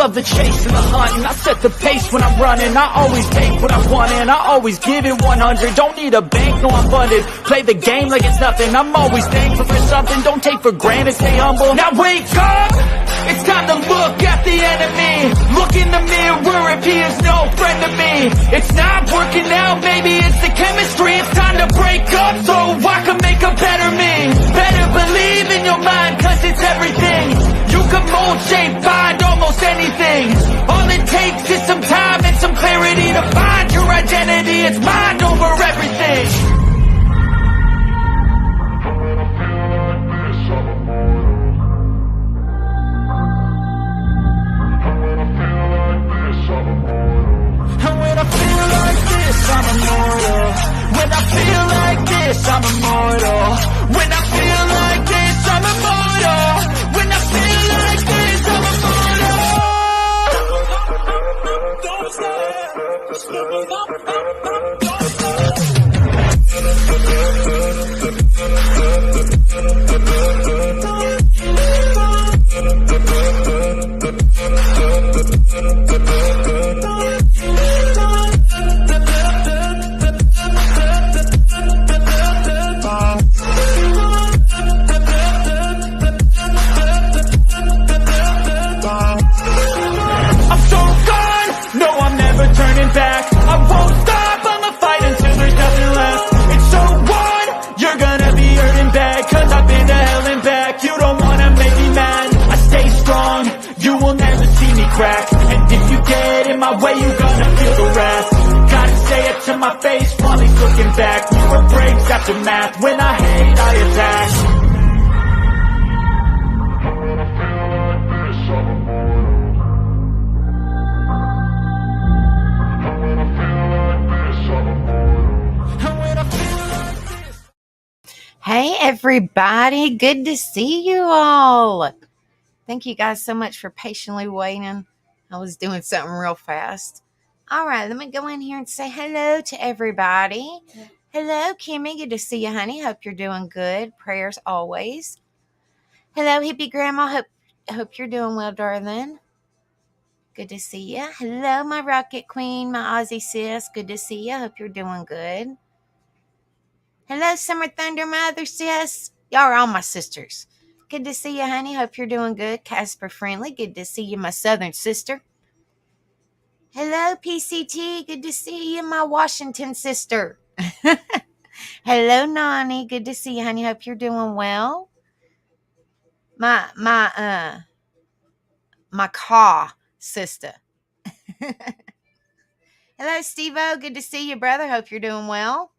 love the chase and the hunt, and I set the pace when I'm running. I always take what I want and I always give it 100. Don't need a bank, no I'm funded. Play the game like it's nothing. I'm always thankful for something. Don't take for granted, stay humble. Now wake up! It's time to look at the enemy. Look in the mirror if he is no friend to me. It's not working out, maybe it's the chemistry. It's time to break up so I can make a better me. Better believe in your mind, cause it's everything. You can mold, shape, find almost anything. All it takes is some time and some clarity to find your identity. It's mind over everything. I'm immortal. When I feel like this, I'm immortal. When I feel like this, I'm immortal. When I feel like this, I'm immortal. Don't turning back, I won't stop, I'ma fight until there's nothing left. It's so on, you're gonna be hurting bad, cause I've been to hell and back. You don't wanna make me mad, I stay strong, you will never see me crack. And if you get in my way, you're gonna feel the wrath. Gotta say it to my face while he's looking back. Mirror breaks after math, when I hate, I attack. Hey, everybody. Good to see you all. Thank you guys so much for patiently waiting. I was doing something real fast. All right, let me go in here and say hello to everybody. Hello, Kimmy. Good to see you, honey. Hope you're doing good. Prayers always. Hello, hippie grandma. Hope you're doing well, darling. Good to see you. Hello, my rocket queen, my Aussie sis. Good to see you. Hope you're doing good. Hello, Summer Thunder, my other sis. Y'all are all my sisters. Good to see you, honey. Hope you're doing good. Casper Friendly. Good to see you, my southern sister. Hello, PCT. Good to see you, my Washington sister. Hello, Nani. Good to see you, honey. Hope you're doing well. My Caw sister. Hello, Steve-O. Good to see you, brother. Hope you're doing well.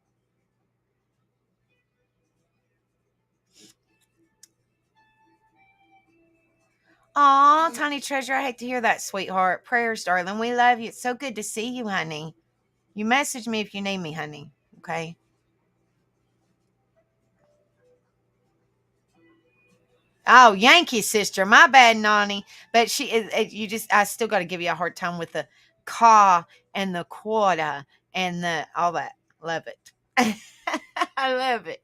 Aw, Tiny Treasure, I hate to hear that, sweetheart. Prayers, darling. We love you. It's so good to see you, honey. You message me if you need me, honey. Okay? Oh, Yankee sister. My bad, Nani. But I still got to give you a hard time with the caw and the quarter and all that. Love it. I love it.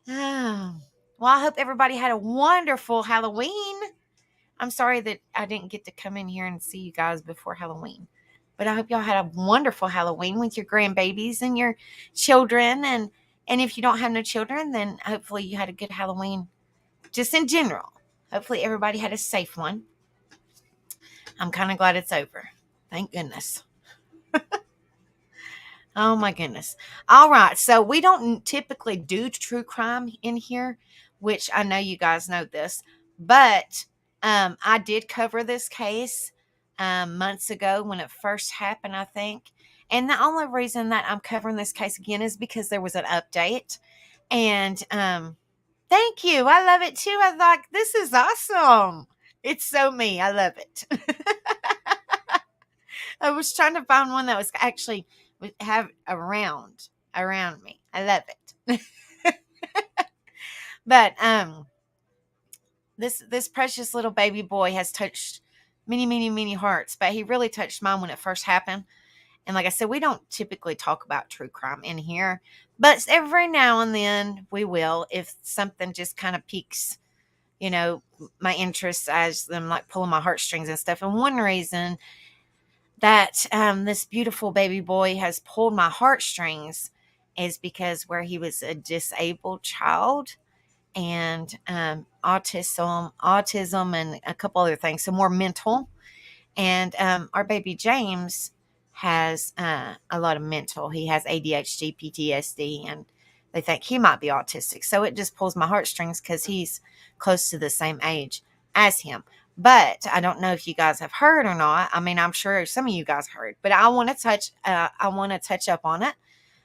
Oh. Well, I hope everybody had a wonderful Halloween. I'm sorry that I didn't get to come in here and see you guys before Halloween. But I hope y'all had a wonderful Halloween with your grandbabies and your children. And if you don't have no children, then hopefully you had a good Halloween just in general. Hopefully everybody had a safe one. I'm kind of glad it's over. Thank goodness. Oh, my goodness. All right. So we don't typically do true crime in here, which I know you guys know this. But I did cover this case months ago when it first happened, I think. And the only reason that I'm covering this case again is because there was an update. And thank you. I love it too. I was like, this is awesome. It's so me. I love it. I was trying to find one that was actually have around me. I love it. But this precious little baby boy has touched many, many, many hearts, but he really touched mine when it first happened. And like I said, we don't typically talk about true crime in here, but every now and then we will, if something just kind of piques, my interests as them like pulling my heartstrings and stuff. And one reason that this beautiful baby boy has pulled my heartstrings is because where he was a disabled child and autism and a couple other things, so more mental. And our baby James has a lot of mental. He has ADHD, PTSD, and they think he might be autistic. So it just pulls my heartstrings because he's close to the same age as him. But I don't know if you guys have heard or not. I mean, I'm sure some of you guys heard, but I want to touch. I want to touch up on it.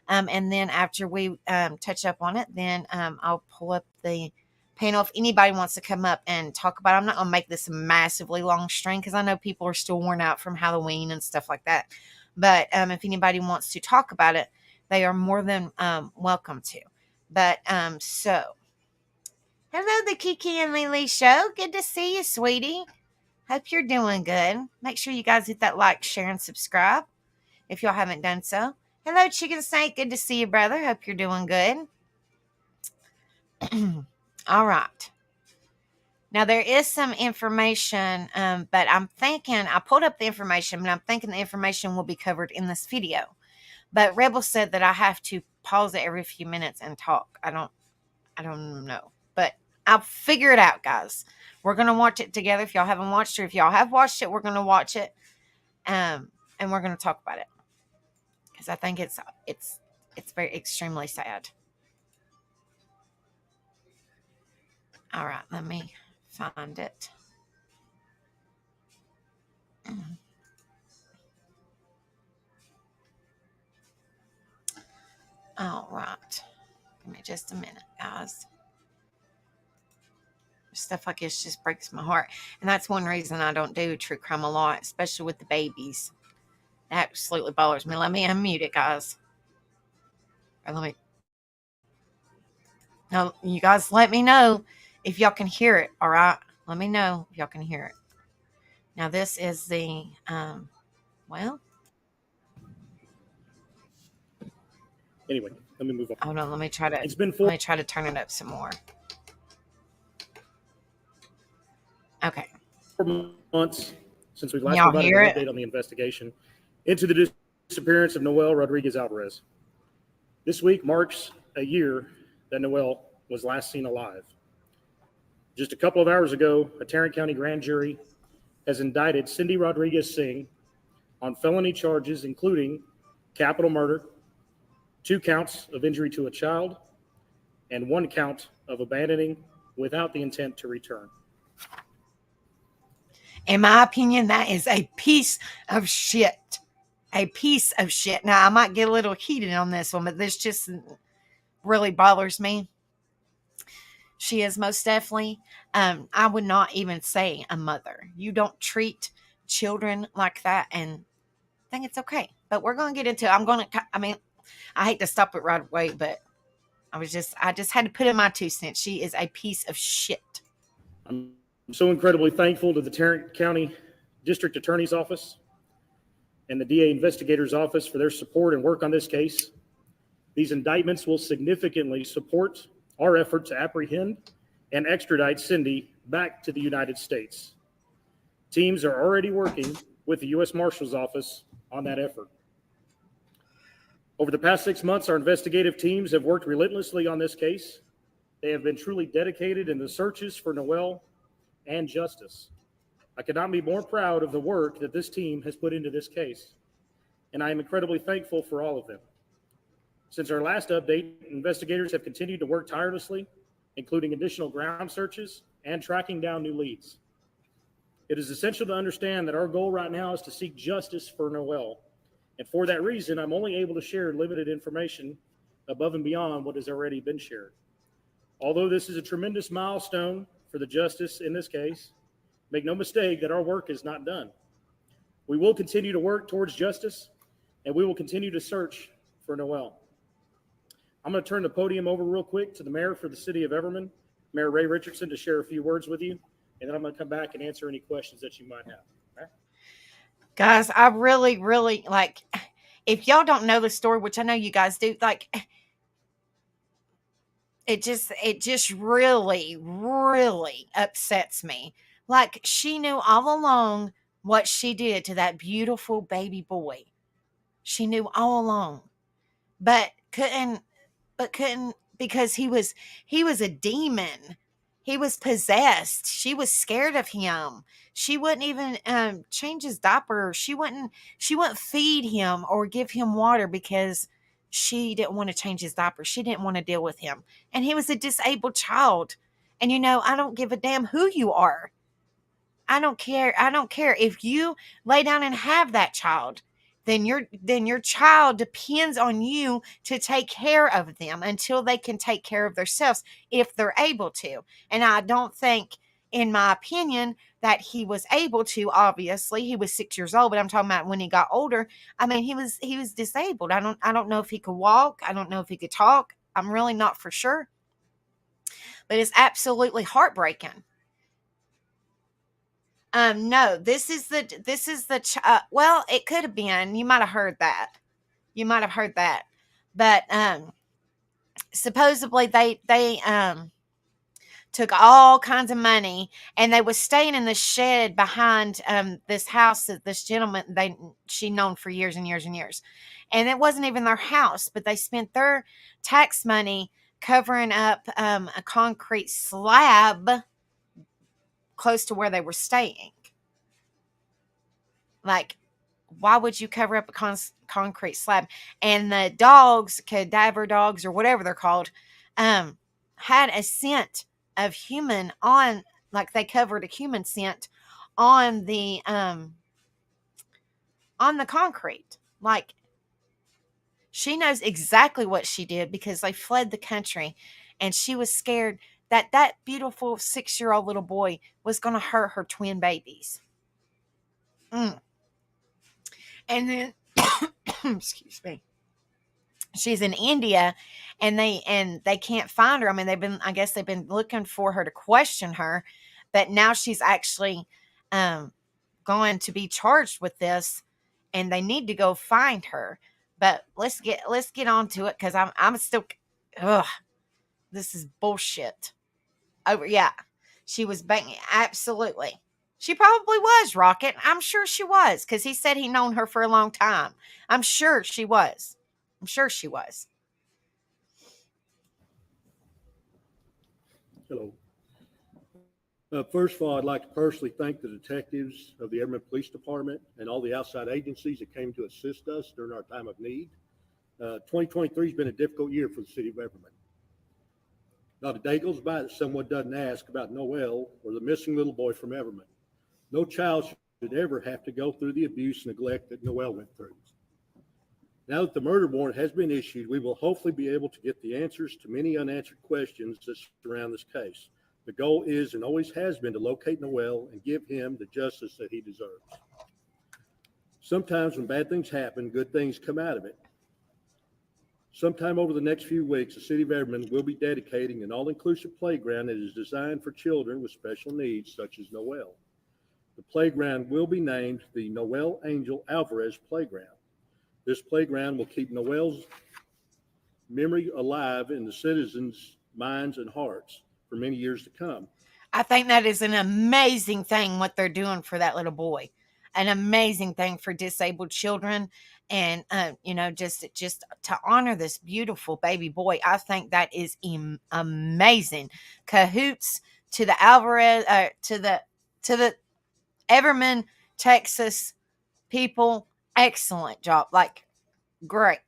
And then after we touch up on it, then I'll pull up the panel if anybody wants to come up and talk about it. I'm not going to make this a massively long string because I know people are still worn out from Halloween and stuff like that. But if anybody wants to talk about it, they are more than welcome to. But so, hello, the Kiki and Lily Show. Good to see you, sweetie. Hope you're doing good. Make sure you guys hit that like, share, and subscribe if y'all haven't done so. Hello, Chicken Snake. Good to see you, brother. Hope you're doing good. All right. Now, there is some information, but I'm thinking, I pulled up the information, but I'm thinking the information will be covered in this video. But Rebel said that I have to pause it every few minutes and talk. I don't know. But I'll figure it out, guys. We're going to watch it together. If y'all haven't watched it, if y'all have watched it, we're going to watch it. And we're going to talk about it. Because I think it's very extremely sad. All right, let me find it. All right. Give me just a minute, guys. Stuff like this just breaks my heart. And that's one reason I don't do true crime a lot, especially with the babies. That absolutely bothers me. Let me unmute it, guys. Or let me. No, you guys let me know if y'all can hear it, all right? Let me know if y'all can hear it. Now, this is the, well. Anyway, let me move on. Hold on, let me try to. It's been let me try to turn it up some more. Okay. 4 months since we last Y'all provided hear an it? update on the investigation into the disappearance of Noel Rodriguez-Alvarez. This week marks a year that Noel was last seen alive. Just a couple of hours ago, a Tarrant County grand jury has indicted Cindy Rodriguez-Singh on felony charges, including capital murder, 2 counts of injury to a child, and 1 count of abandoning without the intent to return. In my opinion, that is a piece of shit. A piece of shit. Now, I might get a little heated on this one, but this just really bothers me. She is most definitely, I would not even say a mother. You don't treat children like that, and I think it's okay. But we're going to get into it. I hate to stop it right away, but I just had to put in my 2 cents. She is a piece of shit. I'm so incredibly thankful to the Tarrant County District Attorney's Office and the DA Investigator's Office for their support and work on this case. These indictments will significantly support our effort to apprehend and extradite Cindy back to the United States. Teams are already working with the U.S. Marshal's Office on that effort. Over the past 6 months, our investigative teams have worked relentlessly on this case. They have been truly dedicated in the searches for Noel and justice. I could not be more proud of the work that this team has put into this case, and I am incredibly thankful for all of them. Since our last update, investigators have continued to work tirelessly, including additional ground searches and tracking down new leads. It is essential to understand that our goal right now is to seek justice for Noel, and for that reason, I'm only able to share limited information above and beyond what has already been shared. Although this is a tremendous milestone for the justice in this case, make no mistake that our work is not done. We will continue to work towards justice, and we will continue to search for Noel. I'm going to turn the podium over real quick to the mayor for the city of Everman, Mayor Ray Richardson, to share a few words with you, and then I'm going to come back and answer any questions that you might have. All right? Guys, I really, really, if y'all don't know the story, which I know you guys do, it just really, really upsets me. Like, she knew all along what she did to that beautiful baby boy. She knew all along, but couldn't, because he was a demon. He was possessed. She was scared of him. She wouldn't even change his diaper. She wouldn't feed him or give him water because she didn't want to change his diaper. She didn't want to deal with him. And he was a disabled child. And I don't give a damn who you are. I don't care. I don't care if you lay down and have that child. Then your child depends on you to take care of them until they can take care of themselves, if they're able to. And I don't think, in my opinion, that he was able to. Obviously, he was 6 years old, but I'm talking about when he got older. I mean, he was disabled. I don't know if he could walk. I don't know if he could talk. I'm really not for sure. But it's absolutely heartbreaking. No, well, it could have been. You might have heard that. You might have heard that. But supposedly they took all kinds of money, and they was staying in the shed behind this house that this gentleman she known for years and years and years. And it wasn't even their house, but they spent their tax money covering up a concrete slab close to where they were staying. Like, why would you cover up a concrete slab? And the dogs, cadaver dogs or whatever they're called, had a scent of human on, like they covered a human scent on the concrete. Like, she knows exactly what she did because they fled the country, and she was scared that that beautiful 6-year-old little boy was going to hurt her twin babies. And then, excuse me, she's in India, and they can't find her. I mean, I guess they've been looking for her to question her, but now she's actually going to be charged with this, and they need to go find her. But let's get on to it, because I'm still, ugh, this is bullshit. Oh yeah, she was banging, absolutely. She probably was, Rocket. I'm sure she was, because he said he known her for a long time. I'm sure she was. I'm sure she was. Hello. First of all, I'd like to personally thank the detectives of the Everman Police Department and all the outside agencies that came to assist us during our time of need. 2023 has been a difficult year for the city of Everman. Not a day goes by that someone doesn't ask about Noel or the missing little boy from Everman. No child should ever have to go through the abuse and neglect that Noel went through. Now that the murder warrant has been issued, we will hopefully be able to get the answers to many unanswered questions that surround this case. The goal is and always has been to locate Noel and give him the justice that he deserves. Sometimes when bad things happen, good things come out of it. Sometime over the next few weeks, the city of Everman will be dedicating an all-inclusive playground that is designed for children with special needs, such as Noel. The playground will be named the Noel Alvarez Playground. This playground will keep Noel's memory alive in the citizens' minds and hearts for many years to come. I think that is an amazing thing what they're doing for that little boy. An amazing thing for disabled children, and just to honor this beautiful baby boy. I think that is amazing. Cahoots to the Alvarez, to the Everman, Texas people. Excellent job. Like, great.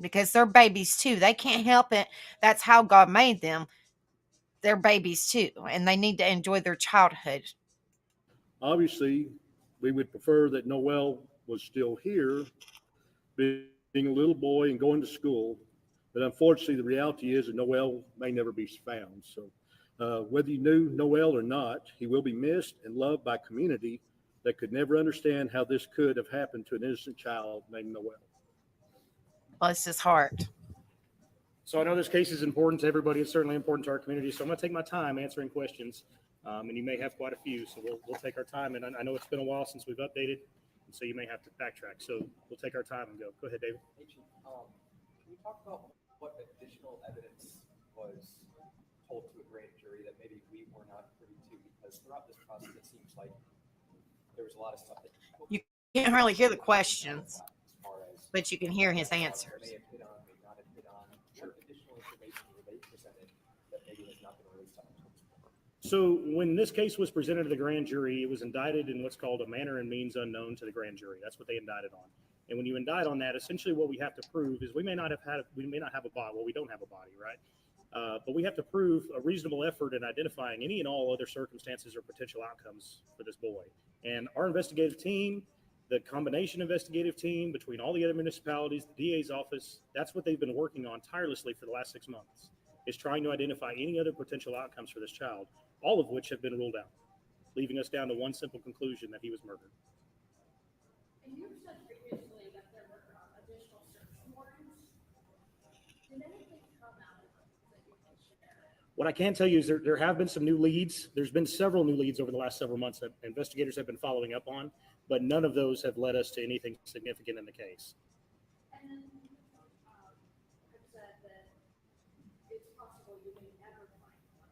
Because they're babies too. They can't help it. That's how God made them. They're babies too, and they need to enjoy their childhood. Obviously, we would prefer that Noel was still here, being a little boy and going to school. But unfortunately, the reality is that Noel may never be found. So whether you knew Noel or not, he will be missed and loved by a community that could never understand how this could have happened to an innocent child named Noel. Bless his heart. So I know this case is important to everybody. It's certainly important to our community. So I'm going to take my time answering questions. And you may have quite a few. So we'll take our time. And I know it's been a while since we've updated. And so you may have to backtrack. So we'll take our time and go. Go ahead, David. Hey, Chief, can you talk about what additional evidence throughout this process, it seems like there was a lot of stuff that You can't hardly hear the questions, as far as but you can hear his answers. may have hit on, may not have hit on. What additional information were they presented that maybe has not been released on the report? So when this case was presented to the grand jury, it was indicted in what's called a manner and means unknown to the grand jury. That's what they indicted on. And when you indict on that, essentially what we have to prove is we may not have a body. Well, we don't have a body, right? But we have to prove a reasonable effort in identifying any and all other circumstances or potential outcomes for this boy. And our investigative team, the combination investigative team between all the other municipalities, the DA's office, that's what they've been working on tirelessly for the last 6 months, is trying to identify any other potential outcomes for this child, all of which have been ruled out, leaving us down to one simple conclusion that he was murdered. And you said previously that there were additional search warrants. Did anything come out of it that you can share? What I can tell you is there have been some new leads. There's been several new leads over the last several months that investigators have been following up on, but none of those have led us to anything significant in the case. And then have said that it's possible you may never find one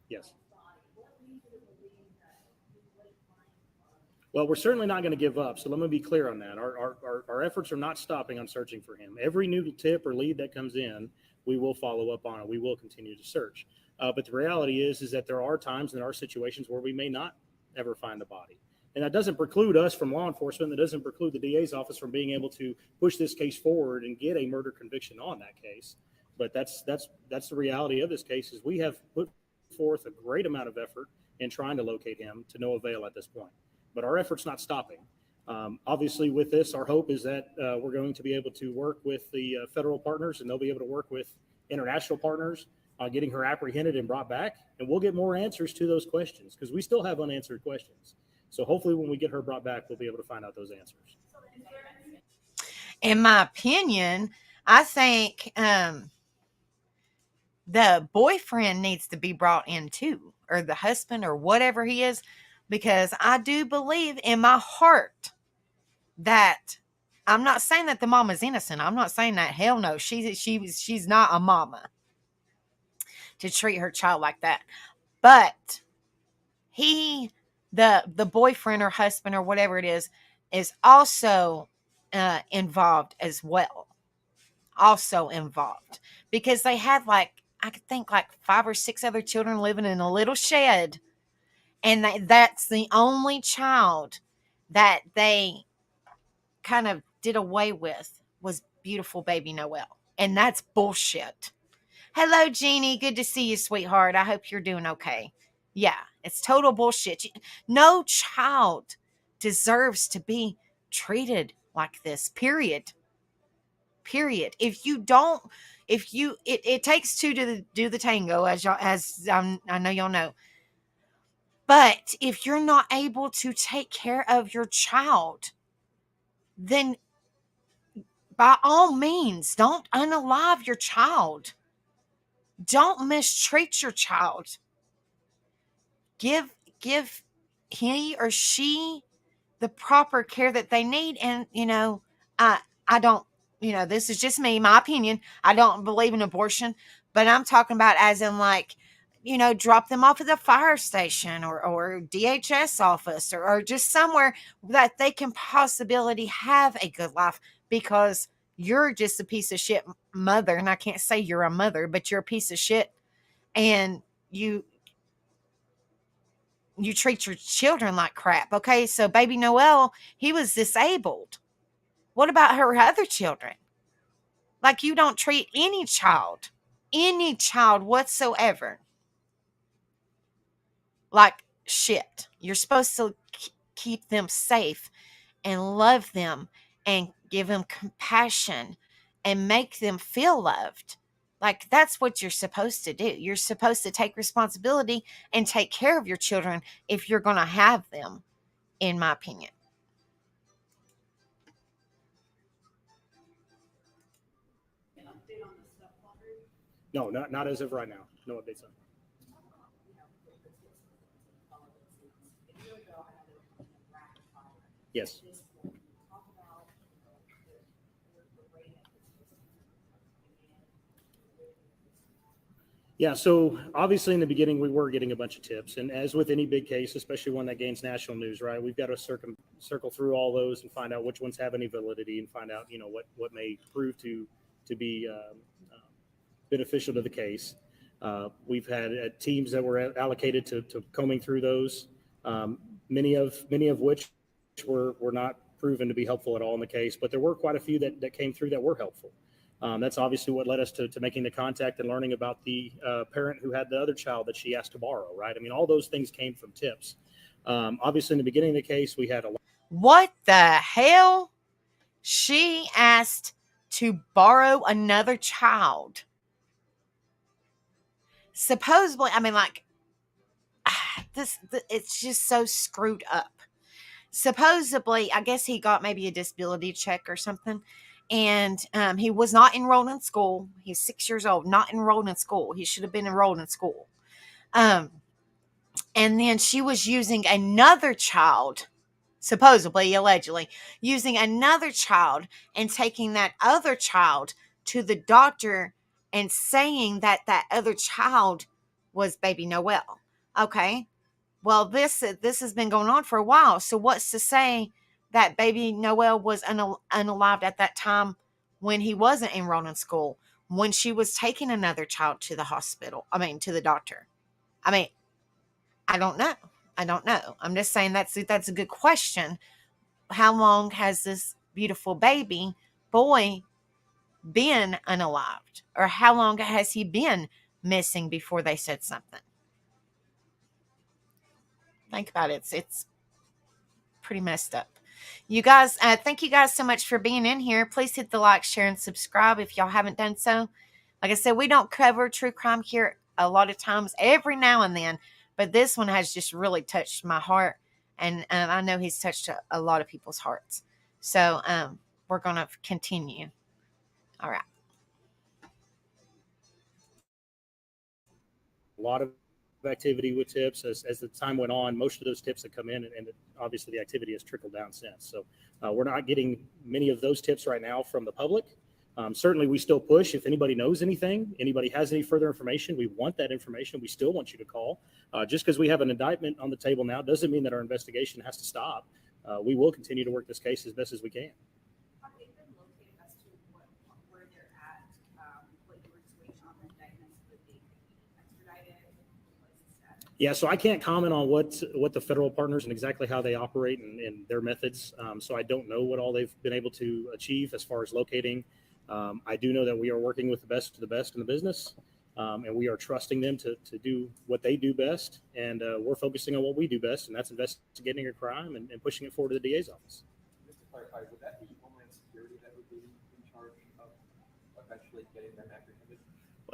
Yes. body. What leads you to believe that you would find one? Well, we're certainly not going to give up. So let me be clear on that. Our efforts are not stopping on searching for him. Every new tip or lead that comes in, we will follow up on it. We will continue to search. But the reality is that there are times and there are situations where we may not ever find the body. And that doesn't preclude us from law enforcement. That doesn't preclude the DA's office from being able to push this case forward and get a murder conviction on that case. But that's the reality of this case is we have put forth a great amount of effort in trying to locate him to no avail at this point. But our effort's not stopping. Obviously, with this, our hope is that we're going to be able to work with the federal partners, and they'll be able to work with international partners on getting her apprehended and brought back. And we'll get more answers to those questions because we still have unanswered questions. So hopefully when we get her brought back, we'll be able to find out those answers. In my opinion, I think the boyfriend needs to be brought in too, or the husband, or whatever he is, because I do believe in my heart that I'm not saying that the mom is innocent. I'm not saying that. Hell no, she's not a mama to treat her child like that. But the boyfriend or husband or whatever it is also involved as well. Also involved because they had I could think 5 or 6 other children living in a little shed, and that's the only child that they kind of did away with was beautiful baby Noel, and that's bullshit. Hello, Jeannie. Good to see you, sweetheart. I hope you're doing okay. Yeah, it's total bullshit. No child deserves to be treated like this, period. It takes two to do the tango, as I know y'all know. But if you're not able to take care of your child, then by all means, don't unalive your child. Don't mistreat your child. Give he or she the proper care that they need. And I don't, this is just me, my opinion. I don't believe in abortion, but I'm talking about as in drop them off at the fire station or DHS office or just somewhere that they can possibly have a good life, because you're just a piece of shit mother. And I can't say you're a mother, but you're a piece of shit. And you treat your children like crap. Okay, so baby Noel, he was disabled. What about her other children? You don't treat any child whatsoever like shit. You're supposed to keep them safe and love them and give them compassion and make them feel loved. That's what you're supposed to do. You're supposed to take responsibility and take care of your children if you're going to have them, in my opinion. No, not as of right now. No updates on. Yes. Yeah, so obviously in the beginning we were getting a bunch of tips, and as with any big case, especially one that gains national news, right? We've got to circle through all those and find out which ones have any validity, and find out what may prove to be beneficial to the case. We've had teams that were allocated to combing through those, many of which were not proven to be helpful at all in the case, but there were quite a few that came through that were helpful. That's obviously what led us to making the contact and learning about the parent who had the other child that she asked to borrow, right? I mean, all those things came from tips. Obviously, in the beginning of the case, we had a lot. What the hell? She asked to borrow another child. Supposedly, I mean, like, it's just so screwed up. Supposedly, I guess he got maybe a disability check or something. And he was not enrolled in school. He's 6 years old, not enrolled in school. He should have been enrolled in school. And then she was using another child, supposedly, allegedly, using another child and taking that other child to the doctor and saying that that other child was baby Noel. Okay. Well, this has been going on for a while. So what's to say that baby Noel was unalived at that time when he wasn't enrolled in school, when she was taking another child to the hospital? I mean, to the doctor. I mean, I don't know. I don't know. I'm just saying that's a good question. How long has this beautiful baby boy been unalived? Or how long has he been missing before they said something? Think about it. It's pretty messed up. You guys, thank you guys so much for being in here. Please hit the like, share, and subscribe if y'all haven't done so. Like I said, we don't cover true crime here a lot of times, every now and then, but this one has just really touched my heart, and I know he's touched a lot of people's hearts. So we're going to continue. All right. A lot of activity with tips as the time went on. Most of those tips have come in, and obviously the activity has trickled down since. So we're not getting many of those tips right now from the public. Certainly we still push. If anybody knows anything, anybody has any further information, we want that information. We still want you to call. Just because we have an indictment on the table now doesn't mean that our investigation has to stop. We will continue to work this case as best as we can. Have they been located as to where they're at, what you were just waiting on the indictments, would they be extradited? What's the status? Yeah, so I can't comment on what the federal partners and exactly how they operate and their methods. So I don't know what all they've been able to achieve as far as locating. I do know that we are working with the best of the best in the business, and we are trusting them to do what they do best. And we're focusing on what we do best, and that's investigating a crime and pushing it forward to the DA's office. Just to clarify, would that be Homeland Security that would be in charge of eventually getting them apprehended?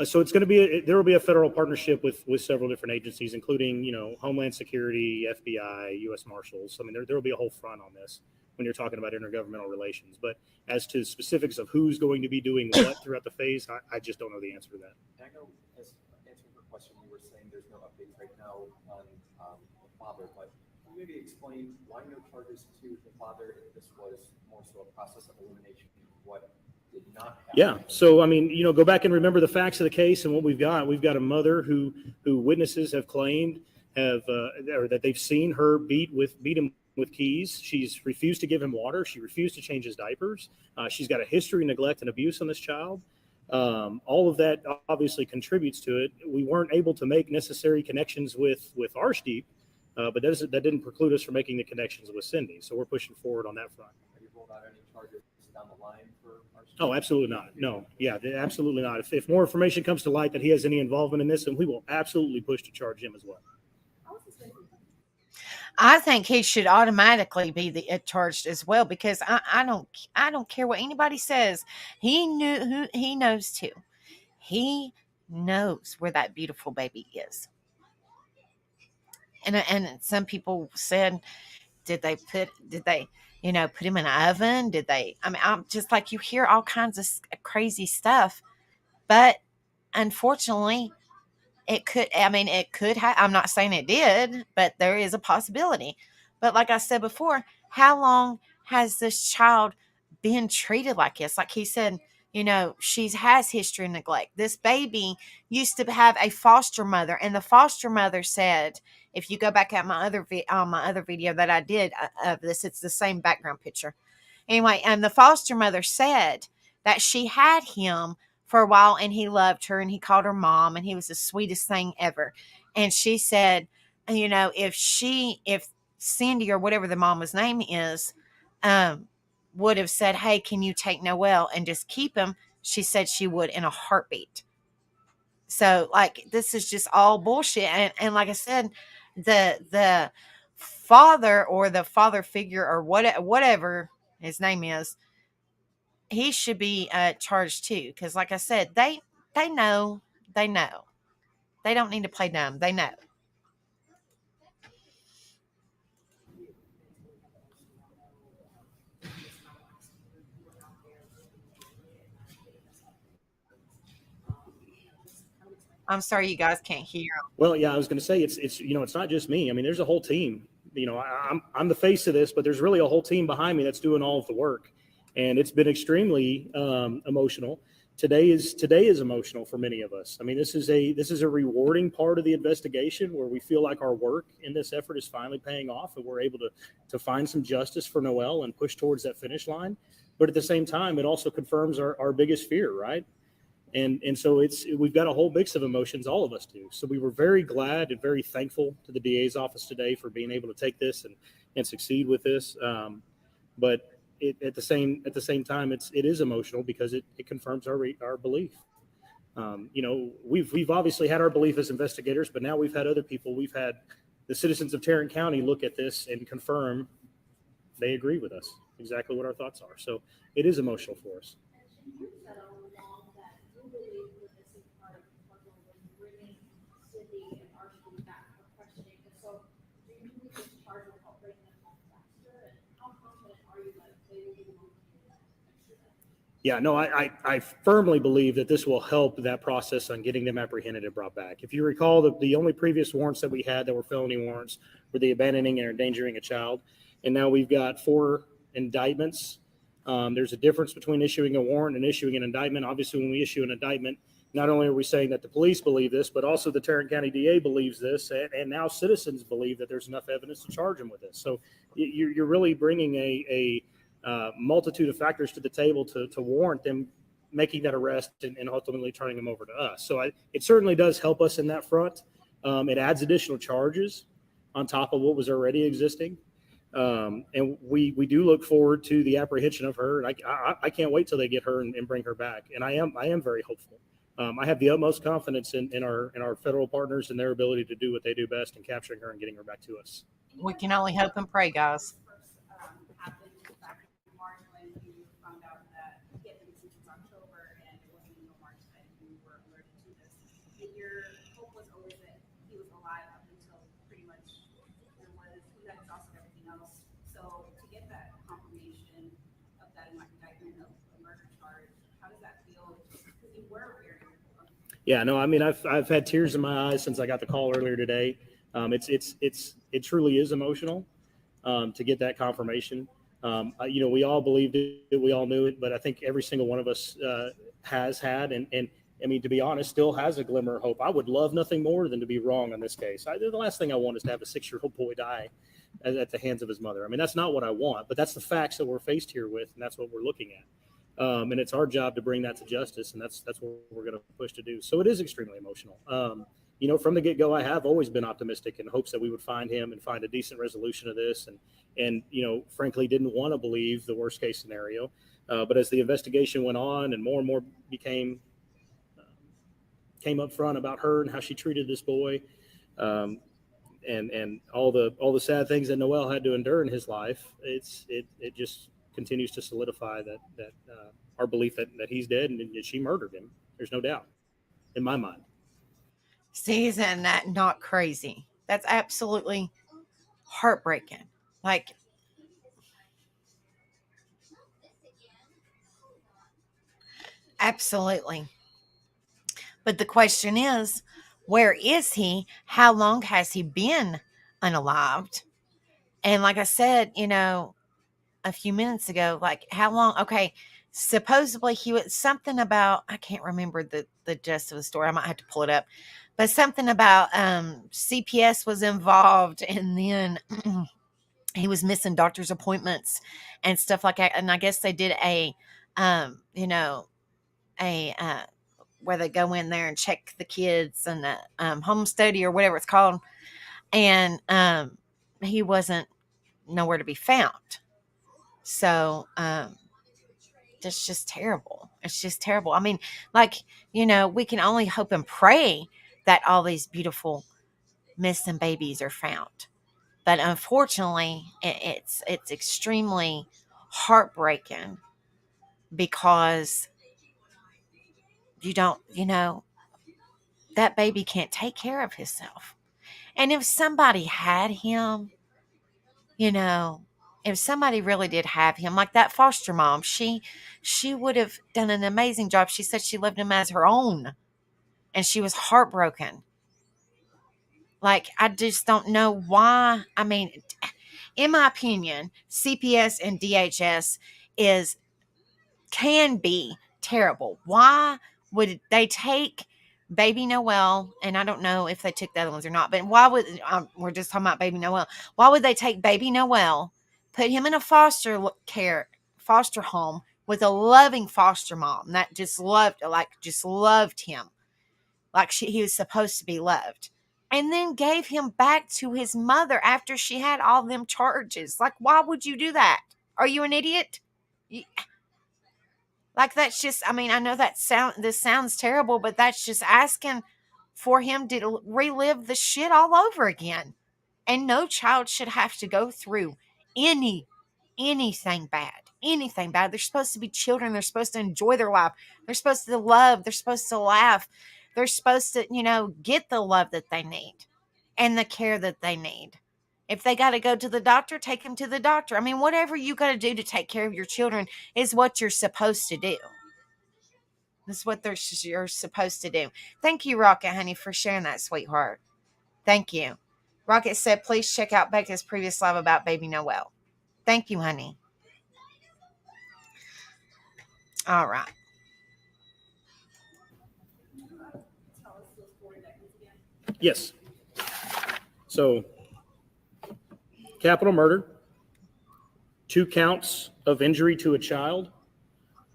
So it's going to be there will be a federal partnership with several different agencies, including Homeland Security, FBI, U.S. Marshals. I mean, there will be a whole front on this when you're talking about intergovernmental relations. But as to specifics of who's going to be doing what throughout the phase, I just don't know the answer to that. And I know, as answering your question, you were saying there's no updates right now on the father, but can you maybe explain why no charges to the father if this was more so a process of elimination? What did not happen? Yeah. So, I mean, go back and remember the facts of the case and what we've got. We've got a mother who witnesses have claimed or that they've seen her beat him with keys. She's refused to give him water. She refused to change his diapers. She's got a history of neglect and abuse on this child. All of that obviously contributes to it. We weren't able to make necessary connections with Arshdeep, but that didn't preclude us from making the connections with Cindy. So we're pushing forward on that front. Have you rolled out any charges down the line for our students? Oh, absolutely not. No. Yeah, absolutely not. If more information comes to light that he has any involvement in this, then we will absolutely push to charge him as well. How is this going to be? I think he should automatically be charged as well, because I don't care what anybody says. He knows too. He knows where that beautiful baby is. And some people said, did they put him in an oven? Did they? I mean, I'm just like, you hear all kinds of crazy stuff, but unfortunately, it could have. I'm not saying it did, but there is a possibility. But like I said before, how long has this child been treated like this? Like he said, She has history of neglect. This baby used to have a foster mother, and the foster mother said, if you go back at my other video that I did of this, it's the same background picture. Anyway, and the foster mother said that she had him for a while and he loved her and he called her mom and he was the sweetest thing ever. And she said, if Cindy or whatever the mama's name is, um, would have said, hey, can you take Noel and just keep him? She said she would in a heartbeat. So like this is just all bullshit. And like I said, the father or the father figure or whatever his name is, he should be charged too. Because like I said, they know, they know. They don't need to play dumb. They know. I'm sorry you guys can't hear. Well, yeah, I was going to say it's not just me. I mean, there's a whole team. I'm the face of this, but there's really a whole team behind me that's doing all of the work, and it's been extremely emotional. Today is emotional for many of us. I mean, this is a rewarding part of the investigation where we feel like our work in this effort is finally paying off, and we're able to find some justice for Noel and push towards that finish line. But at the same time, it also confirms our biggest fear, right? And so we've got a whole mix of emotions, all of us do. So we were very glad and very thankful to the DA's office today for being able to take this and succeed with this. But at the same time, it is emotional because it confirms our belief. We've obviously had our belief as investigators, but now we've had other people. We've had the citizens of Tarrant County look at this and confirm they agree with us exactly what our thoughts are. So it is emotional for us. You said all along that you believe that this is part of the puzzle with bringing Cindy and Archie back for questioning. And so, do you believe this charge will help bring them home faster? And how confident are you that they will be able to do that extra step? Yeah, no, I firmly believe that this will help that process on getting them apprehended and brought back. If you recall, the only previous warrants that we had that were felony warrants were the abandoning and endangering a child. And now we've got 4 indictments. There's a difference between issuing a warrant and issuing an indictment. Obviously, when we issue an indictment, not only are we saying that the police believe this, but also the Tarrant County DA believes this, and now citizens believe that there's enough evidence to charge them with this. So you're really bringing a multitude of factors to the table to warrant them making that arrest and ultimately turning them over to us. So it certainly does help us in that front. It adds additional charges on top of what was already existing. And we do look forward to the apprehension of her. And I can't wait till they get her and bring her back. And I am very hopeful. I have the utmost confidence in our federal partners and their ability to do what they do best in capturing her and getting her back to us. We can only hope and pray, guys. Happened back in March when you found out that he had been since October and it wasn't until March that you were alerted to this. And your hope was always that he was alive up until pretty much you had exhausted everything else. So to get that confirmation of that indictment of a murder charge, how does that feel? Because you were very Yeah, no, I mean, I've had tears in my eyes since I got the call earlier today. It truly is emotional to get that confirmation. We all believed it, we all knew it, but I think every single one of us has had, and I mean, to be honest, still has a glimmer of hope. I would love nothing more than to be wrong on this case. The last thing I want is to have a 6-year-old boy die at the hands of his mother. I mean, that's not what I want, but that's the facts that we're faced here with, and that's what we're looking at. And it's our job to bring that to justice, and that's what we're going to push to do. So it is extremely emotional. From the get-go, I have always been optimistic in hopes that we would find him and find a decent resolution of this, and frankly, didn't want to believe the worst-case scenario. But as the investigation went on and more came up front about her and how she treated this boy, and all the sad things that Noel had to endure in his life, it just continues to solidify that our belief that he's dead and that she murdered him. There's no doubt in my mind. See, isn't that not crazy? That's absolutely heartbreaking. Like, absolutely. But the question is, where is he? How long has he been unalived? And like I said, a few minutes ago, like how long? Okay, supposedly he was something about, I can't remember the gist of the story. I might have to pull it up, but something about CPS was involved, and then he was missing doctor's appointments and stuff like that. And I guess they did a you know, a where they go in there and check the kids and the home study or whatever it's called, and he wasn't nowhere to be found. So it's just terrible. It's just terrible. I mean, like, we can only hope and pray that all these beautiful missing babies are found. But unfortunately, it's extremely heartbreaking because you don't, that baby can't take care of himself. And if somebody had him, you know, if somebody really did have him, like that foster mom, she would have done an amazing job. She said she loved him as her own, and she was heartbroken. Like, I just don't know why. I mean, in my opinion, CPS and DHS can be terrible. Why would they take baby Noel? And I don't know if they took the other ones or not, but why would, we're just talking about baby Noel. Why would they take baby Noel, put him in a foster home with a loving foster mom that just loved him like he was supposed to be loved, and then gave him back to his mother after she had all them charges? Like, why would you do that? Are you an idiot? Like, that's just, I mean, I know this sounds terrible, but that's just asking for him to relive the shit all over again. And no child should have to go through anything bad. Anything bad. They're supposed to be children. They're supposed to enjoy their life. They're supposed to love. They're supposed to laugh. They're supposed to, get the love that they need and the care that they need. If they got to go to the doctor, take them to the doctor. I mean, whatever you got to do to take care of your children is what you're supposed to do. That's what you're supposed to do. Thank you, Rocket, honey, for sharing that, sweetheart. Thank you. Rocket said, please check out Becca's previous live about baby Noel. Thank you, honey. All right. Yes. So, capital murder, 2 counts of injury to a child,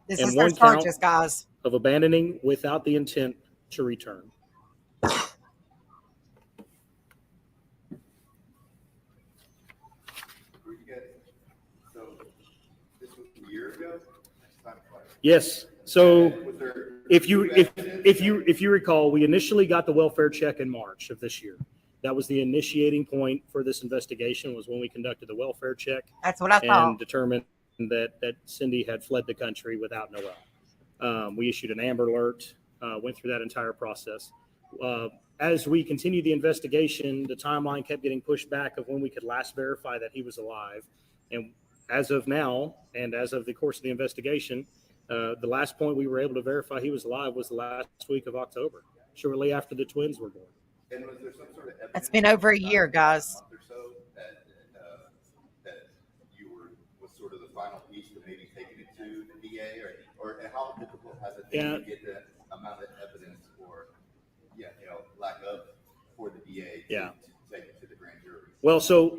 This and is their 1 count charges, guys. of abandoning without the intent to return. So this was a year ago? Yes. So if you recall, we initially got the welfare check in March of this year. That was the initiating point for this investigation, was when we conducted the welfare check. That's what I thought. And determined that Cindy had fled the country without Noel. We issued an Amber Alert, went through that entire process. As we continued the investigation, the timeline kept getting pushed back of when we could last verify that he was alive. And as of now, and as of the course of the investigation, the last point we were able to verify he was alive was the last week of October, shortly after the twins were born. And was there some sort of evidence? It's been over a year, guys. Or so that you was sort of the final piece to maybe taking it to the DA, or how difficult has it been to get that amount of evidence, or lack of, for the DA to take it to the grand jury? Well, so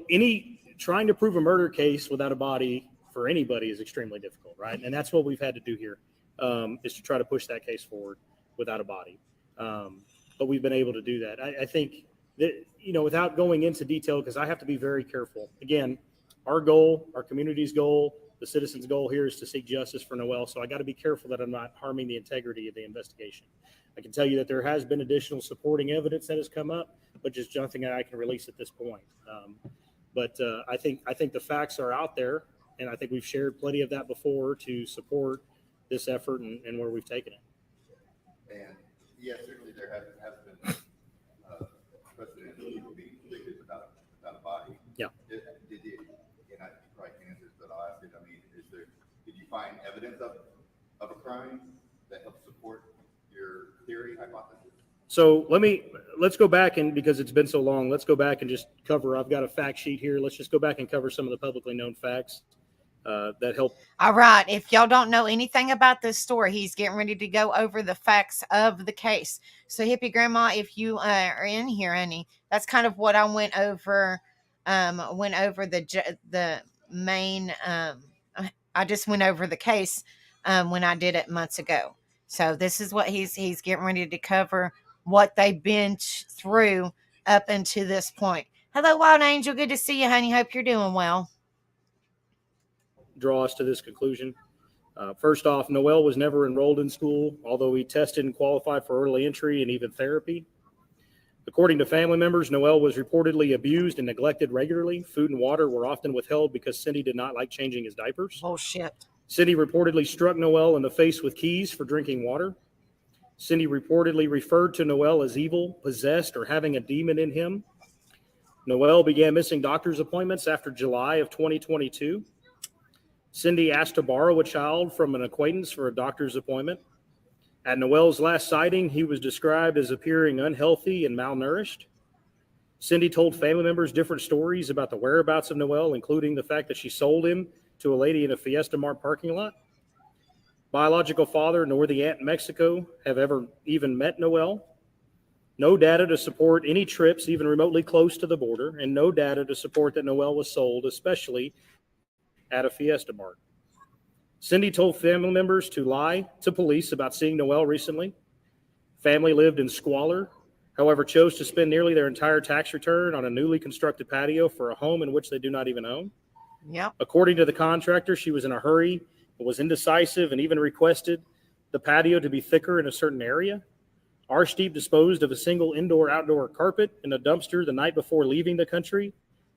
trying to prove a murder case without a body for anybody is extremely difficult, right? And that's what we've had to do here, is to try to push that case forward without a body. But we've been able to do that. I think that, without going into detail, because I have to be very careful. Again, our goal, our community's goal, the citizens' goal here is to seek justice for Noel. So I got to be careful that I'm not harming the integrity of the investigation. I can tell you that there has been additional supporting evidence that has come up, but just nothing that I can release at this point. But I think the facts are out there, and I think we've shared plenty of that before to support this effort and where we've taken it. And certainly there has been precedent of people being convicted without a body. Yeah. Did you, and I probably can't answer this, but I'll ask it. I mean, did you find evidence of a crime that helps support your theory, hypothesis? So let's go back, and because it's been so long, let's go back and just cover. I've got a fact sheet here. Let's just go back and cover some of the publicly known facts. that helped. All right. If y'all don't know anything about this story, he's getting ready to go over the facts of the case. So, Hippie Grandma, if you are in here, honey, that's kind of what I went over. Went over the main. I just went over the case when I did it months ago. So this is what he's getting ready to cover. What they've been through up until this point. Hello, Wild Angel. Good to see you, honey. Hope you're doing well. Draw us to this conclusion. First off, Noel was never enrolled in school, although he tested and qualified for early entry and even therapy. According to family members, Noel was reportedly abused and neglected regularly. Food and water were often withheld because Cindy did not like changing his diapers. Bullshit. Cindy reportedly struck Noel in the face with keys for drinking water. Cindy reportedly referred to Noel as evil, possessed, or having a demon in him. Noel began missing doctor's appointments after July of 2022. Cindy asked to borrow a child from an acquaintance for a doctor's appointment. At Noel's last sighting, he was described as appearing unhealthy and malnourished. Cindy told family members different stories about the whereabouts of Noel, including the fact that she sold him to a lady in a Fiesta Mart parking lot. Biological father nor the aunt in Mexico have ever even met Noel. No data to support any trips even remotely close to the border, and no data to support that Noel was sold, especially at a Fiesta Mart. Cindy told family members to lie to police about seeing Noel recently. Family lived in squalor, however, chose to spend nearly their entire tax return on a newly constructed patio for a home in which they do not even own. Yep. According to the contractor, she was in a hurry, was indecisive, and even requested the patio to be thicker in a certain area. Arshdeep disposed of a single indoor-outdoor carpet in a dumpster the night before leaving the country,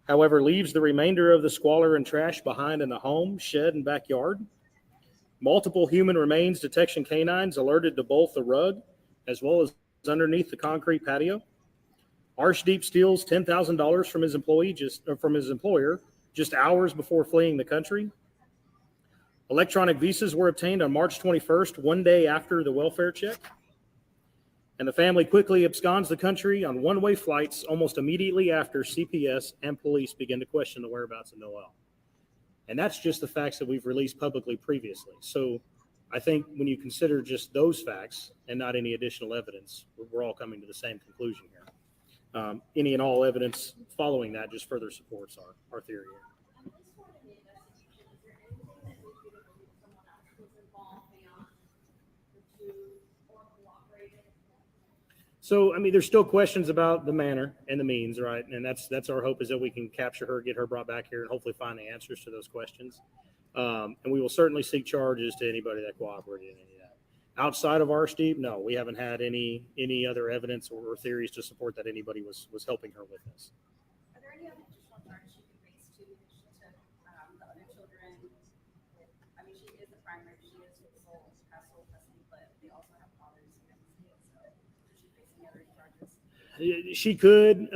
however, leaves the remainder of the squalor and trash behind in the home, shed, and backyard. Multiple human remains detection canines alerted to both the rug as well as underneath the concrete patio. Arshdeep steals $10,000 from his employer just hours before fleeing the country. Electronic visas were obtained on March 21st, one day after the welfare check. And the family quickly absconds the country on one-way flights almost immediately after CPS and police began to question the whereabouts of Noel. And that's just the facts that we've released publicly previously. So I think when you consider just those facts and not any additional evidence, we're all coming to the same conclusion here. Any and all evidence following that just further supports our theory here. At this point in the investigation, is there anything that leads you to believe someone else was involved beyond the two or cooperated? So, I mean, there's still questions about the manner and the means, right? And that's our hope, is that we can capture her, get her brought back here, and hopefully find the answers to those questions. And we will certainly seek charges to anybody that cooperated in any of that. Outside of Arshdeep, no, we haven't had any other evidence or theories to support that anybody was helping her with this. Are there any other additional charges she could face too, in addition to the other children? I mean, she is the primary, she is sole custody, but they also have fathers in the United States, so is she facing other charges? She could,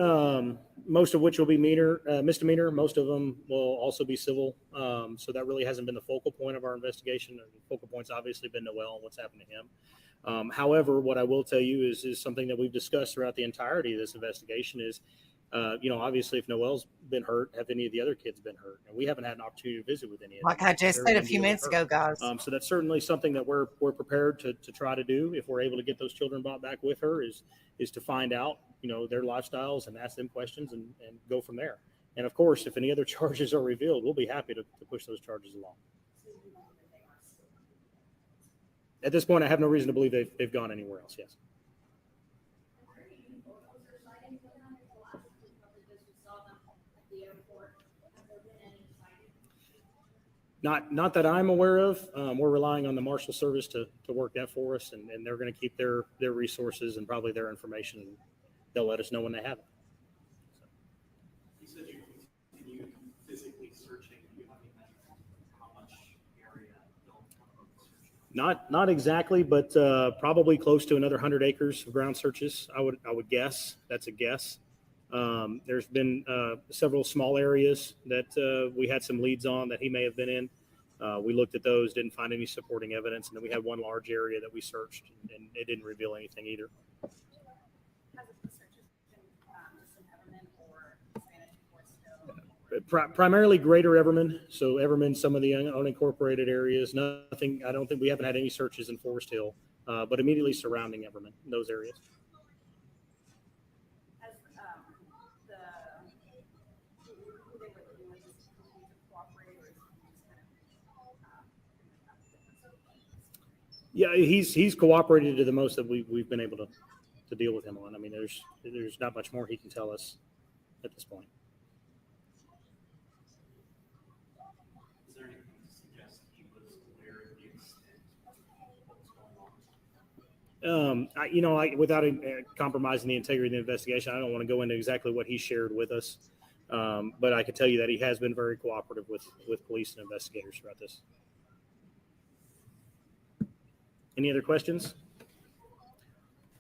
most of which will be misdemeanor. Most of them will also be civil. So that really hasn't been the focal point of our investigation. The focal point's obviously been Noel and what's happened to him. However, what I will tell you is something that we've discussed throughout the entirety of this investigation is, obviously if Noel's been hurt, have any of the other kids been hurt? And we haven't had an opportunity to visit with any of them. Like I just said a few minutes ago, guys. So that's certainly something that we're prepared to try to do if we're able to get those children brought back with her, is to find out, their lifestyles and ask them questions and go from there. And of course, if any other charges are revealed, we'll be happy to push those charges along. At this point, I have no reason to believe they've gone anywhere else. Yes. Not that I'm aware of. We're relying on the Marshal Service to work that for us, and they're going to keep their resources and probably their information, and they'll let us know when they have it. You said you continue physically searching. Do you have any measure on how much area they'll search? Not exactly, but probably close to another 100 acres of ground searches. I would guess. That's a guess. There's been several small areas that we had some leads on that he may have been in. We looked at those, didn't find any supporting evidence, and then we had one large area that we searched, and it didn't reveal anything either. Has the search been just in Everman or Spanish Fort still? Primarily Greater Everman. So Everman, some of the unincorporated areas. Nothing. I don't think we haven't had any searches in Forest Hill, but immediately surrounding Everman, those areas. As the who they were living with is continuing to cooperate, or is he just kind of Yeah, he's cooperated to the most that we've been able to deal with him on. I mean, there's not much more he can tell us at this point. Is there anything to suggest he was aware of the extent of what was going on? Without compromising the integrity of the investigation, I don't want to go into exactly what he shared with us. But I can tell you that he has been very cooperative with police and investigators throughout this. Any other questions?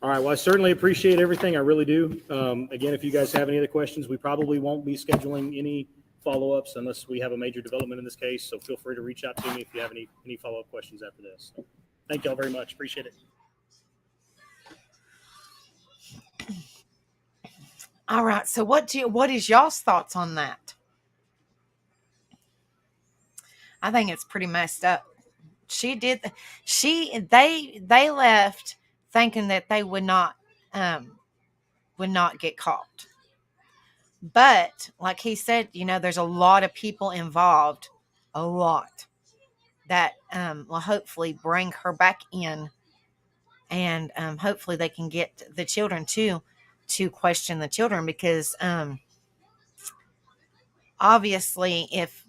All right. Well, I certainly appreciate everything. I really do. Again, if you guys have any other questions, we probably won't be scheduling any follow-ups unless we have a major development in this case. So feel free to reach out to me if you have any follow-up questions after this. So, thank y'all very much. Appreciate it. All right. So what is y'all's thoughts on that? I think it's pretty messed up. They left thinking that they would not get caught. But like he said, there's a lot of people involved, a lot that will hopefully bring her back in, and hopefully they can get the children to question the children, because obviously if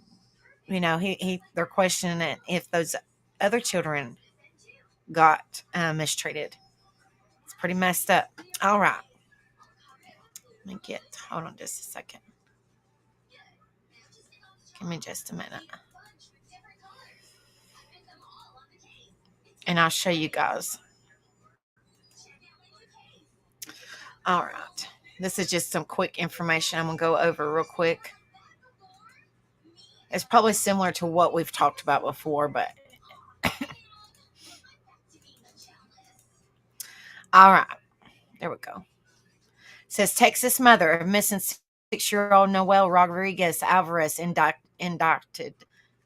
they're questioning it if those other children got mistreated. It's pretty messed up. All right. Hold on just a second. Give me just a minute. And I'll show you guys. All right. This is just some quick information I'm going to go over real quick. It's probably similar to what we've talked about before, but all right. There we go. It says Texas mother of missing 6-year-old Noel Rodriguez-Alvarez indicted.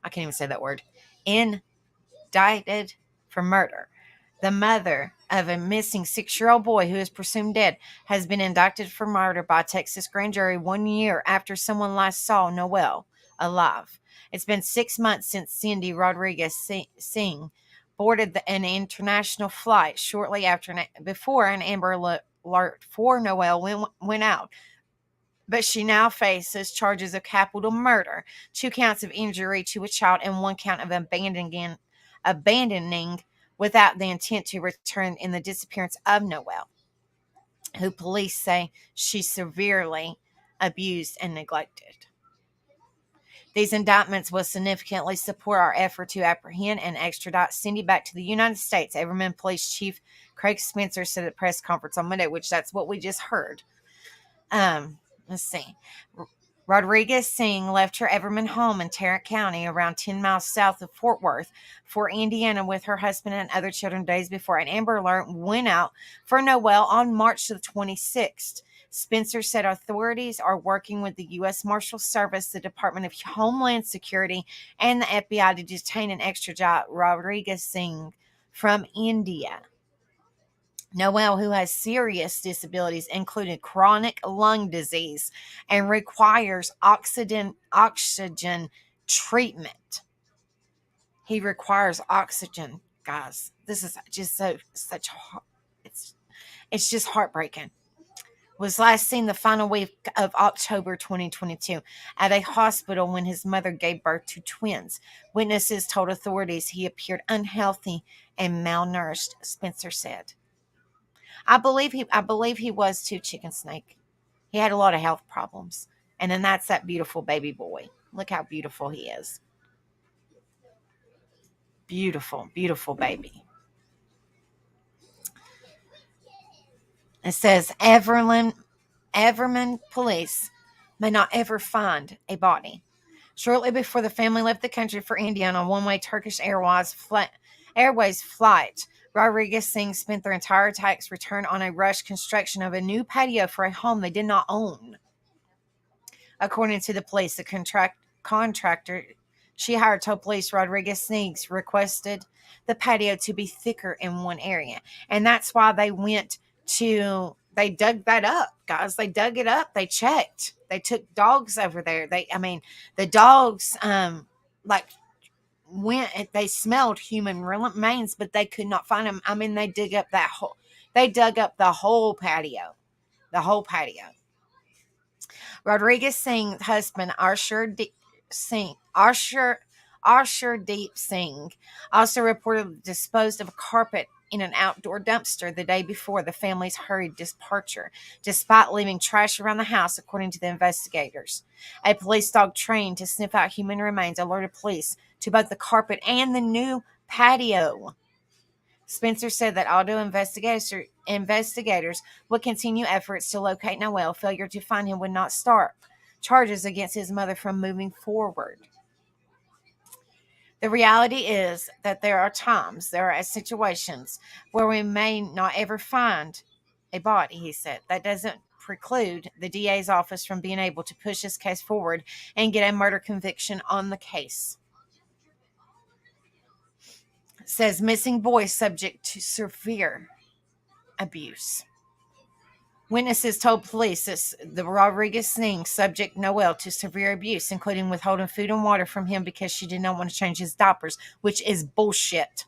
I can't even say that word. Indicted for murder. The mother of a missing 6-year-old boy who is presumed dead has been indicted for murder by a Texas grand jury 1 year after someone last saw Noel alive. It's been 6 months since Cindy Rodriguez-Singh boarded an international flight shortly before an Amber Alert for Noel went out. But she now faces charges of capital murder, 2 counts of injury to a child, and 1 count of abandoning without the intent to return in the disappearance of Noel, who police say she severely abused and neglected. These indictments will significantly support our effort to apprehend and extradite Cindy back to the United States, Everman Police Chief Craig Spencer said at a press conference on Monday, which that's what we just heard. Let's see. Rodriguez-Singh left her Everman home in Tarrant County, around 10 miles south of Fort Worth, for Indiana with her husband and other children days before an Amber Alert went out for Noel on March the 26th. Spencer said authorities are working with the U.S. Marshal Service, the Department of Homeland Security, and the FBI to detain and extradite Rodriguez-Singh from India. Noel, who has serious disabilities, including chronic lung disease, and requires oxygen treatment. He requires oxygen, guys. This is just it's just heartbreaking. Was last seen the final week of October 2022 at a hospital when his mother gave birth to twins. Witnesses told authorities he appeared unhealthy and malnourished, Spencer said. I believe he was too, Chicken Snake. He had a lot of health problems. And then that's that beautiful baby boy. Look how beautiful he is. Beautiful, beautiful baby. It says Everman police may not ever find a body. Shortly before the family left the country for India on a one-way Turkish Airways flight, Rodriguez-Singh spent their entire tax return on a rushed construction of a new patio for a home they did not own. According to the police, the contractor she hired told police Rodriguez-Sneaks requested the patio to be thicker in one area. And that's why they dug that up, guys. They dug it up. They checked. They took dogs over there. The dogs, like, they smelled human remains, but they could not find them. I mean, they dug up the whole patio. The whole patio. Rodriguez Singh's husband, Arshurdeep Singh, also reportedly disposed of a carpet in an outdoor dumpster the day before the family's hurried departure, despite leaving trash around the house, according to the investigators. A police dog trained to sniff out human remains alerted police to both the carpet and the new patio. Spencer said that although investigators would continue efforts to locate Noel, failure to find him would not stop charges against his mother from moving forward. The reality is that there are situations where we may not ever find a body, he said. That doesn't preclude the DA's office from being able to push this case forward and get a murder conviction on the case. Says missing boy subject to severe abuse. Witnesses told police that the Rodriguez-Sneaks subject Noel to severe abuse, including withholding food and water from him because she did not want to change his diapers, which is bullshit.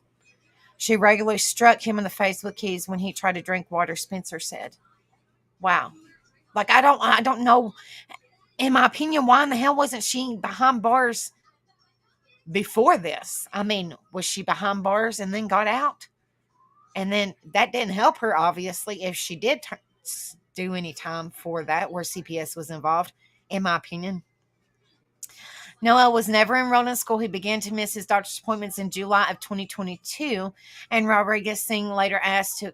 She regularly struck him in the face with keys when he tried to drink water, Spencer said. Wow. Like, I don't know, in my opinion, why in the hell wasn't she behind bars before this? I mean, was she behind bars and then got out? And then that didn't help her, obviously, if she did do any time for that where CPS was involved, in my opinion. Noel was never enrolled in school. He began to miss his doctor's appointments in July of 2022, and Rodriguez-Singh later asked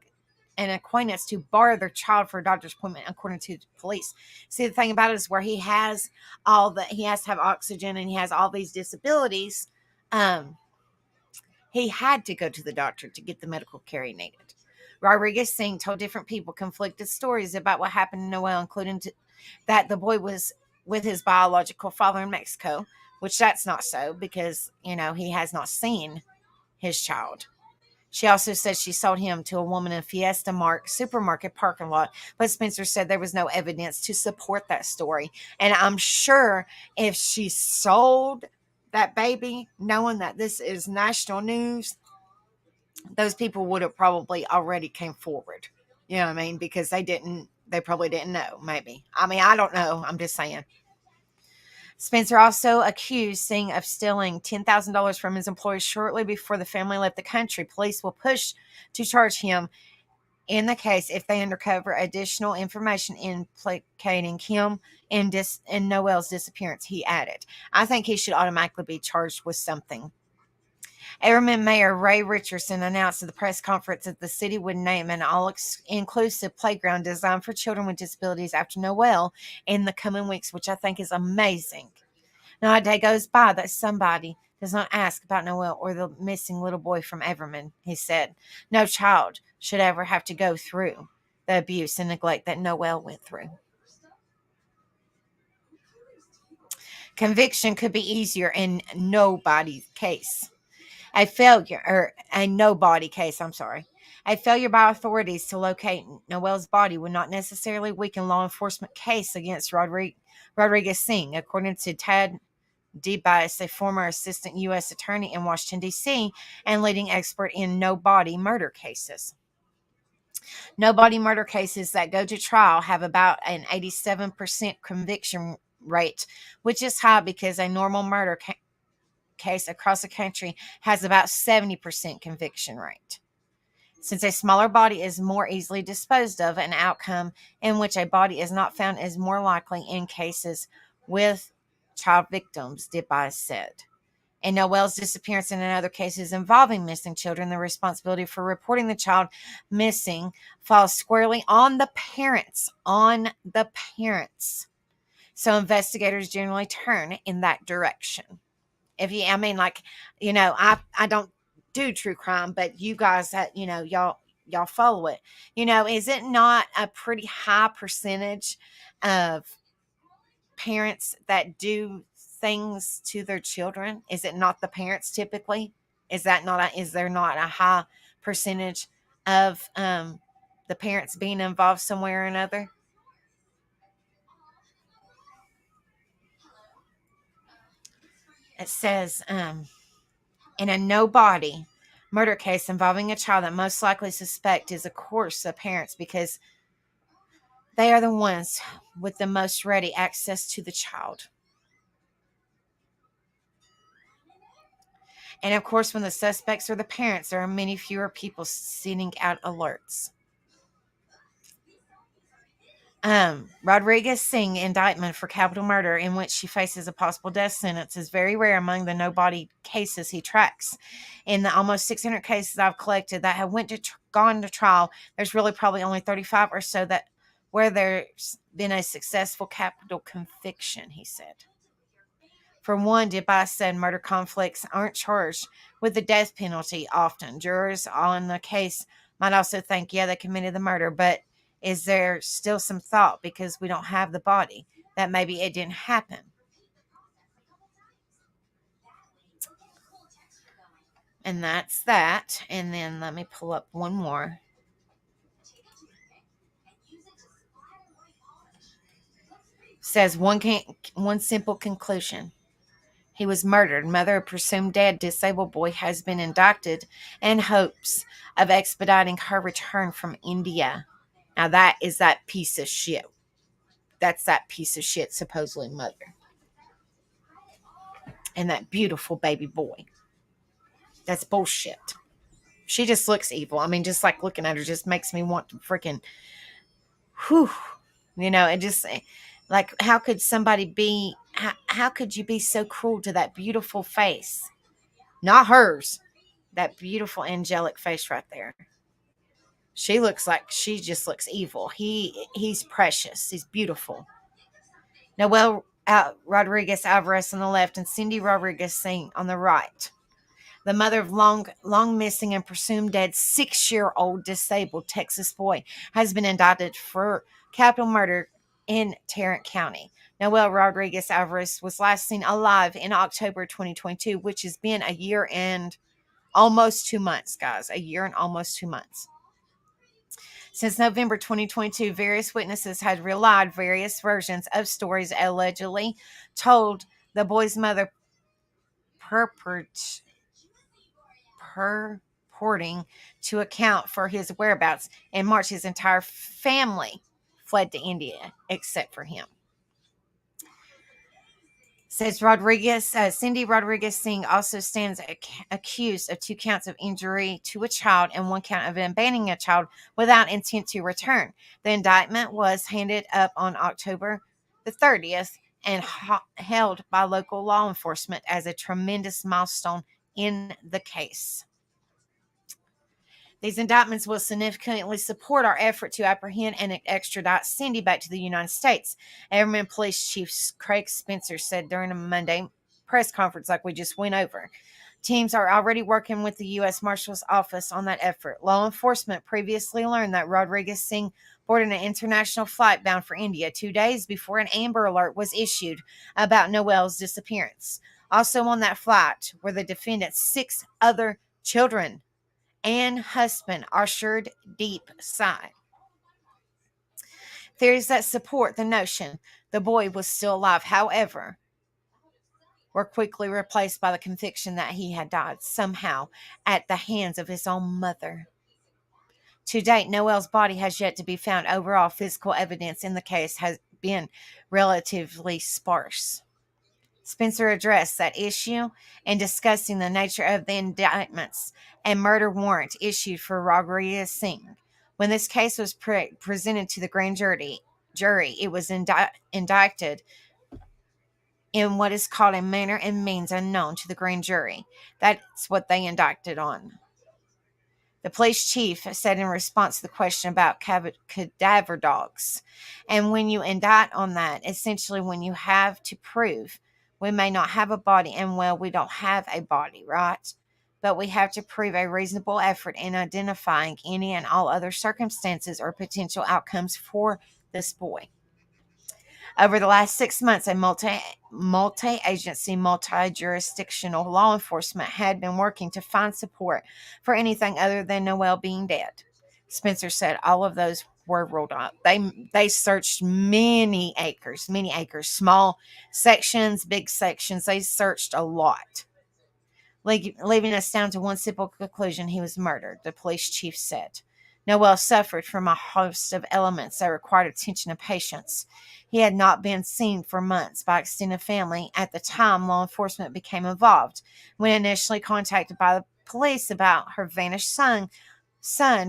an acquaintance to borrow their child for a doctor's appointment, according to the police. See, the thing about it is where he has he has to have oxygen and he has all these disabilities. He had to go to the doctor to get the medical care he needed. Rodriguez-Singh told different people conflicted stories about what happened to Noel, including that the boy was with his biological father in Mexico, which that's not so because, he has not seen his child. She also said she sold him to a woman in Fiesta Mart supermarket parking lot, but Spencer said there was no evidence to support that story. And I'm sure if she sold that baby, knowing that this is national news, those people would have probably already came forward. You know what I mean? Because they probably didn't know, maybe. I mean, I don't know. I'm just saying. Spencer also accused Singh of stealing $10,000 from his employees shortly before the family left the country. Police will push to charge him in the case if they uncover additional information implicating him in Noel's disappearance, he added. I think he should automatically be charged with something. Everman Mayor Ray Richardson announced at the press conference that the city would name an all-inclusive playground designed for children with disabilities after Noel in the coming weeks, which I think is amazing. Not a day goes by that somebody does not ask about Noel or the missing little boy from Everman, he said. No child should ever have to go through the abuse and neglect that Noel went through. Conviction could be easier in nobody's case. A failure by authorities to locate Noel's body would not necessarily weaken law enforcement case against Rodriguez-Singh, according to Tad DeBias, a former assistant U.S. attorney in Washington, D.C., and leading expert in no-body murder cases. No-body murder cases that go to trial have about an 87% conviction rate, which is high because a normal murder case across the country has about 70% conviction rate. Since a smaller body is more easily disposed of, an outcome in which a body is not found is more likely in cases with child victims, DeBias said. In Noel's disappearance and in other cases involving missing children, the responsibility for reporting the child missing falls squarely on the parents. So investigators generally turn in that direction. I don't do true crime, but you guys, y'all follow it. Is it not a pretty high percentage of parents that do things to their children? Is it not the parents typically? Is there not a high percentage of the parents being involved somewhere or another? It says, in a no body murder case involving a child that most likely suspect is, of course, the parents, because they are the ones with the most ready access to the child. And of course, when the suspects are the parents, there are many fewer people sending out alerts. Rodriguez Singh indictment for capital murder, in which she faces a possible death sentence, is very rare among the no-body cases he tracks. In the almost 600 cases I've collected that have gone to trial, there's really probably only 35 or so that where there's been a successful capital conviction, he said. For one, Dubai said murder conflicts aren't charged with the death penalty often. Jurors on the case might also think, yeah, they committed the murder, but is there still some thought, because we don't have the body, that maybe it didn't happen? And that's that. And then let me pull up one more. Says one simple conclusion. He was murdered. Mother of presumed dead disabled boy has been indicted in hopes of expediting her return from India. Now that is that piece of shit. That's that piece of shit, supposedly mother. And that beautiful baby boy. That's bullshit. She just looks evil. I mean, just like looking at her just makes me want to freaking, whew. It just, like, how could somebody be, how could you be so cruel to that beautiful face? Not hers. That beautiful angelic face right there. She just looks evil. He's precious. He's beautiful. Noel Rodriguez-Alvarez on the left and Cindy Rodriguez-Singh on the right. The mother of long missing and presumed dead 6-year-old disabled Texas boy has been indicted for capital murder in Tarrant County. Noel Rodriguez-Alvarez was last seen alive in October 2022, which has been a year and almost 2 months, guys. A year and almost 2 months. Since November 2022, various witnesses had relied various versions of stories allegedly told the boy's mother purporting to account for his whereabouts. In March, his entire family fled to India, except for him. Says Cindy Rodriguez-Singh also stands accused of 2 counts of injury to a child and 1 count of abandoning a child without intent to return. The indictment was handed up on October the 30th and held by local law enforcement as a tremendous milestone in the case. These indictments will significantly support our effort to apprehend and extradite Cindy back to the United States. Everman Police Chief Craig Spencer said during a Monday press conference, like we just went over. Teams are already working with the U.S. Marshal's Office on that effort. Law enforcement previously learned that Rodriguez Singh boarded an international flight bound for India 2 days before an Amber Alert was issued about Noel's disappearance. Also on that flight were the defendant's 6 other children and husband, Arshad Deep Side. Theories that support the notion the boy was still alive, however, were quickly replaced by the conviction that he had died somehow at the hands of his own mother. To date, Noel's body has yet to be found. Overall, physical evidence in the case has been relatively sparse. Spencer addressed that issue in discussing the nature of the indictments and murder warrant issued for Rodriguez Singh. When this case was presented to the grand jury, it was indicted in what is called a manner and means unknown to the grand jury. That's what they indicted on. The police chief said in response to the question about cadaver dogs. And when you indict on that, essentially when you have to prove we may not have a body, and well, we don't have a body, right? But we have to prove a reasonable effort in identifying any and all other circumstances or potential outcomes for this boy. Over the last 6 months, a multi-agency, multi-jurisdictional law enforcement had been working to find support for anything other than Noel being dead. Spencer said all of those were ruled out. They searched many acres, small sections, big sections. They searched a lot, leaving us down to one simple conclusion: he was murdered, the police chief said. Noel suffered from a host of ailments that required attention and patience. He had not been seen for months by extended family at the time law enforcement became involved. When initially contacted by the police about her vanished son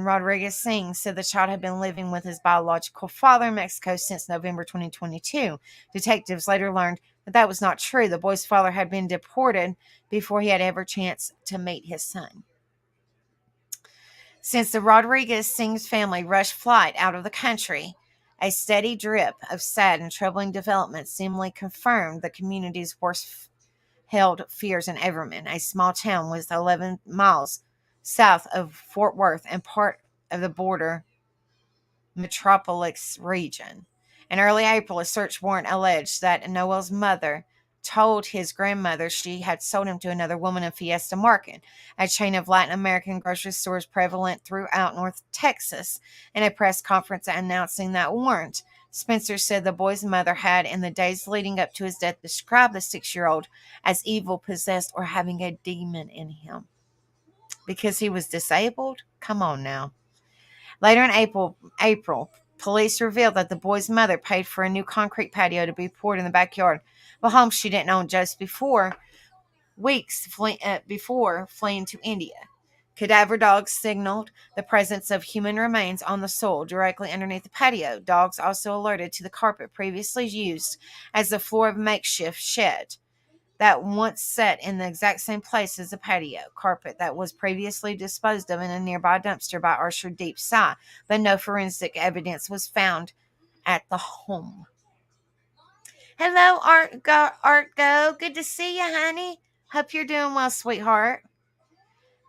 Rodriguez Singh said the child had been living with his biological father in Mexico since November 2022. Detectives later learned that was not true. The boy's father had been deported before he had ever chance to meet his son. Since the Rodriguez Singh's family rushed flight out of the country, a steady drip of sad and troubling developments seemingly confirmed the community's worst held fears in Everman, a small town with 11 miles south of Fort Worth and part of the border metropolis region. In early April, a search warrant alleged that Noel's mother told his grandmother she had sold him to another woman in Fiesta Market, a chain of Latin American grocery stores prevalent throughout North Texas. In a press conference announcing that warrant, Spencer said the boy's mother had, in the days leading up to his death, described the 6-year-old as evil, possessed, or having a demon in him. Because he was disabled? Come on now. Later in April, police revealed that the boy's mother paid for a new concrete patio to be poured in the backyard of a home she didn't own just weeks before fleeing to India. Cadaver dogs signaled the presence of human remains on the soil directly underneath the patio. Dogs also alerted to the carpet previously used as the floor of a makeshift shed that once sat in the exact same place as the patio carpet that was previously disposed of in a nearby dumpster by Archer Deep Sigh, but no forensic evidence was found at the home. Hello, Artgo. Good to see you, honey. Hope you're doing well, sweetheart.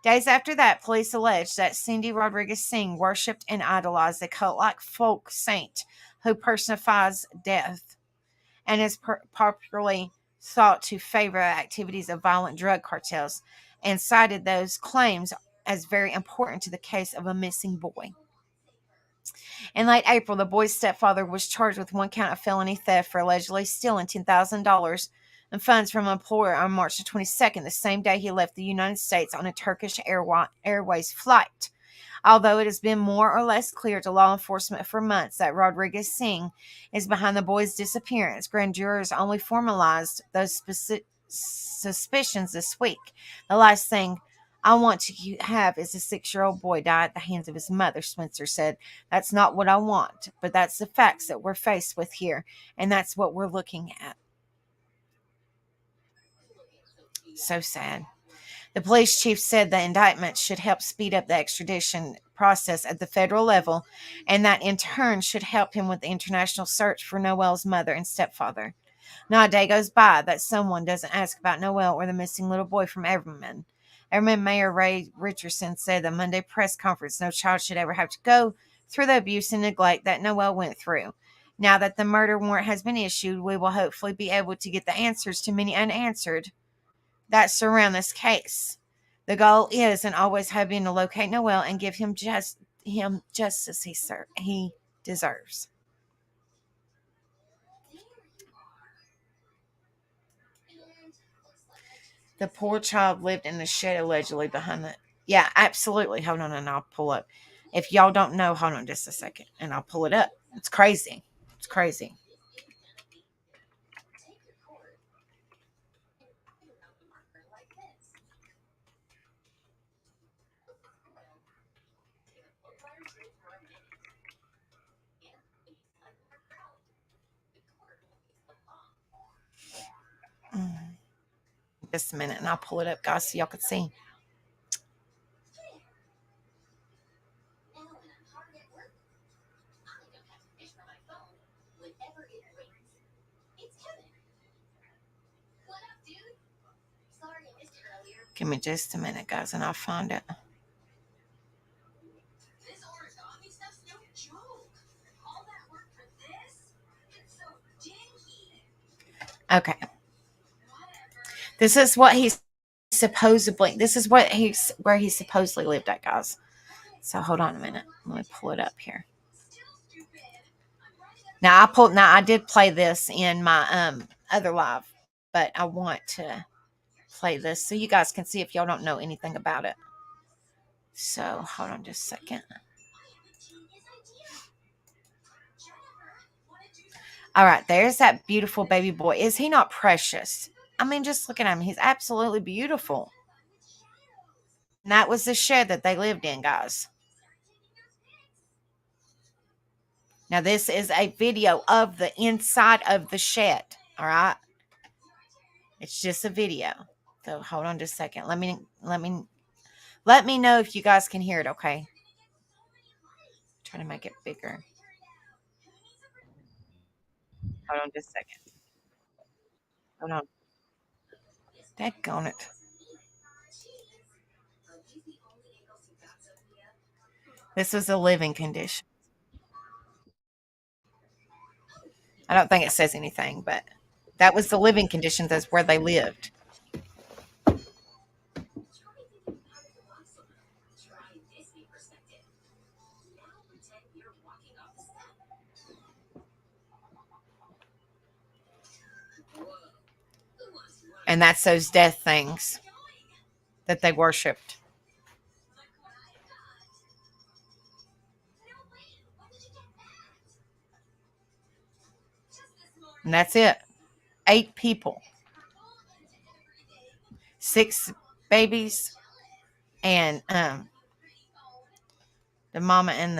Days after that, police alleged that Cindy Rodriguez Singh worshipped and idolized a cult-like folk saint who personifies death and is popularly thought to favor activities of violent drug cartels, and cited those claims as very important to the case of a missing boy. In late April, the boy's stepfather was charged with one count of felony theft for allegedly stealing $10,000 in funds from an employer on March the 22nd, the same day he left the United States on a Turkish Airways flight. Although it has been more or less clear to law enforcement for months that Rodriguez Singh is behind the boy's disappearance, grand jurors only formalized those suspicions this week. The last thing I want to have is a 6-year-old boy die at the hands of his mother, Spencer said. That's not what I want, but that's the facts that we're faced with here, and that's what we're looking at. So sad. The police chief said the indictment should help speed up the extradition process at the federal level, and that in turn should help him with the international search for Noel's mother and stepfather. Not a day goes by that someone doesn't ask about Noel or the missing little boy from Everman. Everman Mayor Ray Richardson said at the Monday press conference no child should ever have to go through the abuse and neglect that Noel went through. Now that the murder warrant has been issued, we will hopefully be able to get the answers to many unanswered that surround this case. The goal is and always have been to locate Noel and give him justice he deserves. The poor child lived in the shed allegedly behind the... Yeah, absolutely. Hold on and I'll pull up. If y'all don't know, hold on just a second and I'll pull it up. It's crazy. It's crazy. Just a minute and I'll pull it up, guys, so y'all can see. Give me just a minute, guys, and I'll find it. Okay. This is what he's supposedly, this is what he's, where he supposedly lived at, guys. So hold on a minute. Let me pull it up here. Now I did play this in my other live, but I want to play this so you guys can see if y'all don't know anything about it. So hold on just a second. All right, there's that beautiful baby boy. Is he not precious? I mean, just look at him. He's absolutely beautiful. And that was the shed that they lived in, guys. Now, this is a video of the inside of the shed. All right. It's just a video. So hold on just a second. Let me know if you guys can hear it, okay? Try to make it bigger. Hold on just a second. Hold on. Daggone it. This was a living condition. I don't think it says anything, but that was the living conditions. That's where they lived. And that's those death things that they worshipped. And that's it. 8 people. 6 babies. And the mama and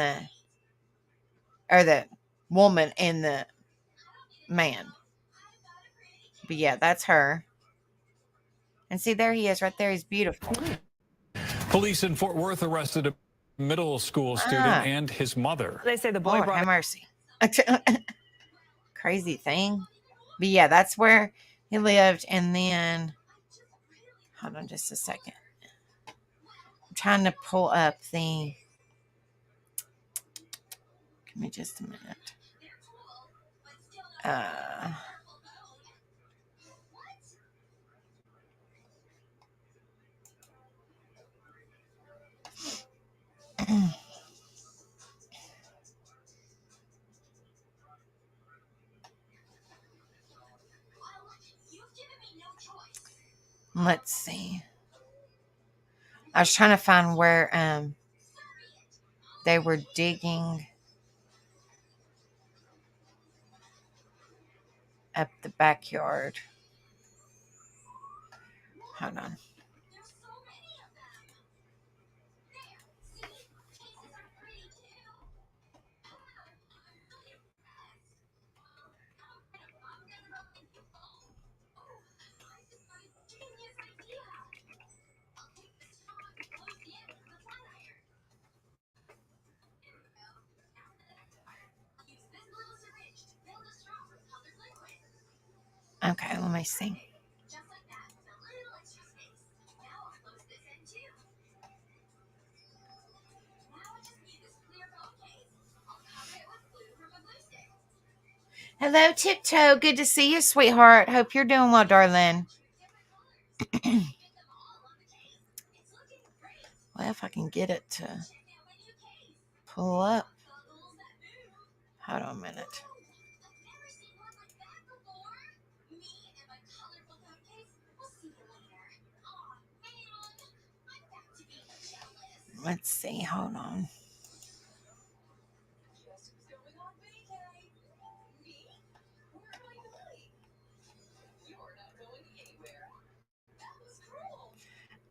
the woman and the man. But yeah, that's her. And see, there he is right there. He's beautiful. Police in Fort Worth arrested a middle school student and his mother. They say the boy Lord brought have mercy. Crazy thing. But yeah, that's where he lived. And then, hold on just a second. I'm trying to pull up the, give me just a minute. Let's see. I was trying to find where they were digging up the backyard. Hold on. Okay, let me see. Hello, Tiptoe. Good to see you, sweetheart. Hope you're doing well, darling. Well, if I can get it to pull up. Hold on a minute. Let's see. Hold on.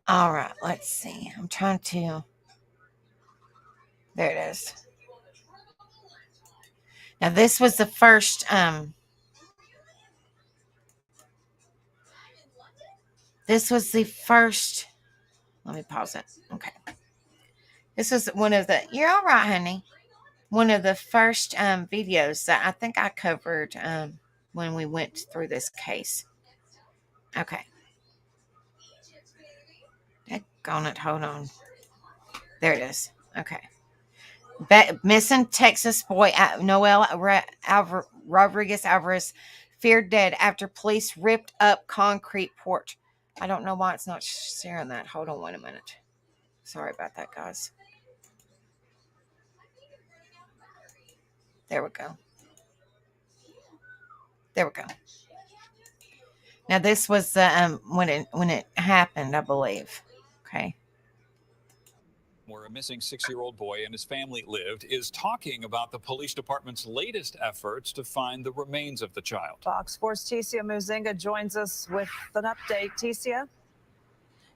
All right. Let's see. I'm trying to. There it is. Now, this was the first. This was the first. Let me pause it. Okay. This was one of the. You're all right, honey. One of the first videos that I think I covered when we went through this case. Okay. Daggone it. Hold on. There it is. Okay. Missing Texas boy Noel Rodriguez-Alvarez feared dead after police ripped up concrete porch. I don't know why it's not sharing that. Hold on 1 minute. Sorry about that, guys. There we go. There we go. Now this was when it happened, I believe. Okay. Where a missing 6-year-old boy and his family lived, is talking about the police department's latest efforts to find the remains of the child. Fox Sports' Ticia Muzinga joins us with an update. Ticia?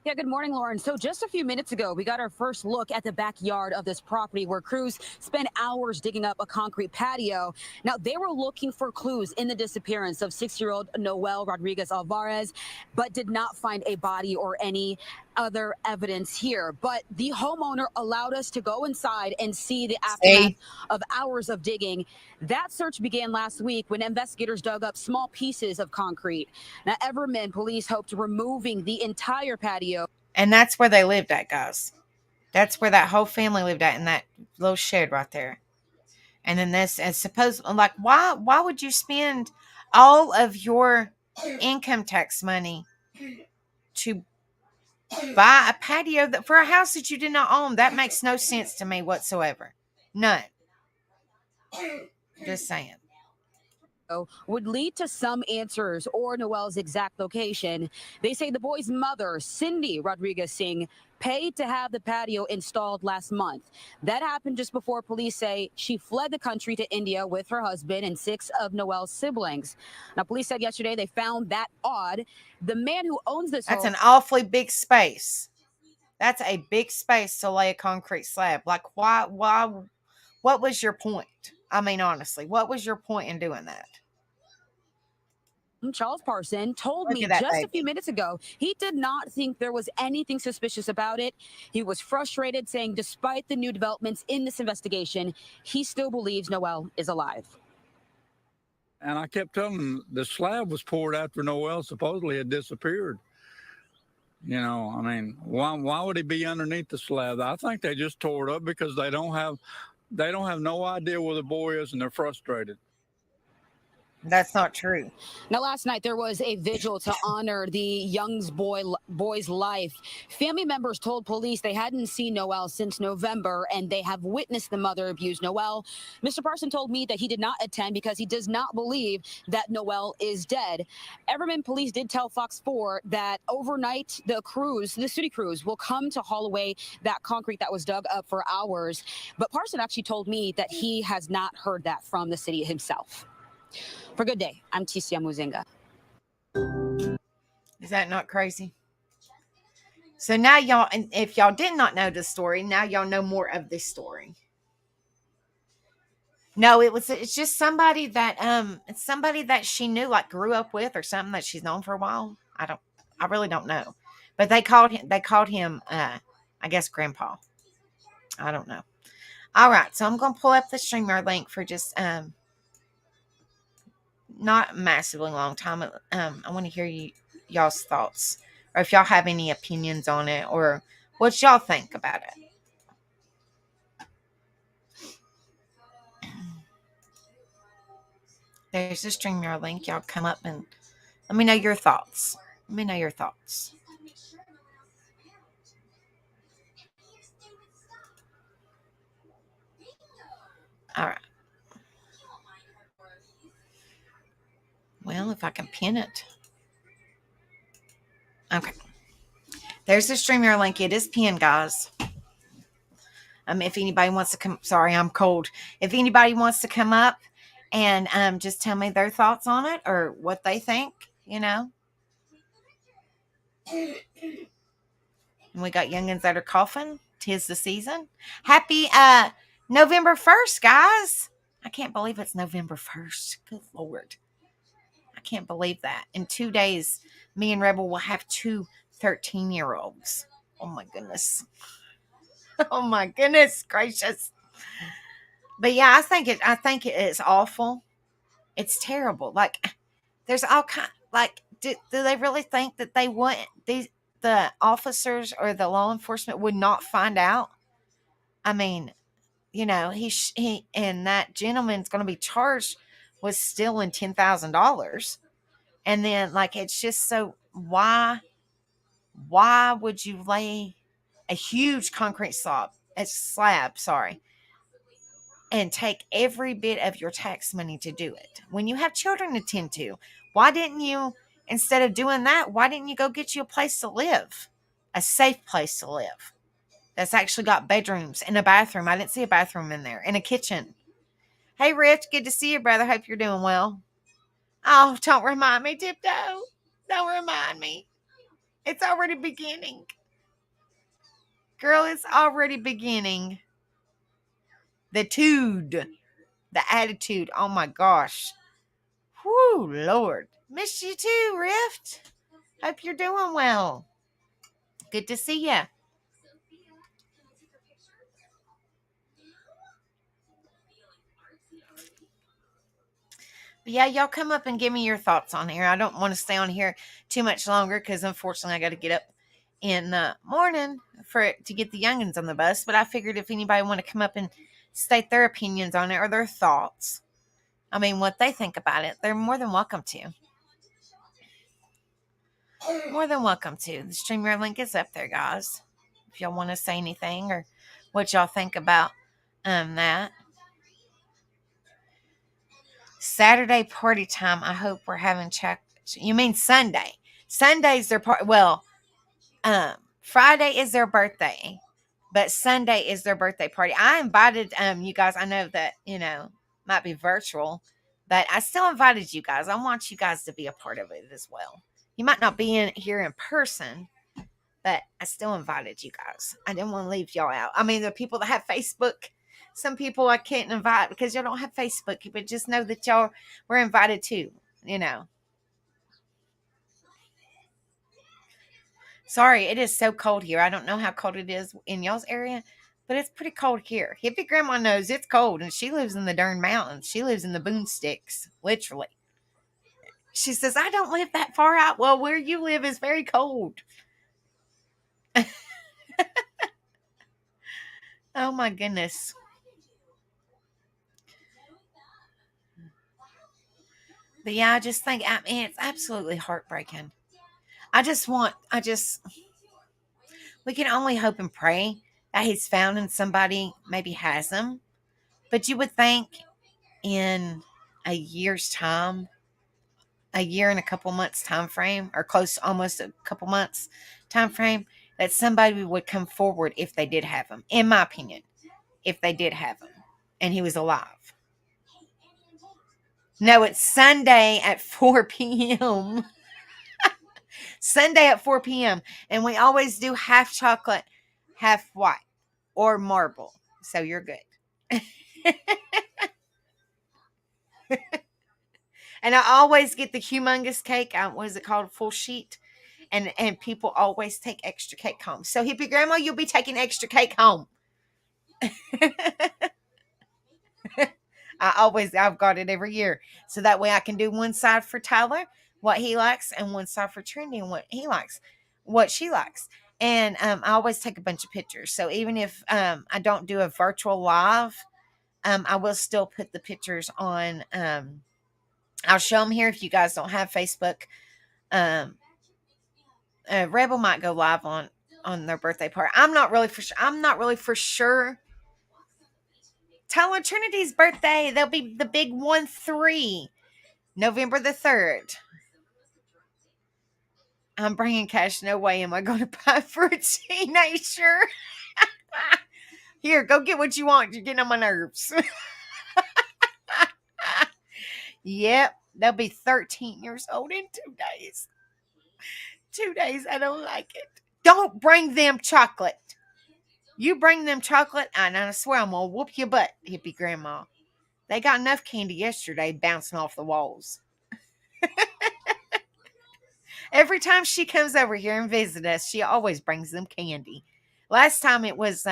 Yeah, good morning, Lauren. So just a few minutes ago, we got our first look at the backyard of this property where crews spent hours digging up a concrete patio. Now, they were looking for clues in the disappearance of 6-year-old Noel Rodriguez-Alvarez, but did not find a body or any other evidence here. But the homeowner allowed us to go inside and see the aftermath of hours of digging. That search began last week when investigators dug up small pieces of concrete. Now, Everman police hoped removing the entire patio. And that's where they lived at, guys. That's where that whole family lived at, in that little shed right there. And then this, and suppose, like, why would you spend all of your income tax money to buy a patio that for a house that you did not own? That makes no sense to me whatsoever. None. Just saying. Would lead to some answers or Noel's exact location. They say the boy's mother, Cindy Rodriguez Singh, paid to have the patio installed last month. That happened just before police say she fled the country to India with her husband and 6 of Noel's siblings. Now, police said yesterday they found that odd. The man who owns this That's home— an awfully big space. That's a big space to lay a concrete slab. Like, why, what was your point? I mean, honestly, what was your point in doing that? Charles Parson told Look me at that just a baby. few minutes ago he did not think there was anything suspicious about it. He was frustrated, saying despite the new developments in this investigation, he still believes Noel is alive. And I kept telling him the slab was poured after Noel supposedly had disappeared. You know, I mean, why would he be underneath the slab? I think they just tore it up because they don't have no idea where the boy is, and they're frustrated. That's not true. Now, last night there was a vigil to honor the young boy's life. Family members told police they hadn't seen Noel since November, and they have witnessed the mother abuse Noel. Mr. Parson told me that he did not attend because he does not believe that Noel is dead. Everman police did tell Fox 4 that overnight the city crews, will come to haul away that concrete that was dug up for hours. But Parson actually told me that he has not heard that from the city himself. For Good Day, I'm Ticia Muzinga. Is that not crazy? So now y'all, and if y'all did not know the story, now y'all know more of this story. No, it's just somebody that it's somebody that she knew, like grew up with or something, that she's known for a while. I really don't know. But they called him I guess Grandpa. I don't know. All right, so I'm gonna pull up the StreamYard link for just not massively long time. I want to hear y'all's thoughts, or if y'all have any opinions on it, or what y'all think about it. There's the StreamYard link. Y'all come up and let me know your thoughts. Let me know your thoughts. All right. Well, if I can pin it. Okay. There's the StreamYard link. It is pinned, guys. If anybody wants to come, sorry, I'm cold. If anybody wants to come up and just tell me their thoughts on it or what they think, you know. And we got youngins that are coughing. 'Tis the season. Happy November 1st, guys. I can't believe it's November 1st. Good Lord. I can't believe that. In 2 days, me and Rebel will have 2 13-year-olds. Oh my goodness. Oh my goodness gracious. But yeah, I think it is awful. It's terrible. Like, there's all kind, like, do they really think that the officers or the law enforcement would not find out? I mean, you know, he and that gentleman's going to be charged was stealing $10,000. And then, like, it's just so, why would you lay a huge concrete slab, sorry, and take every bit of your tax money to do it when you have children to tend to? Why didn't you, instead of doing that, why didn't you go get you a place to live, a safe place to live that's actually got bedrooms and a bathroom? I didn't see a bathroom in there, and a kitchen. Hey, Rich, good to see you, brother. Hope you're doing well. Oh, don't remind me, Tiptoe. Don't remind me. It's already beginning. Girl, it's already beginning. The attitude. Oh my gosh. Whoo, Lord. Missed you too, Rift. Hope you're doing well. Good to see you. But yeah, y'all come up and give me your thoughts on here. I don't want to stay on here too much longer because unfortunately I got to get up in the morning to get the youngins on the bus. But I figured if anybody want to come up and state their opinions on it or their thoughts, I mean, what they think about it, they're more than welcome to. More than welcome to. The StreamYard link is up there, guys. If y'all want to say anything or what y'all think about that. Saturday party time. I hope we're having check. You mean Sunday? Sunday's their part. Well, Friday is their birthday, but Sunday is their birthday party. I invited you guys. I know that might be virtual, but I still invited you guys. I want you guys to be a part of it as well. You might not be here in person, but I still invited you guys. I didn't want to leave y'all out. I mean, the people that have Facebook, some people I can't invite because y'all don't have Facebook, but just know that y'all were invited too, Sorry, it is so cold here. I don't know how cold it is in y'all's area, but it's pretty cold here. Hippie Grandma knows it's cold, and she lives in the darn mountains. She lives in the boonsticks, literally. She says, I don't live that far out. Well, where you live is very cold. Oh, my goodness. But yeah, I just think, it's absolutely heartbreaking. We can only hope and pray that he's found and somebody maybe has him. But you would think in a year's time, a year and a couple months time frame, or close almost a couple months time frame, that somebody would come forward if they did have him, in my opinion, if they did have him and he was alive. No, it's Sunday at 4 p.m. Sunday at 4 p.m. And we always do half chocolate, half white, or marble. So you're good. And I always get the humongous cake. What is it called? Full sheet. And people always take extra cake home. So Hippie Grandma, you'll be taking extra cake home. I've got it every year. So that way I can do one side for Tyler, what he likes, and one side for Trinity and what he likes, what she likes. And I always take a bunch of pictures. So even if I don't do a virtual live, I will still put the pictures on. I'll show them here if you guys don't have Facebook. Rebel might go live on their birthday party. I'm not really for sure. Tyler Trinity's birthday. They'll be the big 1-3, November the 3rd. I'm bringing cash. No way am I going to buy for a teenager. Here, go get what you want. You're getting on my nerves. Yep, they'll be 13 years old in 2 days. 2 days. I don't like it. Don't bring them chocolate. You bring them chocolate, and I swear I'm going to whoop your butt, Hippie Grandma. They got enough candy yesterday bouncing off the walls. Every time she comes over here and visits us, she always brings them candy. Last time it was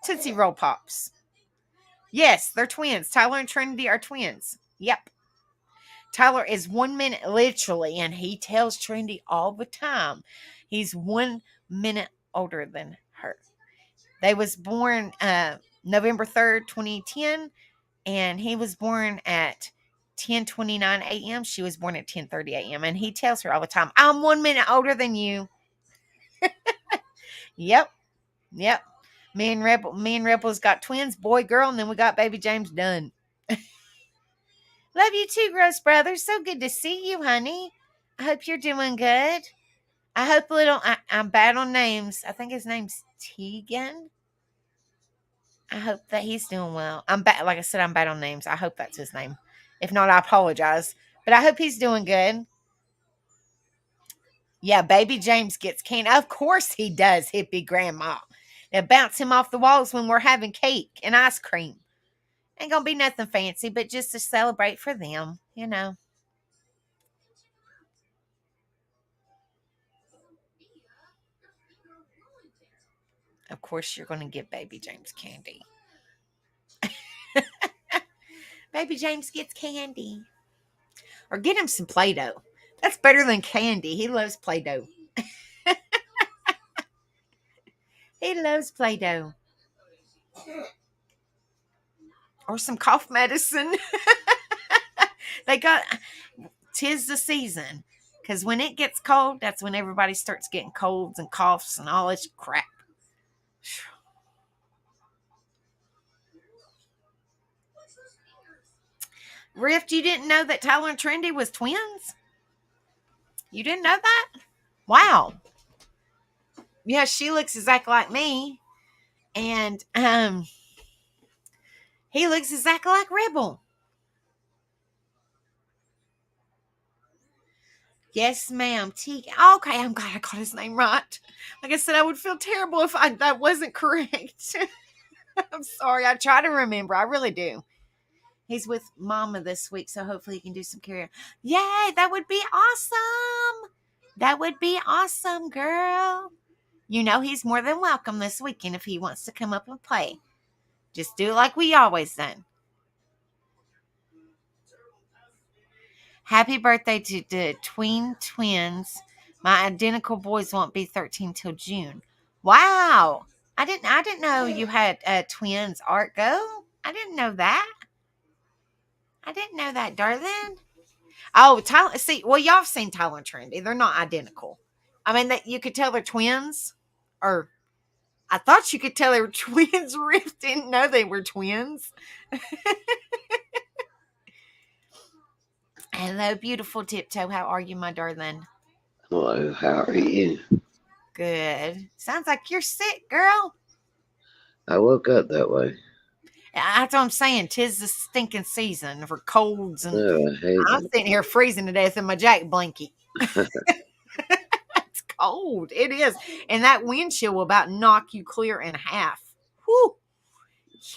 Tootsie Roll Pops. Yes, they're twins. Tyler and Trinity are twins. Yep. Tyler is 1 minute, literally, and he tells Trinity all the time he's 1 minute older than her. They was born November 3rd, 2010, and he was born at 10:29 a.m. She was born at 10:30 a.m. And he tells her all the time, I'm 1 minute older than you. Yep. Yep. Me and Rebel's got twins, boy, girl, and then we got baby James done. Love you too, Gross Brothers. So good to see you, honey. I hope you're doing good. I hope I'm bad on names. I think his name's Tegan. I hope that he's doing well. I'm bad. Like I said, I'm bad on names. I hope that's his name. If not, I apologize. But I hope he's doing good. Yeah, baby James gets candy. Of course he does, hippie grandma. Now bounce him off the walls when we're having cake and ice cream. Ain't gonna be nothing fancy, but just to celebrate for them, you know. Of course, you're gonna give baby James candy. Baby James gets candy. Or get him some Play-Doh. That's better than candy. He loves Play-Doh. He loves Play-Doh. Or some cough medicine. They got, 'tis the season. Because when it gets cold, that's when everybody starts getting colds and coughs and all this crap. Rift, you didn't know that Tyler and Trendy was twins? You didn't know that? Wow. Yeah, she looks exactly like me. And he looks exactly like Rebel. Yes, ma'am. Okay, I'm glad I got his name right. Like I said, I would feel terrible if that wasn't correct. I'm sorry. I try to remember. I really do. He's with Mama this week, so hopefully he can do some karaoke. Yay, that would be awesome. That would be awesome, girl. You know he's more than welcome this weekend if he wants to come up and play. Just do it like we always done. Happy birthday to the twins. My identical boys won't be 13 till June. Wow. I didn't know you had twins, Art Go. I didn't know that. Darling. Oh, Tyler. See, well, y'all have seen Tyler and Trendy. They're not identical. I mean, that you could tell they're twins. Or I thought you could tell they were twins. Riff didn't know they were twins. Hello, beautiful Tiptoe. How are you, my darling? Hello, how are you? Good. Sounds like you're sick, girl. I woke up that way. That's what I'm saying. 'Tis the stinking season for colds, and Oh, I hate I'm sitting here freezing to death in my jacket blanket. It's cold. It is. And that wind chill will about knock you clear in half. Whew.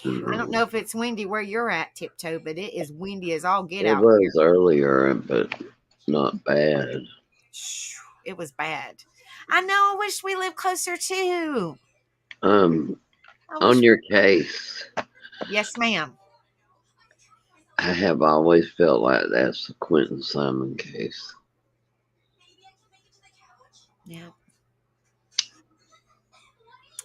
I don't know if it's windy where you're at, Tiptoe, but it is windy as all get It out was here. earlier, but not bad. It was bad. I know. I wish we lived closer too. On your case, Yes, ma'am. I have always felt like that's the Quentin Simon case. Yeah.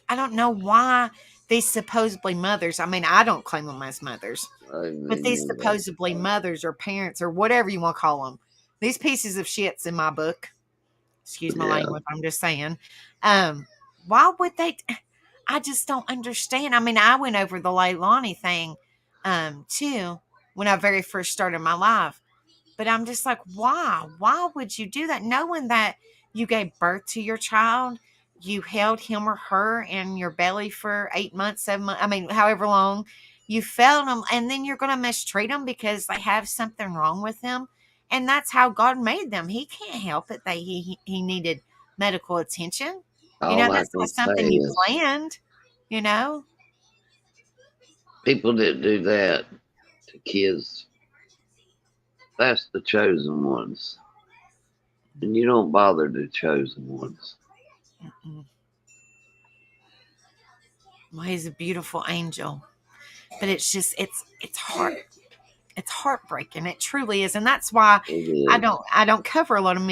I don't know why these supposedly mothers, I mean, I don't claim them as mothers, but these supposedly mothers or parents or whatever you want to call them, these pieces of shits in my book, excuse my language, I'm just saying, why would they, I just don't understand. I mean, I went over the Leilani thing, too, when I very first started my life, but I'm just like, why would you do that? Knowing that you gave birth to your child, you held him or her in your belly for 8 months, 7 months, I mean, however long, you fed them, and then you're going to mistreat them because they have something wrong with them. And that's how God made them. He can't help it that he needed medical attention. You know, All I that's can not say something you is planned, you know? people that do that to kids, that's the chosen ones. And you don't bother the chosen ones. Mm-mm. Well, he's a beautiful angel, but it's just it's heartbreaking. It truly is, and that's why I don't cover a lot of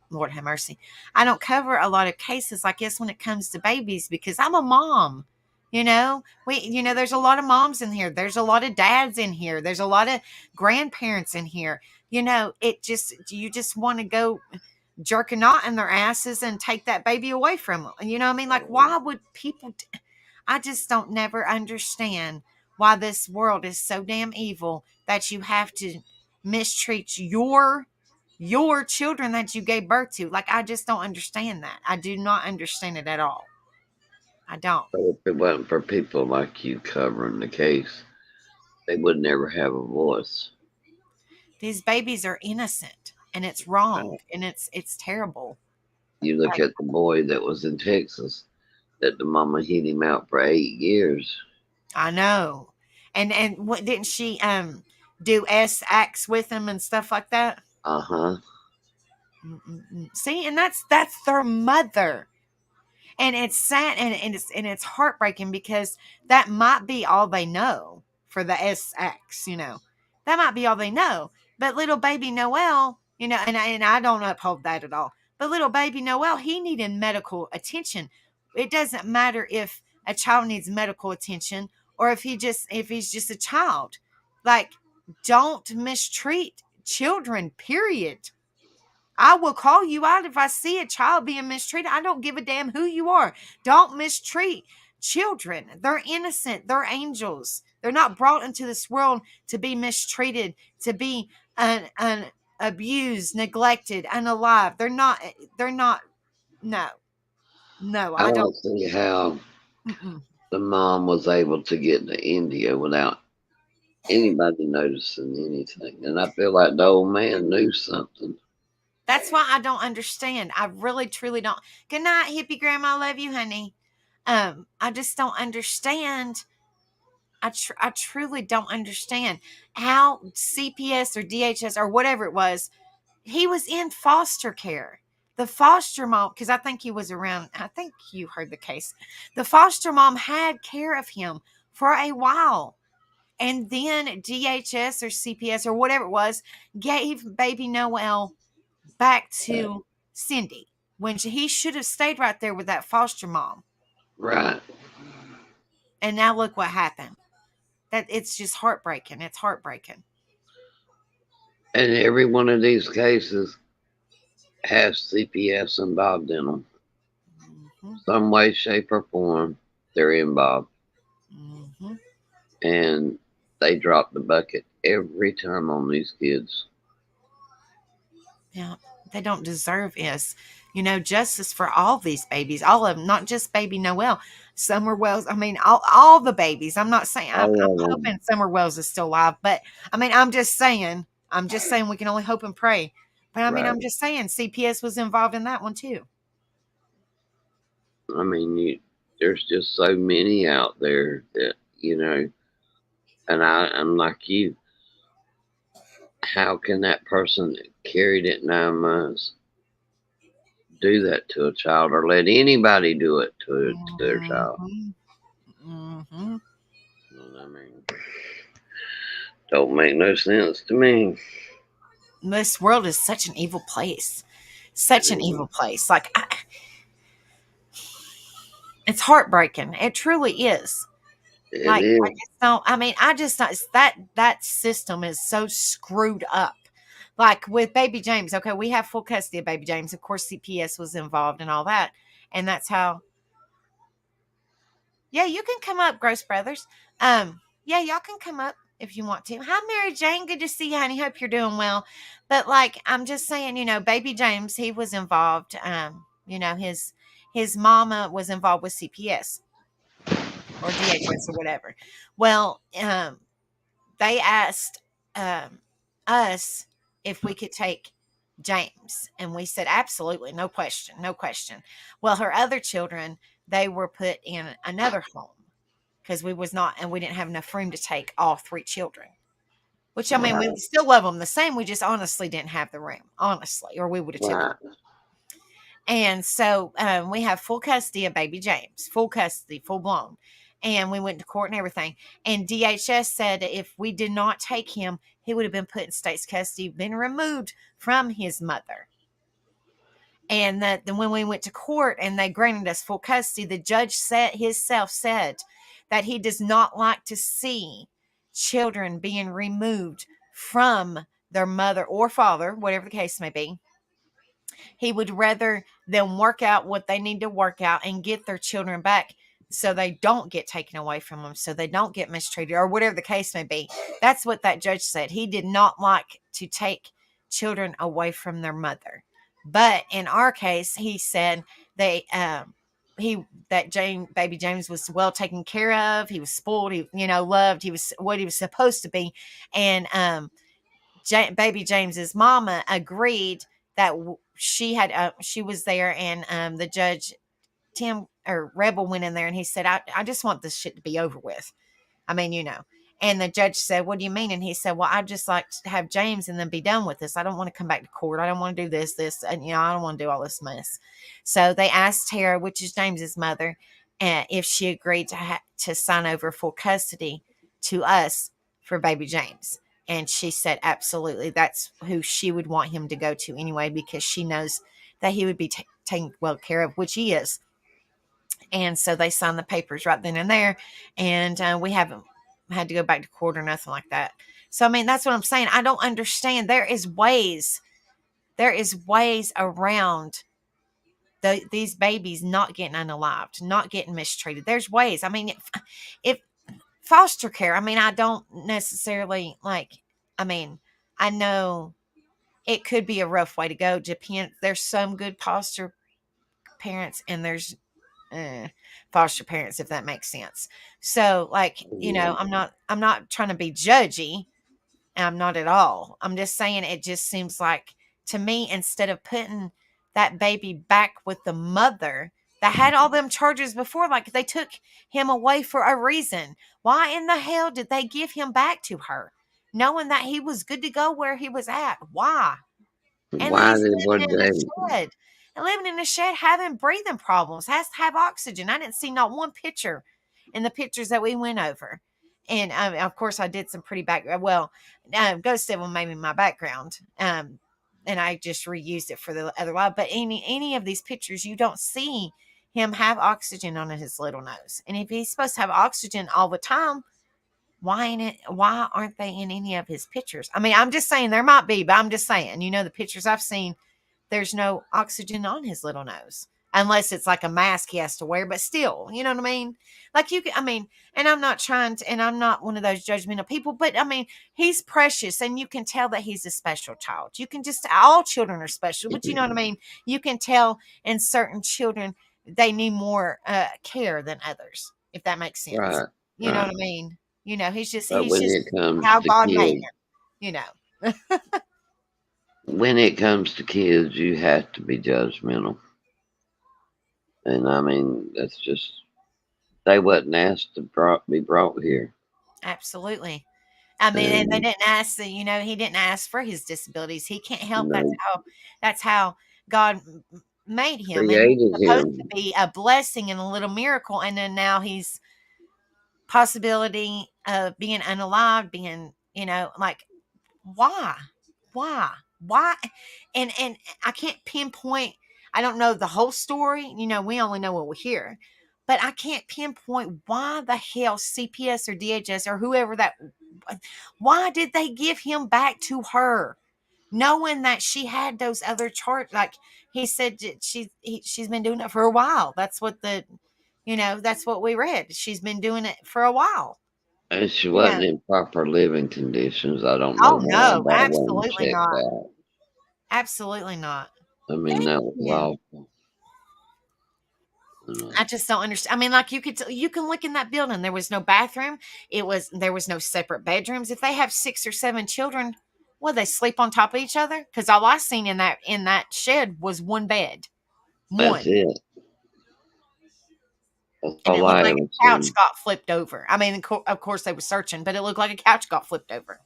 Lord have mercy, I don't cover a lot of cases like this when it comes to babies because I'm a mom. There's a lot of moms in here. There's a lot of dads in here. There's a lot of grandparents in here. You just want to go jerk a knot in their asses and take that baby away from them. You know what I mean? Like, why would people? I just don't never understand why this world is so damn evil that you have to mistreat your children that you gave birth to. Like, I just don't understand that. I do not understand it at all. I don't. So if it wasn't for people like you covering the case, they would never have a voice. These babies are innocent, and it's wrong, and it's terrible. You look at the boy that was in Texas, that the mama hid him out for 8 years. I know. And what didn't she do acts with him and stuff like that? Uh-huh. See, and that's their mother. And it's sad and it's heartbreaking because that might be all they know for the SX, That might be all they know. But little baby Noel, and I don't uphold that at all. But little baby Noel, he needed medical attention. It doesn't matter if a child needs medical attention or if he's just a child. Like, don't mistreat children, period. I will call you out if I see a child being mistreated. I don't give a damn who you are. Don't mistreat children. They're innocent. They're angels. They're not brought into this world to be mistreated, to be abused, neglected, unalive. They're not. No. I don't see how the mom was able to get to India without anybody noticing anything. And I feel like the old man knew something. That's why I don't understand. I really, truly don't. Good night, hippie grandma. I love you, honey. I just don't understand. I truly don't understand how CPS or DHS or whatever it was, he was in foster care. The foster mom, because I think he was around, I think you heard the case. The foster mom had care of him for a while. And then DHS or CPS or whatever it was gave baby Noel back to Cindy when he should have stayed right there with that foster mom. Right. And now look what happened. That it's just heartbreaking. It's heartbreaking. And every one of these cases has CPS involved in them. Some way, shape, or form, they're involved. And they drop the bucket every time on these kids. Yeah, they don't deserve this. Justice for all these babies, all of them, not just baby Noel. Summer Wells, all the babies. I'm not saying, I'm hoping Summer Wells is still alive, but I'm just saying we can only hope and pray. But I'm just saying CPS was involved in that one too. There's just so many out there that, and I'm like you. How can that person that carried it 9 months do that to a child or let anybody do it to their child? Don't make no sense to me. This world is such an evil place. Such an evil place. Like, it's heartbreaking. It truly is. I just don't. That system is so screwed up. Like with baby James, okay, we have full custody of baby James. Of course, CPS was involved and all that. And that's how. Yeah, you can come up, Gross Brothers. Yeah, y'all can come up if you want to. Hi, Mary Jane. Good to see you, honey. Hope you're doing well. But like, I'm just saying, baby James, he was involved. His mama was involved with CPS or DHS or whatever. Well, they asked us if we could take James, and we said absolutely, no question. Well, her other children, they were put in another home because we didn't have enough room to take all 3 children. Which we still love them the same. We just honestly didn't have the room, honestly, or we would have taken them. And so we have full custody of baby James, full custody, full blown. And we went to court and everything. And DHS said if we did not take him, he would have been put in state's custody, been removed from his mother. And then when we went to court and they granted us full custody, the judge said that he does not like to see children being removed from their mother or father, whatever the case may be. He would rather them work out what they need to work out and get their children back so they don't get taken away from them, so they don't get mistreated, or whatever the case may be. That's what that judge said. He did not like to take children away from their mother. But in our case, he said they baby James was well taken care of. He was spoiled, loved. He was what he was supposed to be. And baby James's mama agreed that she was there, and the judge Tim or Rebel went in there and he said, I just want this shit to be over with. I mean. And the judge said, what do you mean? And he said, well, I'd just like to have James and then be done with this. I don't want to come back to court. I don't want to do this, and I don't want to do all this mess. So they asked Tara, which is James's mother, if she agreed to sign over full custody to us for baby James. And she said, absolutely. That's who she would want him to go to anyway, because she knows that he would be taken well care of, which he is. And so they signed the papers right then and there. And we haven't had to go back to court or nothing like that. So, I mean, that's what I'm saying. I don't understand. There is ways around these babies not getting unalived, not getting mistreated. There's ways. I mean, if foster care, I mean, I don't necessarily I know it could be a rough way to go. Japan, there's some good foster parents and there's foster parents, if that makes sense. So I'm not trying to be judgy. I'm not at all. I'm just saying it just seems like to me, instead of putting that baby back with the mother that had all them charges before, like they took him away for a reason. Why in the hell did they give him back to her, knowing that he was good to go where he was at? Why? And then he's living in a shed. And living in a shed, having breathing problems, has to have oxygen. I didn't see not one picture in the pictures that we went over. And of course, I did some pretty Ghost Devil made me my background. And I just reused it for the other live. But any of these pictures, you don't see him have oxygen on his little nose. And if he's supposed to have oxygen all the time, why aren't they in any of his pictures? I mean, I'm just saying there might be, but I'm just saying, the pictures I've seen, there's no oxygen on his little nose, unless it's like a mask he has to wear, but still, you know what I mean? Like and I'm not and I'm not one of those judgmental people, but I mean, he's precious and you can tell that he's a special child. You can all children are special, but you know what I mean? You can tell in certain children, they need more care than others, if that makes sense. Right. You know what I mean? He's just how God made him, When it comes to kids, you have to be judgmental. And I mean, that's just, they wasn't asked to be brought here. Absolutely. I mean, and they didn't ask he didn't ask for his disabilities. He can't help. No. That's how God made him. Created and he's supposed him. to be a blessing and a little miracle. And then now he's possibility of being unalived, being, why? And I can't pinpoint. I don't know the whole story. We only know what we hear, but I can't pinpoint why the hell CPS or DHS or whoever why did they give him back to her, knowing that she had those other charges? Like he said, she's been doing it for a while. That's what that's what we read. She's been doing it for a while. And she wasn't in proper living conditions. I don't know. Oh no, absolutely not. Absolutely not. I mean, that was awful. I just don't understand. I mean, like you can look in that building. There was no bathroom. There was no separate bedrooms. If they have 6 or 7 children, they sleep on top of each other? Because all I seen in that shed was one bed. That's it. That's and it all looked I like ever a couch seen. got flipped over. I mean, of course they were searching, but it looked like a couch got flipped over.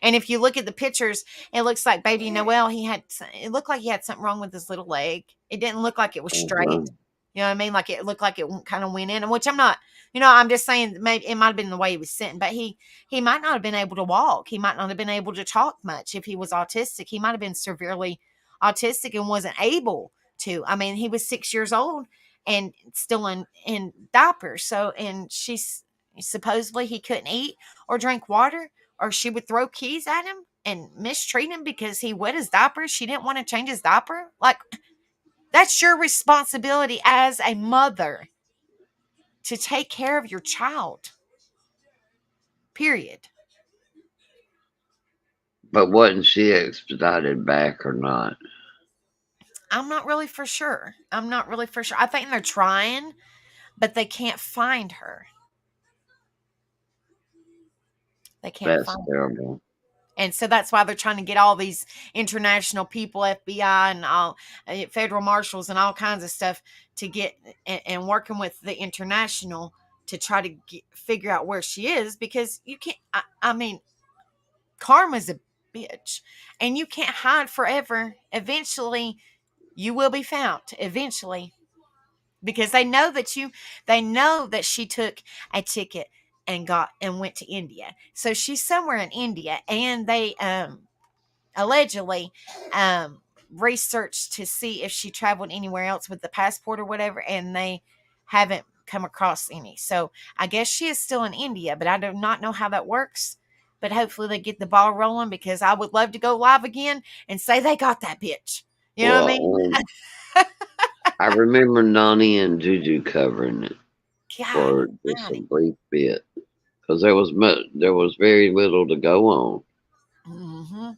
And if you look at the pictures, it looks like baby Noel, it looked like he had something wrong with his little leg. It didn't look like it was straight. You know what I mean? Like it looked like it kind of went in, and which I'm not, I'm just saying maybe it might have been the way he was sitting, but he might not have been able to walk. He might not have been able to talk much. If he was autistic, he might have been severely autistic and wasn't able to. I mean, he was 6 years old and still in diapers. So, and supposedly he couldn't eat or drink water, or she would throw keys at him and mistreat him because he wet his diaper. She didn't want to change his diaper. Like, that's your responsibility as a mother to take care of your child. Period. But wasn't she expedited back or not? I'm not really for sure. I think they're trying, but they can't find her. They can't That's find her. terrible. And so that's why they're trying to get all these international people, FBI and all federal marshals and all kinds of stuff to get and working with the international to try to figure out where she is, because you can't, I mean, karma's a bitch and you can't hide forever. Eventually you will be found eventually, because they know that she took a ticket and went to India. So she's somewhere in India, and they allegedly researched to see if she traveled anywhere else with the passport or whatever, and they haven't come across any. So I guess she is still in India, but I do not know how that works. But hopefully they get the ball rolling, because I would love to go live again and say they got that bitch. You know what I mean? I remember Nani and Juju covering it for God, just a brief bit, because there was very little to go on. Mm-hmm.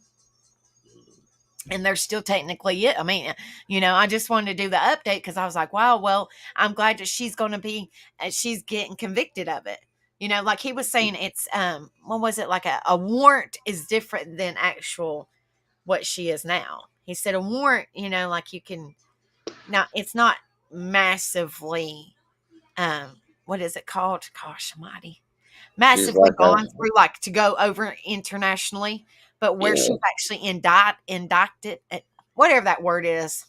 And they're still technically it. I mean, I just wanted to do the update because I was like, wow, well, I'm glad that she's going to be, she's getting convicted of it. Like he was saying, it's, what was it? Like a warrant is different than actual what she is now. He said a warrant, like you can, now it's not massively, what is it called? Gosh almighty. Massively Like gone through, like to go over internationally, but where yeah, she's actually indicted, whatever that word is,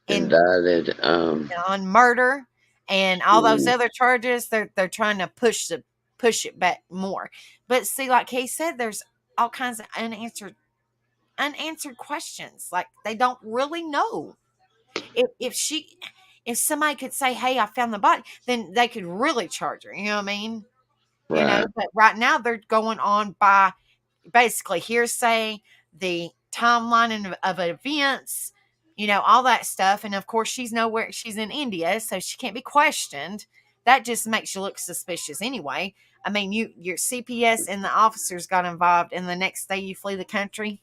indicted. on murder and all those other charges. They're trying to push it back more. But see, like he said, there's all kinds of unanswered questions. Like they don't really know if somebody could say, "Hey, I found the body," then they could really charge her. You know what I mean? Right. But right now they're going on by basically hearsay, the timeline of events, all that stuff. And of course, she's nowhere. She's in India, so she can't be questioned. That just makes you look suspicious anyway. I mean, your CPS and the officers got involved, and the next day you flee the country.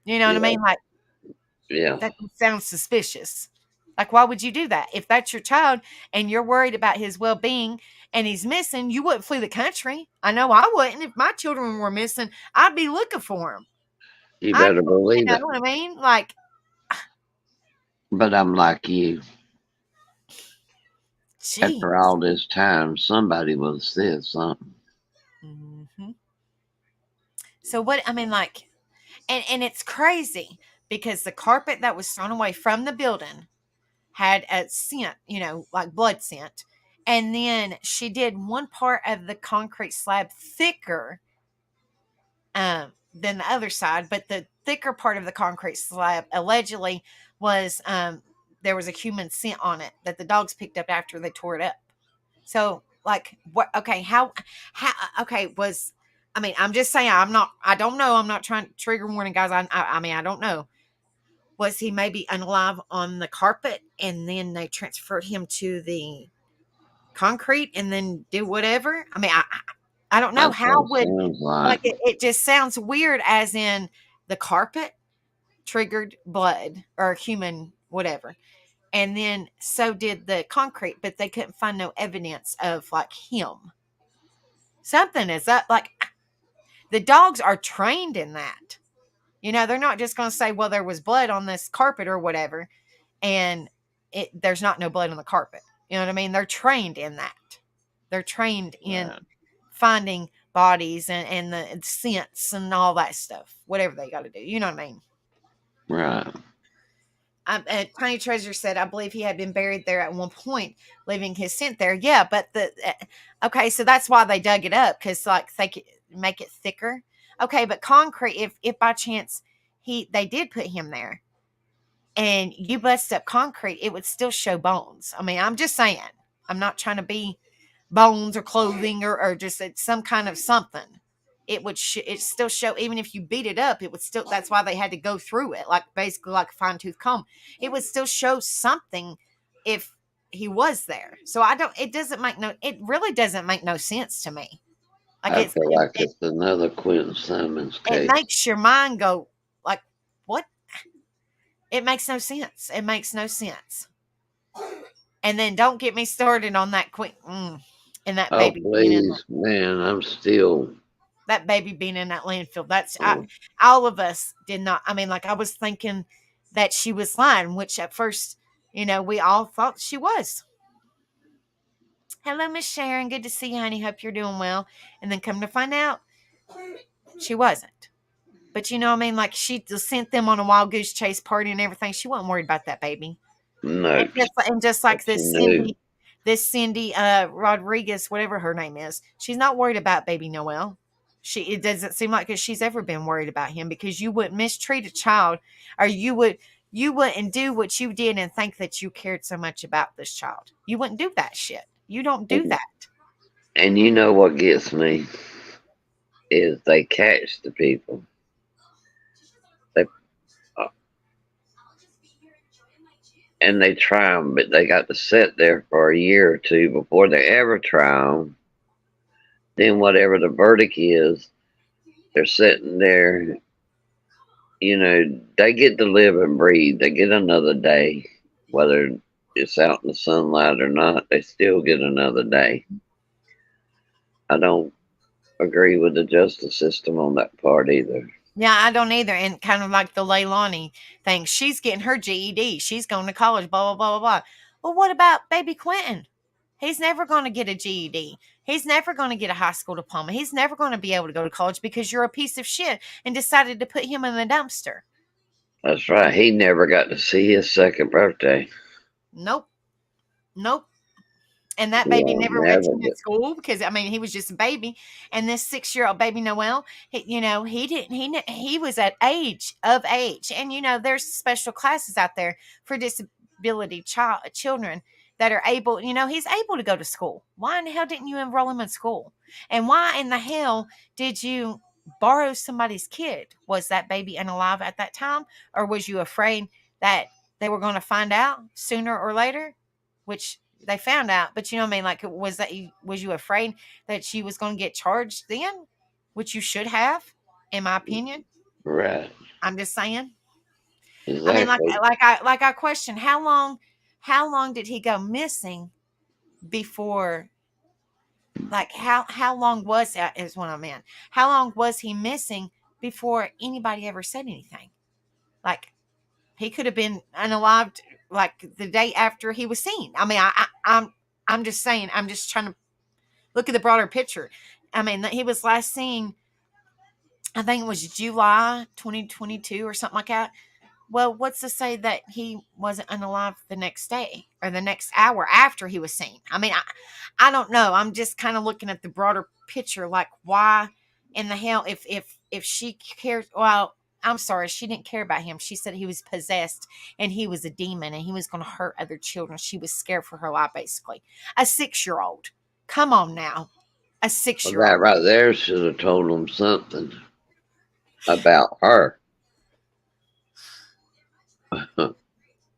You know what I mean? Like, Yeah. that sounds suspicious. Like, why would you do that? If that's your child and you're worried about his well being and he's missing, you wouldn't flee the country. I know I wouldn't. If my children were missing, I'd be looking for them. You better You believe know it. what I mean? Like, But I'm like you. geez. After all this time, somebody will say something. Mm-hmm. So what? I mean, like, and it's crazy because the carpet that was thrown away from the building had a scent, like blood scent. And then she did one part of the concrete slab thicker than the other side, but the thicker part of the concrete slab allegedly was there was a human scent on it that the dogs picked up after they tore it up. So, like, what? Okay, how? Okay, was. I mean, I'm just saying. I don't know. I'm not trying to trigger warning, guys. I mean, I don't know. Was he maybe unalive on the carpet and then they transferred him to the concrete and then do whatever? I mean, I don't know. That's How what it would, sounds like, like. it just sounds weird, as in the carpet triggered blood or human whatever. And then so did the concrete, but they couldn't find no evidence of like him. Something is up. Like, the dogs are trained in that. They're not just going to say, well, there was blood on this carpet or whatever, and there's not no blood on the carpet. You know what I mean? They're trained in that. They're trained in finding bodies and the scents and all that stuff, whatever they got to do. You know what I mean? Right. Tiny Treasure said, I believe he had been buried there at one point, leaving his scent there. Yeah, but okay, so that's why they dug it up, because like they could make it thicker. Okay, but concrete, if by chance they did put him there, and you bust up concrete, it would still show bones. I mean, I'm just saying. I'm not trying to be bones or clothing or just some kind of something, it would it still show. Even if you beat it up, it would still. That's why they had to go through it, like basically like a fine tooth comb. It would still show something if he was there. So I don't. It doesn't make no. It really doesn't make no sense to me. Like I feel like it's another Quentin Simmons it case. makes your mind go like, what? It makes no sense. It makes no sense. And then don't get me started on that and that Oh, baby being in please, man, I'm still. that baby being in that landfill. That's all of us did not. I mean, like I was thinking that she was lying, which at first, we all thought she was. Hello, Miss Sharon. Good to see you, honey. Hope you're doing well. And then come to find out, she wasn't. But I mean, like she sent them on a wild goose chase party and everything. She wasn't worried about that baby. No. And just like this Cindy Rodriguez, whatever her name is, she's not worried about baby Noel. It doesn't seem like she's ever been worried about him, because you wouldn't mistreat a child, or you wouldn't do what you did and think that you cared so much about this child. You wouldn't do that shit. You don't do that. And you know what gets me is they catch the people. And they try them, but they got to sit there for a year or two before they ever try them. Then whatever the verdict is, they're sitting there. They get to live and breathe. They get another day, whether it's out in the sunlight or not. They still get another day. I don't agree with the justice system on that part either. Yeah, I don't either. And kind of like the Leilani thing. She's getting her GED. She's going to college, blah, blah, blah, blah, blah. Well, what about baby Quentin? He's never going to get a GED. He's never going to get a high school diploma. He's never going to be able to go to college because you're a piece of shit and decided to put him in the dumpster. That's right. He never got to see his second birthday. Nope. And that baby never attended school because, I mean, he was just a baby. And this 6-year-old baby Noel, he was of age. And, there's special classes out there for disability children that are able, he's able to go to school. Why in the hell didn't you enroll him in school? And why in the hell did you borrow somebody's kid? Was that baby unalive at that time? Or was you afraid that they were going to find out sooner or later? Which they found out, but I mean, like, was you afraid that she was going to get charged then? Which you should have, in my opinion. Right. I'm just saying. Exactly. I mean, like I question, how long did he go missing before? Like, how long was that is what I meant. How long was he missing before anybody ever said anything? Like, he could have been unalived like the day after he was seen. I mean, I'm just saying, I'm just trying to look at the broader picture. I mean, he was last seen, I think it was July 2022 or something like that. Well, what's to say that he wasn't unalive the next day or the next hour after he was seen? I mean, I don't know. I'm just kind of looking at the broader picture. Like, why in the hell, if she cares, well, I'm sorry, she didn't care about him. She said he was possessed and he was a demon and he was going to hurt other children. She was scared for her life, basically. A 6-year-old. Come on now. A 6-year-old. Well, that right there should have told him something about her.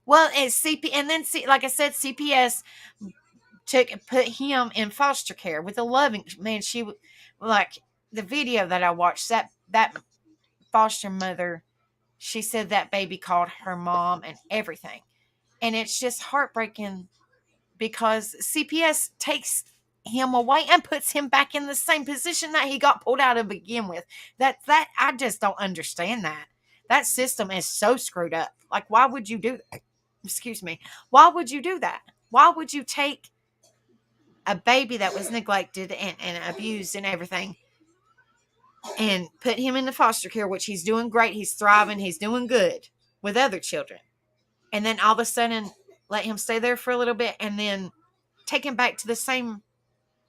Well, it's and then like I said, CPS put him in foster care with a loving man. She, like the video that I watched, that foster mother, she said that baby called her mom and everything. And it's just heartbreaking because CPS takes him away and puts him back in the same position that he got pulled out of to begin with. That I just don't understand that. That system is so screwed up. Like, why would you do that? Excuse me. Why would you do that? Why would you take a baby that was neglected and abused and everything and put him into foster care, which he's doing great. He's thriving. He's doing good with other children. And then all of a sudden let him stay there for a little bit and then take him back to the same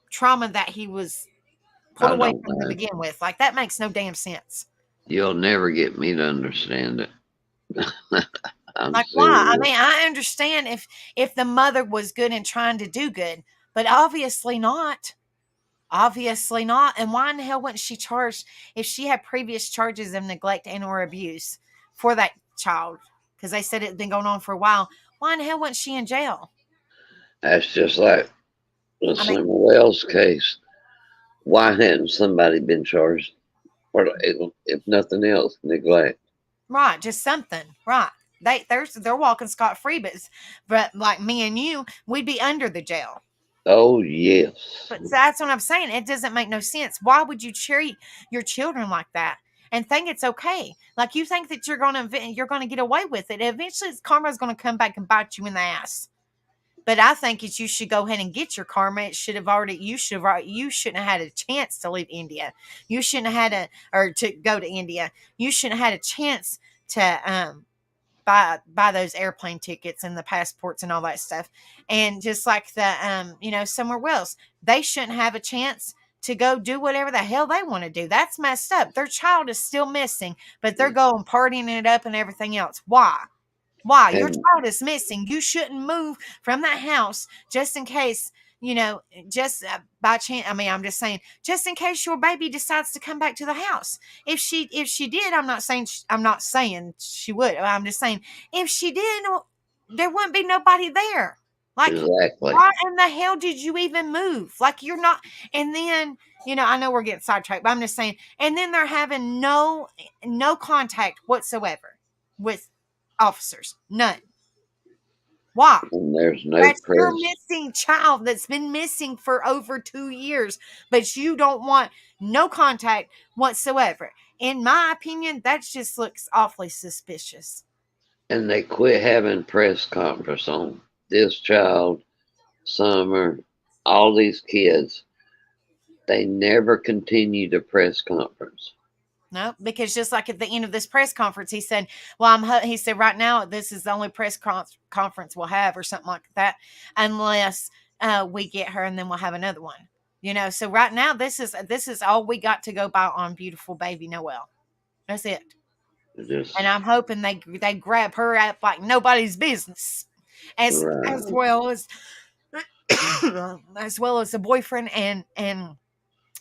trauma that he was pulled away from to begin with. Like, that makes no damn sense. You'll never get me to understand it. Like, why? I mean, I understand if the mother was good and trying to do good, But obviously not. Obviously not. And why in the hell wasn't she charged if she had previous charges of neglect and or abuse for that child? Because they said it had been going on for a while. Why in the hell wasn't she in jail? That's just like the I mean, Summer Wells case. Why hadn't somebody been charged for, if nothing else, neglect? right, just something. Right. They're walking scot free, but like me and you, we'd be under the jail. Oh, yes. But that's what I'm saying. It doesn't make no sense. Why would you treat your children like that and think it's okay? Like you think that you're gonna get away with it. Eventually, karma's gonna come back and bite you in the ass. But I think you should go ahead and get your karma. It should have already. You shouldn't have had a chance to leave India. You shouldn't have had or to go to India. You shouldn't have had a chance to buy those airplane tickets and the passports and all that stuff. And just like the somewhere else, they shouldn't have a chance to go do whatever the hell they want to do. That's messed up. Their child is still missing, but they're going partying it up and everything else. Why? Why? Your And child is missing. You shouldn't move from that house just in case, just by chance. I mean, I'm just saying, just in case your baby decides to come back to the house. If she did, I'm not saying she would. I'm just saying if she did, there wouldn't be nobody there. Like, exactly. why in the hell did you even move? Like, you're not. And then, I know we're getting sidetracked, but I'm just saying. And then they're having no contact whatsoever with officers. None. Why? And there's no That's your press. missing child that's been missing for over 2 years, but you don't want no contact whatsoever. In my opinion, that just looks awfully suspicious. And they quit having press conference on this child, Summer, all these kids. They never continued a press conference. No, because just like at the end of this press conference, he said, "Well, he said right now this is the only press conference we'll have, or something like that, unless we get her, and then we'll have another one." So right now this is all we got to go by on beautiful baby Noel. That's it. Just And I'm hoping they grab her up like nobody's business, as right. well as as well as the boyfriend and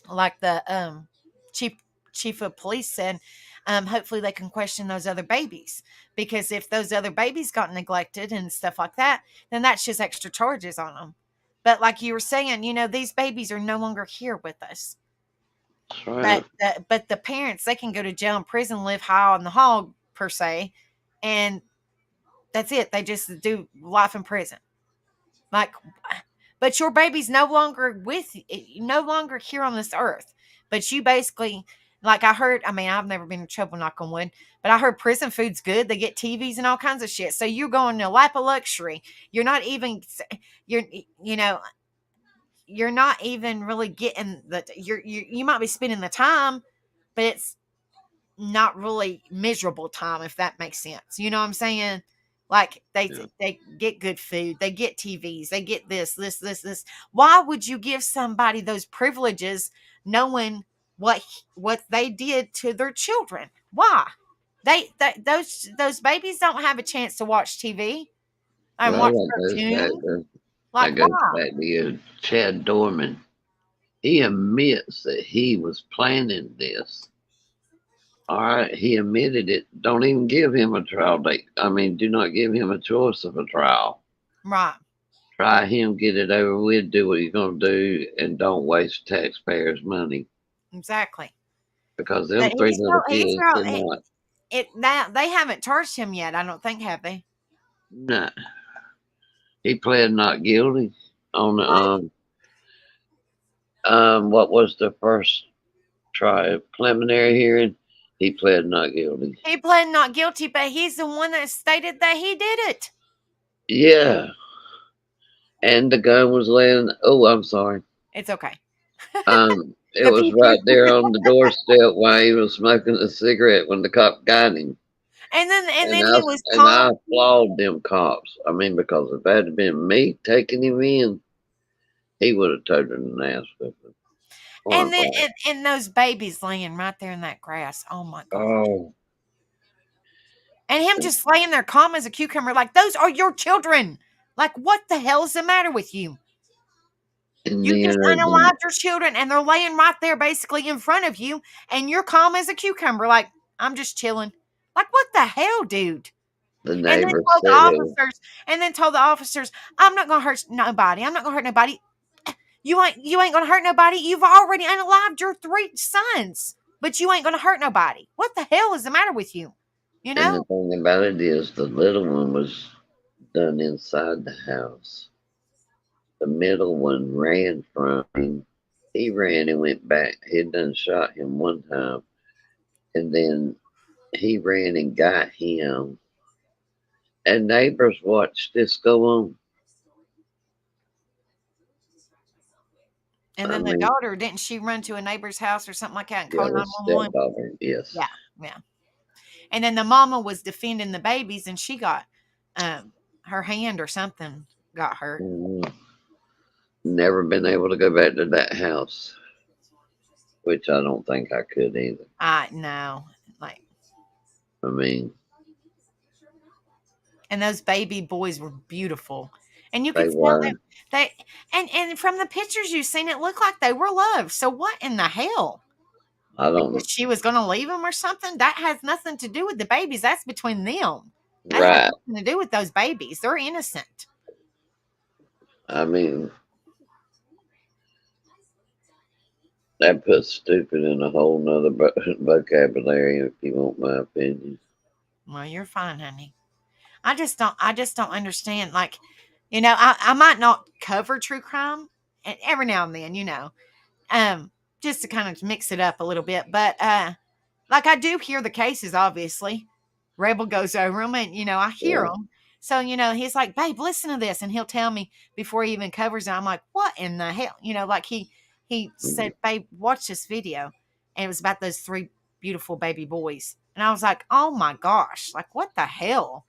like the chief of police said, hopefully they can question those other babies, because if those other babies got neglected and stuff like that, then that's just extra charges on them. But like you were saying, these babies are no longer here with us. That's right. But the parents, they can go to jail and prison, live high on the hog per se, and that's it. They just do life in prison. Like, but your baby's no longer no longer here on this earth. But you basically, like I heard, I mean, I've never been in trouble, knock on wood, but I heard prison food's good. They get TVs and all kinds of shit. So you're going to a lap of luxury. You're not even, you're, you're not even really getting you might be spending the time, but it's not really miserable time, if that makes sense. You know what I'm saying? Like they get good food, they get TVs, they get this. Why would you give somebody those privileges knowing what they did to their children? Why? Those babies don't have a chance to watch TV and Well, watch cartoons. Like, that goes why? back to Chad Dorman. He admits that he was planning this. All right, he admitted it. Don't even give him a trial date. I mean, do not give him a choice of a trial. Right. Try him, get it over with, do what you're going to do, and don't waste taxpayers' money. Exactly. Because them three little kids now they haven't charged him yet, I don't think, have they? No. He pled not guilty on the what was the first trial preliminary hearing? He pled not guilty. He pled not guilty, but he's the one that stated that he did it. Yeah. And the gun was laying. Oh, I'm sorry. It's okay. It was right there on the doorstep while he was smoking a cigarette when the cop got him. And then he was and I applaud them cops. I mean, because if that had been me taking him in, he would have told him an ass whipping. And then and those babies laying right there in that grass. Oh my God. Oh. And him just laying there calm as a cucumber, like, those are your children. Like, what the hell is the matter with you? And You just then unalived your children, and they're laying right there, basically in front of you, and you're calm as a cucumber, like I'm just chilling. Like what the hell, dude? the And then neighbor told the said it was, officers, I'm not gonna hurt nobody. I'm not gonna hurt nobody. You ain't gonna hurt nobody. You've already unalived your 3 sons, but you ain't gonna hurt nobody. What the hell is the matter with you? You and the know? thing about it is the little one was done inside the house. The middle one ran from him. He ran and went back. He'd done shot him one time, and then he ran and got him. And neighbors watched this go on. And I then the mean, daughter, didn't she run to a neighbor's house or something like that and yeah, call the 911? stepdaughter, yes. Yeah, yeah. And then the mama was defending the babies, and she got her hand or something got hurt. Mhm. Never been able to go back to that house, which I don't think I could either. I know, like, I mean, and those baby boys were beautiful, and you they could tell were. that they and from the pictures you've seen, it looked like they were loved. So what in the hell? I Because don't. she was going to leave them or something? That has nothing to do with the babies. That's between them. That has Right. nothing to do with those babies. They're innocent. I mean, that puts stupid in a whole nother vocabulary, if you want my opinion. Well, you're fine, honey. I just don't understand. Like, I might not cover true crime, and every now and then, um, just to kind of mix it up a little bit. But like I do hear the cases, obviously. Rebel goes over them, and I hear Yeah. them. So he's like, "Babe, listen to this," and he'll tell me before he even covers it. I'm like, "What in the hell?" Like he Mhm. said, "Babe, watch this video," and it was about those 3 beautiful baby boys, and I was like, "Oh my gosh, like what the hell?"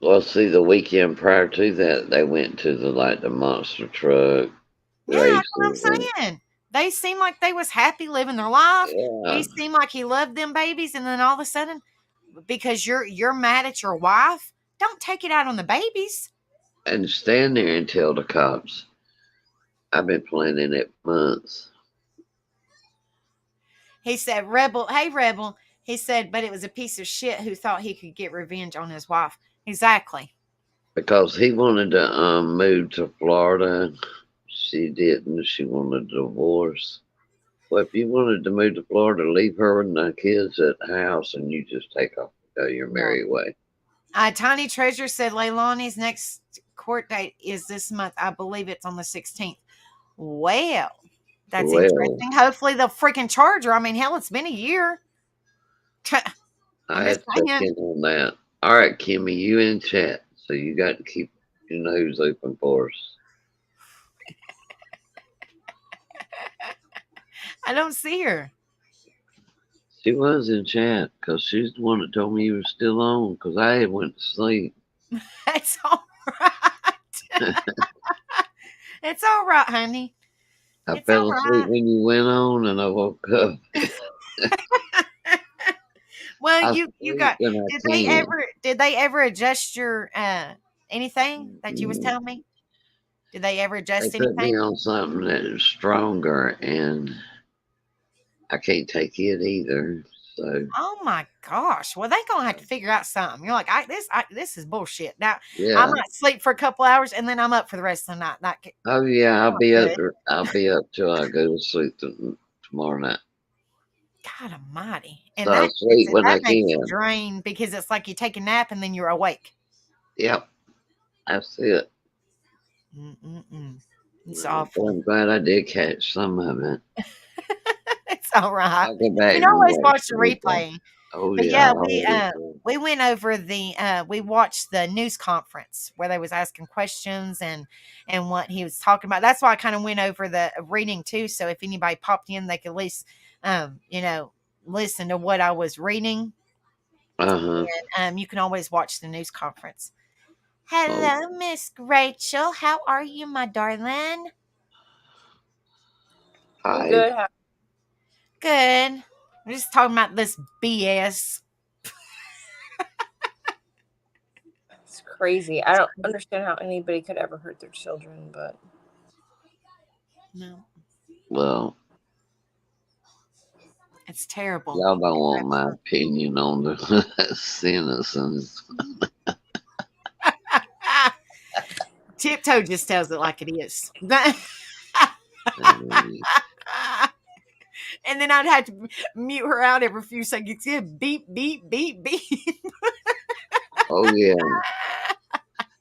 Well, see, the weekend prior to that, they went to the monster truck Yeah, that's what races, and I'm saying. They seemed like they was happy living their life. He yeah, seemed like he loved them babies, and then all of a sudden, because you're mad at your wife, don't take it out on the babies. and stand there and tell the cops, "I've been planning it months." He said, "Rebel, hey Rebel." He said, "But it was a piece of shit who thought he could get revenge on his wife." Exactly. Because he wanted to move to Florida. She didn't. She wanted a divorce. Well, if you wanted to move to Florida, leave her and the kids at the house, and you just take off and go your Yeah. merry way. Tiny Treasure said Leilani's next court date is this month. I believe it's on the 16th. Well, that's Well, interesting. Hopefully they'll freaking charge her. I mean, hell, it's been a year. I I'm had just to check saying. in on that. All right, Kimmy, you in chat, so you got to keep your nose open for us. I don't see her. She was in chat because she's the one that told me you were still on because I had went to sleep. It's all right. It's all right, honey. I It's all fell asleep right. when you went on, and I woke up. Well, I you sleep got when I did they can. ever adjust your anything that you was Mm, telling me? Did they ever They adjust put me anything? on something that is stronger, and I can't take it either. So Oh my gosh. Well, they gonna have to figure out something. You're like, this is bullshit. Now I yeah. might sleep for a couple hours and then I'm up for the rest of the night. Oh yeah, Not good. I'll be up till I go to sleep tomorrow night. God almighty. So And I sleep when that I makes you can. drained because it's like you take a nap and then you're awake. Yep, that's it. Mm-mm-mm. It's But awful. I'm glad I did catch some of it. It's all right. I'll go You back can and always watch watch the the replay. replay. Oh But yeah, yeah, I always do. we went over we watched the news conference where they was asking questions and what he was talking about. That's why I kind of went over the reading too. So if anybody popped in, they could at least listen to what I was reading. Uh-huh. And you can always watch the news conference. Oh, Hello, Miss Rachel. How are you, my darling? I'm hi. good. Good. We're just talking about this BS. It's crazy. I don't understand how anybody could ever hurt their children, but No, Well, it's terrible. y'all don't want my opinion on the sentences. Tiptoe just tells it like it is. And then I'd have to mute her out every few seconds. Yeah, beep, beep, beep, beep. Oh yeah,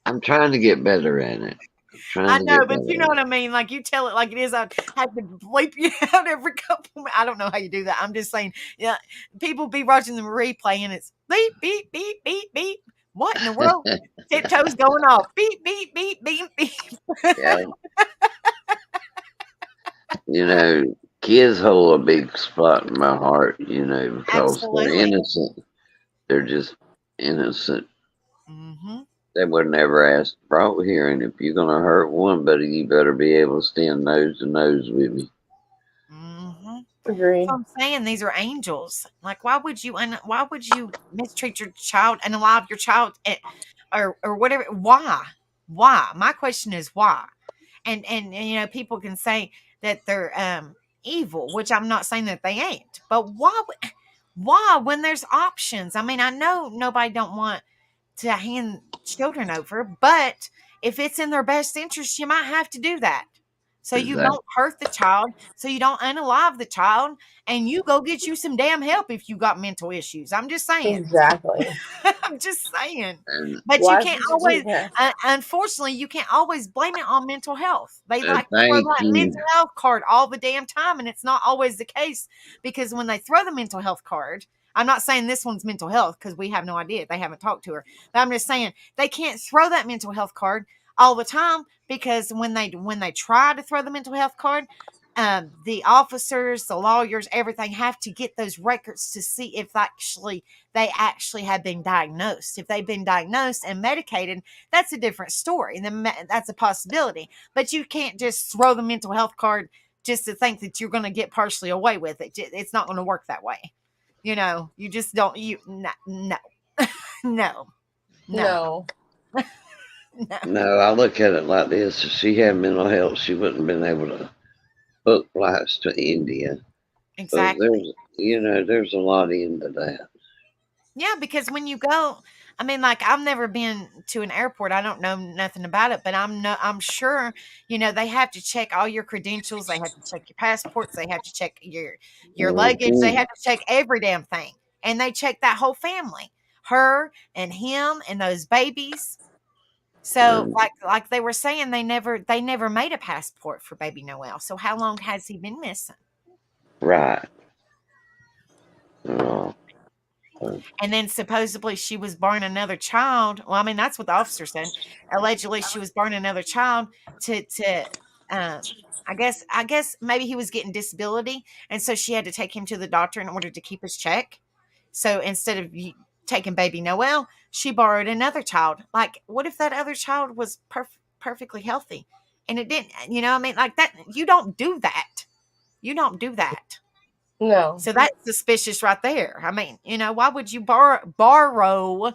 I'm trying to get better at it. I Trying to know, get but better you know at what I mean. Like you tell it like it is. I have to bleep you out every couple. I don't know how you do that. I'm just saying. Yeah, people be watching the replay and it's beep, beep, beep, beep, beep. What in the world? it. Tiptoes going off. Beep, beep, beep, beep, beep. Yeah, you know, kids hold a big spot in my heart. You know, because they're Absolutely. innocent. They're just innocent. Mm-hmm. They were never asked brought here, and if you're gonna hurt one buddy, you better be able to stand nose to nose with me. Mm-hmm. Agreed. So I'm saying these are angels. Like, why would you mistreat your child and allow your child, or whatever? Why? Why? My question is why. And you know, people can say that they're evil, which I'm not saying that they ain't. But why? Why when there's options? I mean, I know nobody don't want to hand children over, but if it's in their best interest, you might have to do that. So you Exactly. don't hurt the child, so you don't unalive the child, and you go get you some damn help if you got mental issues. I'm just saying. Exactly. I'm just saying. And But you Why can't would you do always, that? unfortunately, you can't always blame it on mental health. They like to throw thank that you. mental health card all the damn time, and it's not always the case because when they throw the mental health card, I'm not saying this one's mental health because we have no idea. They haven't talked to her. But I'm just saying they can't throw that mental health card all the time because when they try to throw the mental health card, the officers, the lawyers, everything have to get those records to see if they actually have been diagnosed. If they've been diagnosed and medicated, that's a different story. Then that's a possibility. But you can't just throw the mental health card just to think that you're going to get partially away with it. It's not going to work that way. You know, you just don't. No, no, no, No. no. No, I look at it like this: if she had mental health, she wouldn't have been able to book flights to India. But Exactly. there's a lot into that. Yeah, because when you go, I mean, like I've never been to an airport. I don't know nothing about it, but I'm sure, they have to check all your credentials. They have to check your passports. They have to check your luggage. They Mhm. have to check every damn thing. And they check that whole family. Her and him and those babies. So And like they were saying they never made a passport for baby Noel. So how long has he been missing? right. Oh, so, And then supposedly she was born another child. Well, I mean, that's what the officer said. Allegedly, she was born another child to um, I guess maybe he was getting disability, and so she had to take him to the doctor in order to keep his check. So instead of taking baby Noel, she borrowed another child. Like, what if that other child was perfectly healthy, and it didn't? I mean, like that. You don't do that. You don't do that. No. So that's suspicious right there. I mean, why would you borrow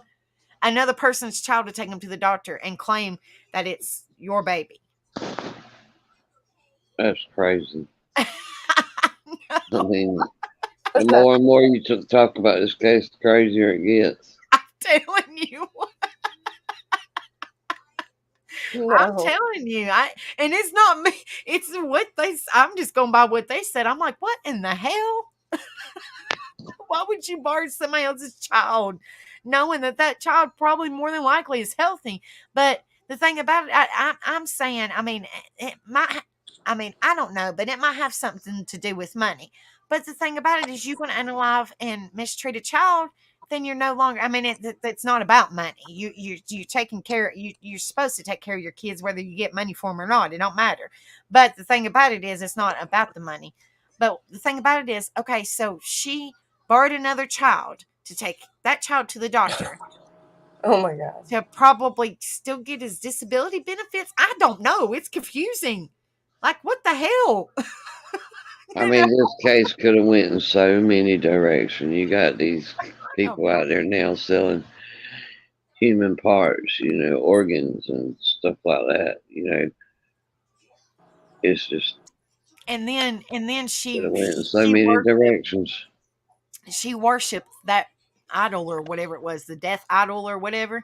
another person's child to take them to the doctor and claim that it's your baby? that's crazy. I mean, the That's not more and more you talk about this case, the crazier it gets. Telling you, I'm no. telling you, and it's not me. It's what I'm just going by what they said. I'm like, what in the hell? Why would you borrow somebody else's child, knowing that child probably more than likely is healthy? But the thing about it, I'm saying, I mean, it might. I mean, I don't know, but it might have something to do with money. But the thing about it is, you're going to unalive and mistreat a child, then you're no longer. I mean, it's not about money. You're taking care. You're supposed to take care of your kids, whether you get money for them or not. It don't matter. But the thing about it is, it's not about the money. But the thing about it is, okay, so she borrowed another child to take that child to the doctor Oh my God. to probably still get his disability benefits. I don't know. It's confusing. Like, what the hell? I mean, this case could have went in so many directions. You got these people out there now selling human parts, organs and stuff like that. It's just And then Could have went in so she many worshipped directions. that idol or whatever it was, the death idol or whatever.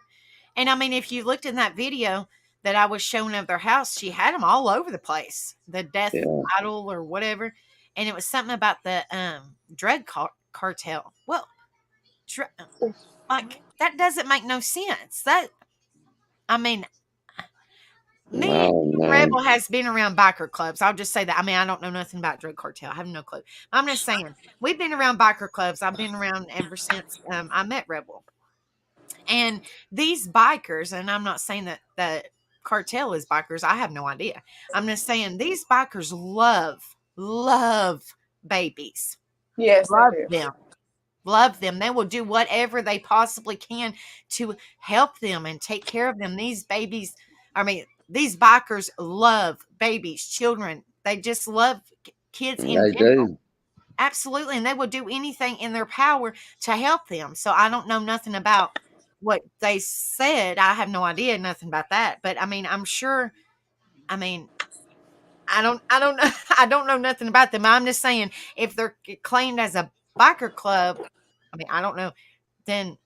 And I mean, if you looked in that video that I was showing of their house, she had them all over the place. The death Yeah. idol or whatever, and it was something about the drug cartel. Well, like that doesn't make no sense. That I mean, me Oh, and no. Rebel has been around biker clubs. I'll just say that. I mean, I don't know nothing about drug cartel. I have no clue. I'm just saying we've been around biker clubs. I've been around ever since I met Rebel. And these bikers, and I'm not saying that the cartel is bikers. I have no idea. I'm just saying these bikers love babies. Yes, they Love do. them. Love them. They will do whatever they possibly can to help them and take care of them. These babies, I mean, these bikers love babies, children. They just love kids in They general. do. Absolutely. And they will do anything in their power to help them. So I don't know nothing about what they said. I have no idea nothing about that. But I mean, I'm sure, I mean, I don't know. I don't know nothing about them. I'm just saying if they're claimed as a biker club, I mean, I don't know, then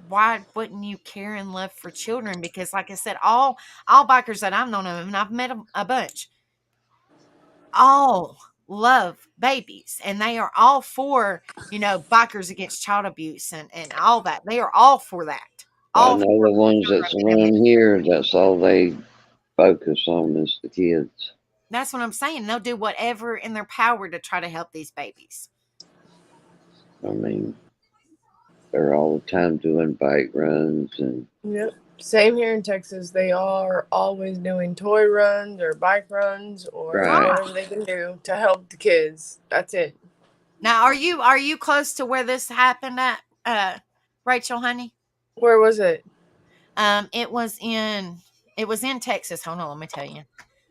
why wouldn't you care and love for children? Because like I said, all bikers that I've known of, and I've met a bunch, all love babies, and they are all for, bikers against child abuse and all that. They are all for that. I All know for the ones children that's being abused. around here, that's all they focus on is the kids. That's what I'm saying. They'll do whatever in their power to try to help these babies. I mean, they're all the time doing bike runs and Yep. Same here in Texas. They are always doing toy runs or bike runs or right. whatever they can do to help the kids. That's it. Now, are you close to where this happened at, Rachel, honey? Where was it? It was in Texas. Hold on, let me tell you.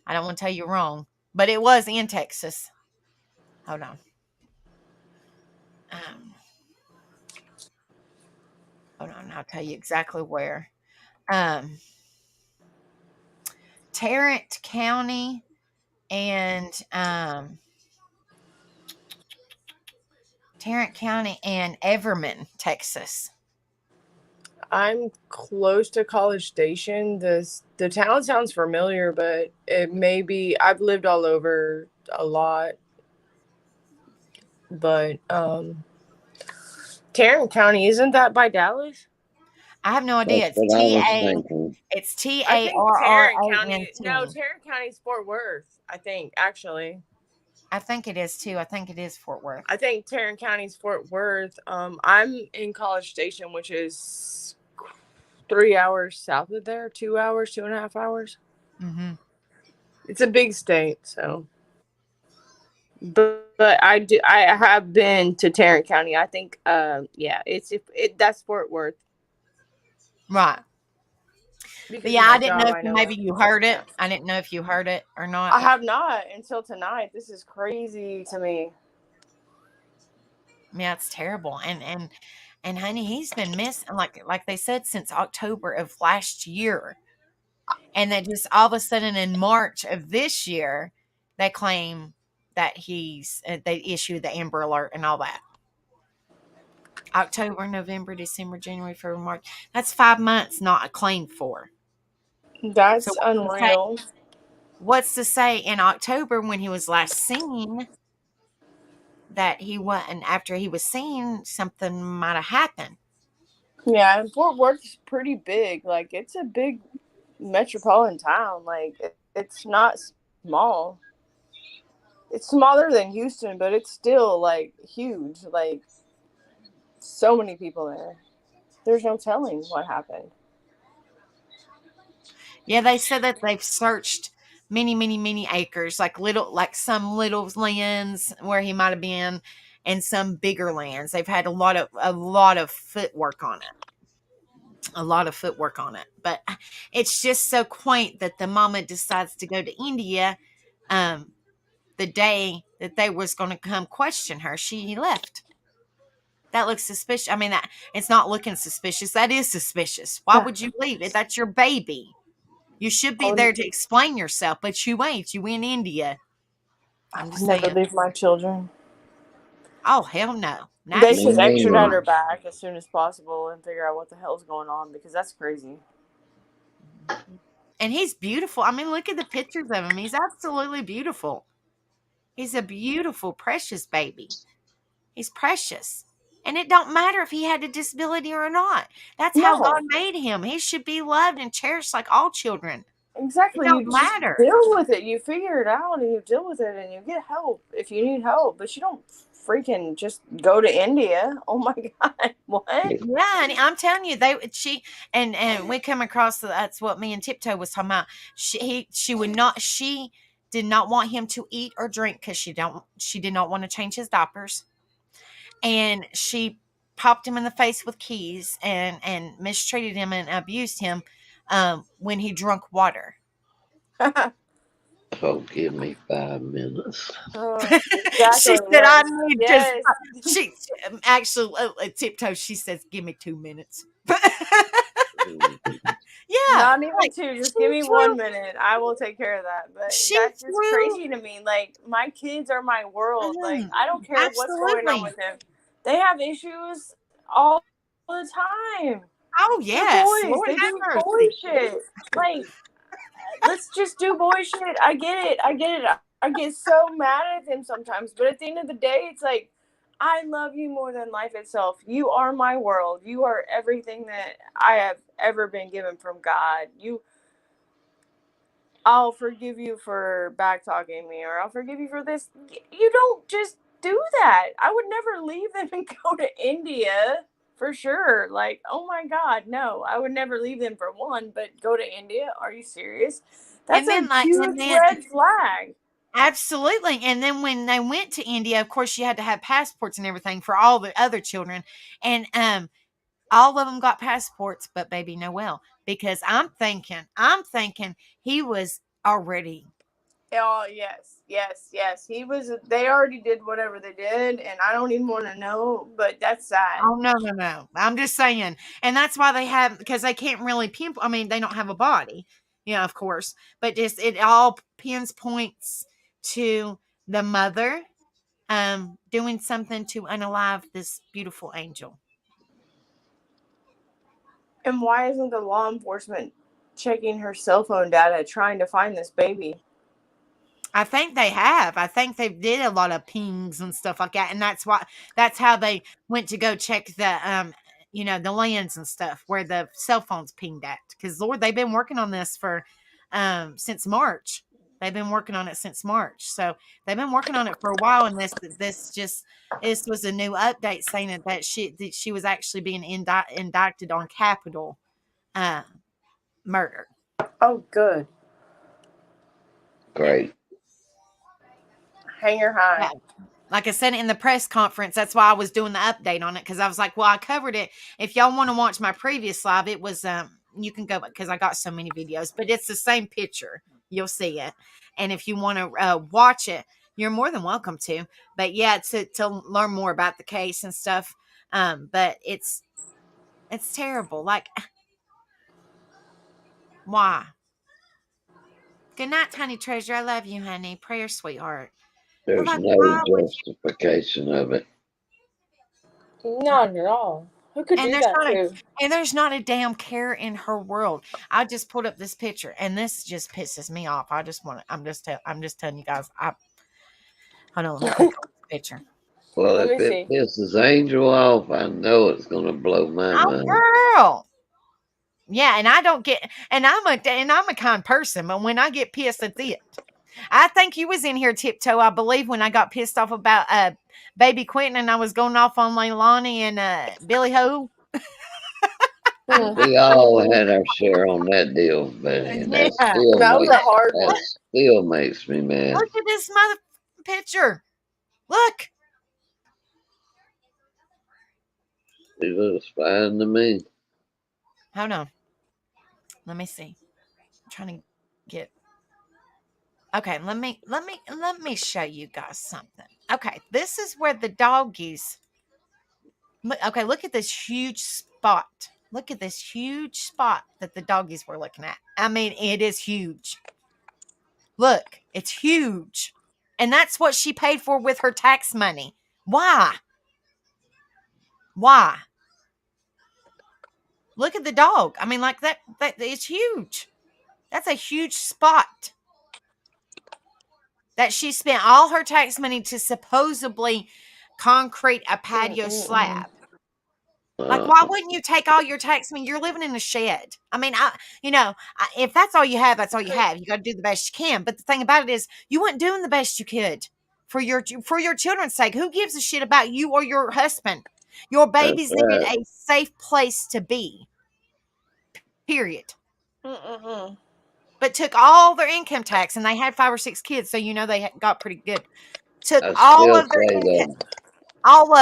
I don't want to tell you wrong, but it was in Texas. Hold on. Hold on, I'll tell you exactly where. Tarrant County and Everman, Texas. I'm close to College Station. The town sounds familiar, but it may be. I've lived all over a lot, but Tarrant County, isn't that by Dallas? I have no idea. That's what I was thinking. It's I think Tarrant County. TARRANT. No, Tarrant County is Fort Worth. I think actually. I think it is too. I think it is Fort Worth. I think Tarrant County is Fort Worth. I'm in College Station, which is 3 hours south of there. 2 hours, 2.5 hours. Mm-hmm. It's a big state, so. But I have been to Tarrant County. I think that's Fort Worth. Right. Because but yeah, I didn't know if maybe you heard it. I didn't know if you heard it or not. I have not until tonight. This is crazy to me. Yeah, it's terrible. And honey, he's been missing like they said since October of last year. And then just all of a sudden in March of this year, they claim that they issued the Amber Alert and all that. October, November, December, January, February, March. That's 5 months not claimed for. That's unreal. What's to say in October when he was last seen that he wasn't, after he was seen, something might have happened. Yeah, and Fort Worth's pretty big. Like, it's a big metropolitan town. Like, it's not small. It's smaller than Houston, but it's still, like, huge. Like, so many people there. There's no telling what happened. Yeah, they said that they've searched many acres, like some little lands where he might have been, and some bigger lands. They've had a lot of footwork on it. But it's just so quaint that the mama decides to go to India, the day that they was going to come question her. She left. That looks suspicious. I mean, that it's not looking suspicious. That is suspicious. Why would you leave it? That's your baby. You should be there to explain yourself, but you ain't. You in India. I I'm would just never saying. leave my children. Oh, hell no. Not They you. should Me extradite neither. her back as soon as possible and figure out what the hell's going on because that's crazy. And he's beautiful. I mean, look at the pictures of him. He's absolutely beautiful. He's a beautiful, precious baby. He's precious. And it don't matter if he had a disability or not. That's how God No, made him. He should be loved and cherished like all children. It exactly. don't You just matter. deal with it. You figure it out and you deal with it and you get help if you need help. But you don't freaking just go to India. Oh my God. What? Yeah, and I'm telling you, and we come across that's what me and Tiptoe was talking about. She did not want him to eat or drink because she did not want to change his diapers, and she popped him in the face with keys and mistreated him and abused him when he drunk water. Oh, give me 5 minutes. She Exactly. said, "I Yes. need just." Yes. She actually Tiptoe. She says, "Give me 2 minutes." Yeah, Not even like two. Just she give me flew. 1 minute. I will take care of that. But She that's just flew. crazy to me. Like, my kids are my world. Like, I don't care what's going on Absolutely. with them. They have issues all the time. Oh They're yes, boys. Lord They have do boy mercy. shit. Like, let's just do boy shit. I get it. I get it. I get so mad at them sometimes. But at the end of the day, it's like, I love you more than life itself. You are my world. You are everything that I have ever been given from God. I'll forgive you for back talking me, or I'll forgive you for this. You don't just do that. I would never leave them and go to India for sure. Like, oh my God, no, I would never leave them for one, but go to India? Are you serious? That's And a then like and huge then red flag. absolutely. And then when they went to India, of course you had to have passports and everything for all the other children. And all of them got passports, but baby Noel, because I'm thinking he was already. Oh yes, yes, yes. He was. They already did whatever they did, and I don't even want to know. But that's sad. Oh no, no, no. I'm just saying. And that's why they have because they can't really pinpoint. I mean, they don't have a body, of course, but just it all pins points to the mother doing something to unalive this beautiful angel. And why isn't the law enforcement checking her cell phone data trying to find this baby? I think they have. I think they did a lot of pings and stuff like that, and that's how they went to go check the lands and stuff where the cell phones pinged at. Because Lord, they've been working on this for since March. They've been working on it since March, so they've been working on it for a while. And this was a new update saying that she was actually being indicted on capital uh, murder. Oh, good. Great. Hang her high. Yeah. Like I said in the press conference, that's why I was doing the update on it because I was like, well, I covered it. If y'all want to watch my previous live, it was you can go because I got so many videos, but it's the same picture. You'll see it, and if you want to watch it, you're more than welcome to. But yeah, to learn more about the case and stuff. But it's terrible. Like, why? Good night, honey treasure. I love you, honey. Prayer, sweetheart. But There's like, no why would you? justification of it. Not at all. Who could And do there's that not a too? and there's not a damn care in her world. I just pulled up this picture, and this just pisses me off. I just want to. I'm just telling you guys. Hold on. Let me click on this picture. Well, Let if me it see. pisses Angel off, I know it's going to blow my Oh, mind. girl. Yeah, and I don't get. And I'm a kind person, but when I get pissed, that's it. I think you was in here, Tiptoe. I believe when I got pissed off about baby Quentin, and I was going off on Leilani and Billy Ho. We all had our share on that deal, but Yeah. That was a hard that one. still makes me mad. Look at this mother picture. Look. It looks fine to me. Hold on. Let me see. I'm trying to get. Okay, let me show you guys something. Okay, this is where the doggies. Okay, look at this huge spot. Look at this huge spot that the doggies were looking at. I mean, it is huge. Look, it's huge. And that's what she paid for with her tax money. Why? Why? Look at the dog. I mean, like that is huge. That's a huge spot that she spent all her tax money to supposedly concrete a patio slab. Like, why wouldn't you take all your tax money? You're living in a shed. I mean, if that's all you have, that's all you have. You got to do the best you can. But the thing about it is, you weren't doing the best you could for your children's sake. Who gives a shit about you or your husband? Your babies needed a safe place to be. Period. But took all their income tax, and they had 5 or 6 kids, so they got pretty good. Took all of their income, all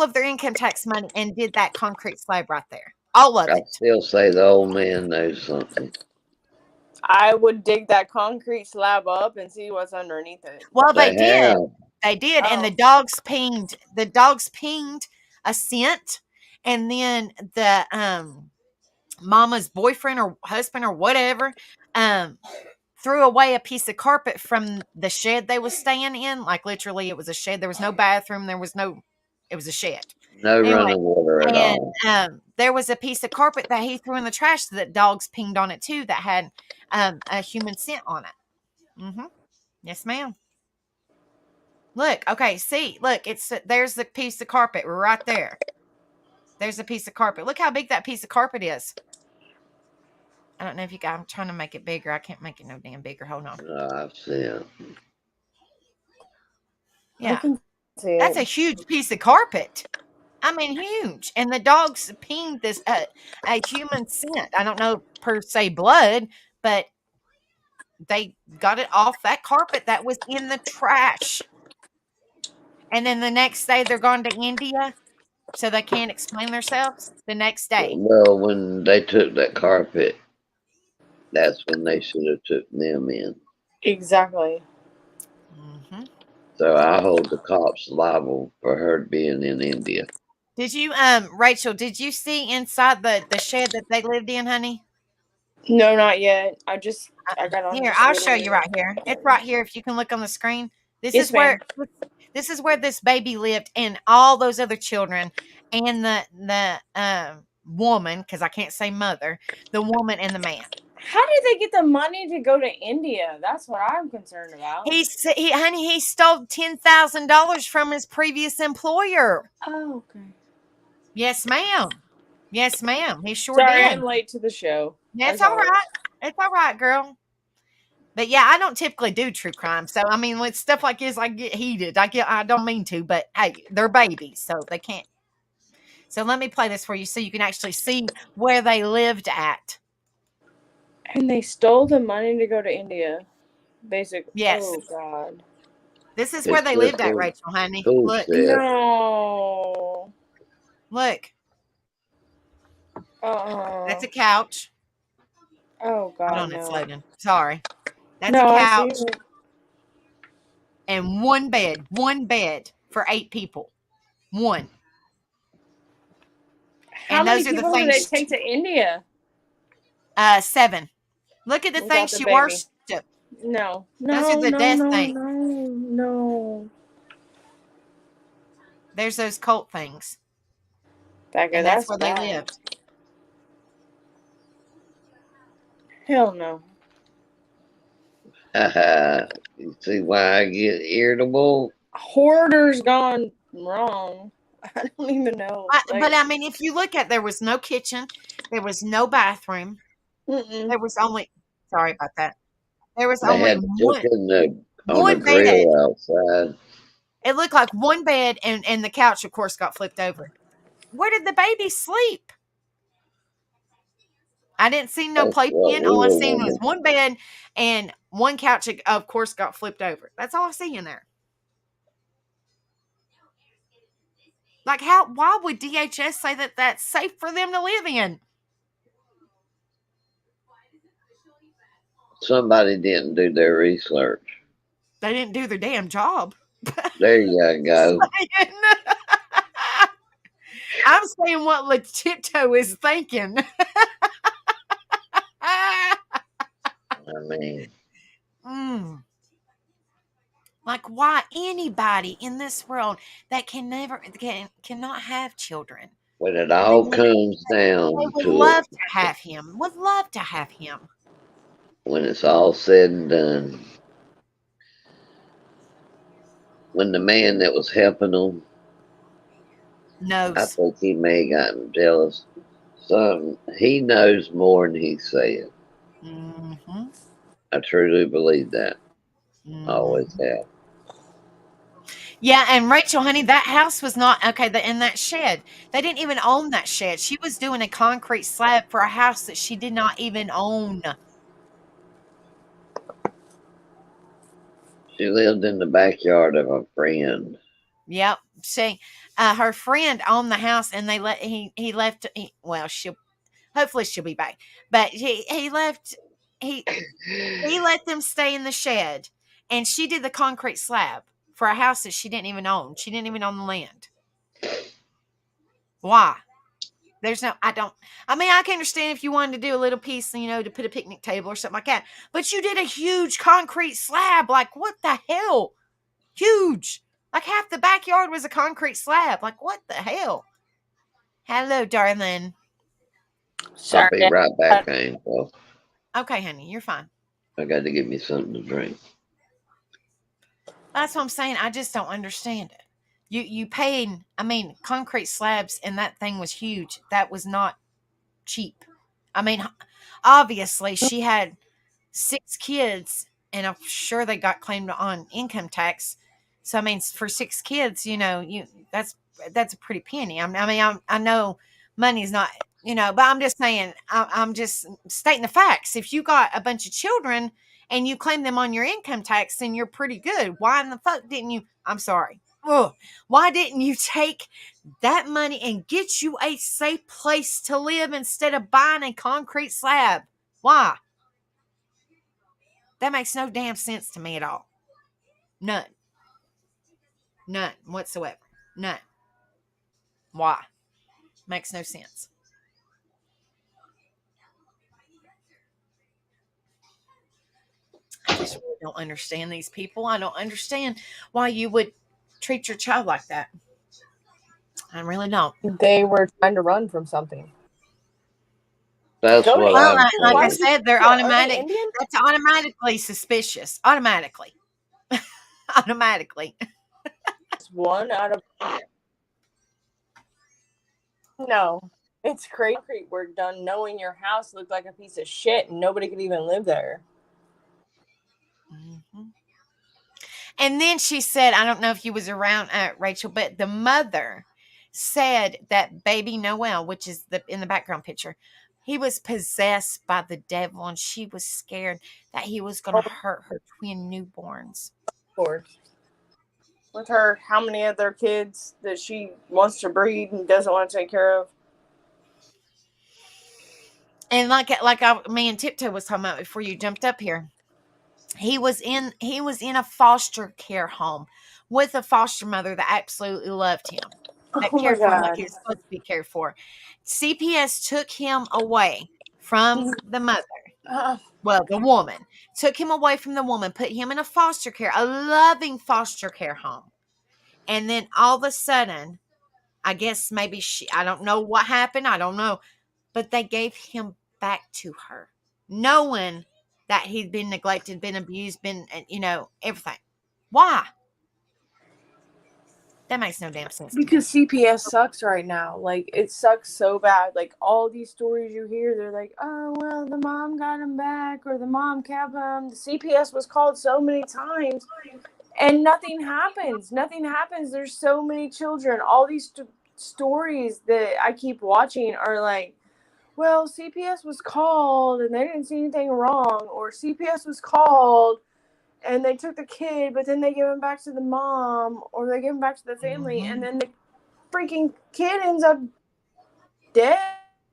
of their income tax money, and did that concrete slab right there. All of it. I still say the old man knows something. I would dig that concrete slab up and see what's underneath it. Well, they did. have. They did, and the dogs pinged. The dogs pinged a scent, and then the mama's boyfriend or husband or whatever threw away a piece of carpet from the shed they was staying in. Like, literally, it was a shed. There was no bathroom. It was a shed. No Anyway, running water at all. there was a piece of carpet that he threw in the trash that dogs pinged on it too, that had a human scent on it. Yes, ma'am. Look, okay, see, look, there's the piece of carpet right there. There's a piece of carpet. Look how big that piece of carpet is. I don't know if you guys, I'm trying to make it bigger. I can't make it no damn bigger. Hold on. I see it. Yeah. I can see That's it. a huge piece of carpet. I mean, huge. And the dogs pinged this a human scent. I don't know per se blood, but they got it off that carpet that was in the trash. And then the next day they're going to India, so they can't explain themselves the next day. Well, when they took that carpet, that's when they should have took them in. Exactly. So I hold the cops liable for her being in India. Did you, Rachel, did you see inside the shed that they lived in, honey? No, not yet. I got on Here, I'll show you right here. It's right here. If you can look on the screen, this Yes, is where this baby lived, and all those other children, and the woman, because I can't say mother, the woman and the man. How did they get the money to go to India? That's what I'm concerned about. He stole $10,000 from his previous employer. Oh, okay. Yes, ma'am. Yes, ma'am. He sure Sorry, did. I'm late to the show. That's all right. It's all right, girl. But yeah, I don't typically do true crime. So I mean, with stuff like this, I get heated. I don't mean to, but hey, they're babies, so they can't. So let me play this for you so you can actually see where they lived at. And they stole the money to go to India. Basically. Yes. Oh God. This is where they lived at, Rachel, honey. Look. No. Look. That's a couch. Oh God. Hold on, no. it's loading. Sorry. That's No, a I couch. see it. And one bed for 8 people. One. How And many those are the people did they things. take to India? 7. Look at the Without things the she baby. worshiped. No. Those are the death things. No. There's those cult things. Becca, And that's that's where bad. they lived. Hell no. You see why I get irritable? Hoarder's gone wrong. I don't even know. But I mean, if you look at, there was no kitchen, there was no bathroom. There was only. Sorry about that. There was They only had chicken on the one bed. grill outside. It looked like one bed, and the couch, of course, got flipped over. Where did the baby sleep? I didn't see no That's playpen. what we All I were seen was wondering. one bed and one couch, of course, got flipped over. That's all I see in there. Like, why would DHS say that that's safe for them to live in? Somebody didn't do their research. They didn't do their damn job. There you go. I'm saying what Letipto is thinking. I mean, Like, why anybody in this world that cannot have children? When it They all would, comes they down would to it, love to have him. Would love to have him. when it's all said and done, when the man that was helping them, I Knows. think he may have gotten jealous. So he knows more than he said. Mm-hmm. I truly believe that. I always Mm-hmm. have. Yeah, and Rachel, honey, that house was not okay. In that shed, they didn't even own that shed. She was doing a concrete slab for a house that she did not even own. She lived in the backyard of a friend. Yep. Her friend owned the house, and he left. Well, hopefully she'll be back, but he left. He he let them stay in the shed, and she did the concrete slab for a house that she didn't even own. She didn't even own the land. Why? I mean, I can understand if you wanted to do a little piece, to put a picnic table or something like that, but you did a huge concrete slab. Like, what the hell? Huge. Like, half the backyard was a concrete slab. Like, what the hell? Hello, darling. I'll Sorry. be right back, Angel. Okay, honey, you're fine. I got to get me something to drink. That's what I'm saying. I just don't understand it. You paid, I mean, concrete slabs, and that thing was huge. That was not cheap. I mean, obviously, she had 6 kids, and I'm sure they got claimed on income tax. So, I mean, for 6 kids, that's a pretty penny. I know money is not, but I'm just saying, I'm just stating the facts. If you got a bunch of children and you claim them on your income tax, then you're pretty good. Why in the fuck didn't you? I'm sorry. Ugh, why didn't you take that money and get you a safe place to live instead of buying a concrete slab? Why? That makes no damn sense to me at all. None. None whatsoever. None. Why? Makes no sense. I just really don't understand these people. I don't understand why you would treat your child like that. I really don't. They were trying to run from something. That's Go to what Well, I'm India. like Why I saying. would you? said, they're Yeah, are they automatic. Indian? That's automatically suspicious. Automatically. Automatically. One out of no. It's crazy work done knowing your house looked like a piece of shit and nobody could even live there. Mm-hmm. And then she said, I don't know if you was around, Rachel, but the mother said that baby Noel, which is in the background picture, he was possessed by the devil, and she was scared that he was going to hurt her twin newborns. Of course. With her, how many other kids that she wants to breed and doesn't want to take care of? And me and Tiptoe was talking about before you jumped up here, he was in a foster care home with a foster mother that absolutely loved him, that Oh my cared for him like he god. was supposed to be cared for. CPS took him away from the mother. Well, the woman took him away from the woman, put him in a loving foster care home. And then all of a sudden, I guess maybe I don't know what happened. I don't know. But they gave him back to her, knowing that he'd been neglected, been abused, everything. Why? That makes no damn sense to me. Because CPS sucks right now. Like, it sucks so bad. Like, all these stories you hear, they're like, oh, well, the mom got him back, or the mom kept him. The CPS was called so many times, and nothing happens. Nothing happens. There's so many children. All these stories that I keep watching are like, well, CPS was called, and they didn't see anything wrong, or CPS was called, and they took the kid, but then they give him back to the mom, or they give him back to the family, and then the freaking kid ends up dead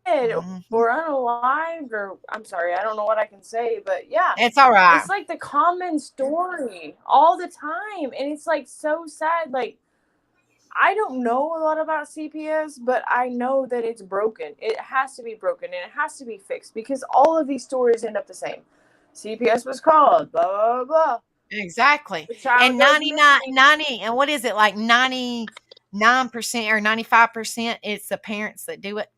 or unalived, or I'm sorry, I don't know what I can say, but yeah, it's all right. It's like the common story all the time, and it's like so sad. Like, I don't know a lot about CPS, but I know that it's broken. It has to be broken, and it has to be fixed, because all of these stories end up the same. CPS was called, blah, blah, blah. Exactly. The child And goes 99, missing. 90, and what is it, like 99% or 95%? It's the parents that do it.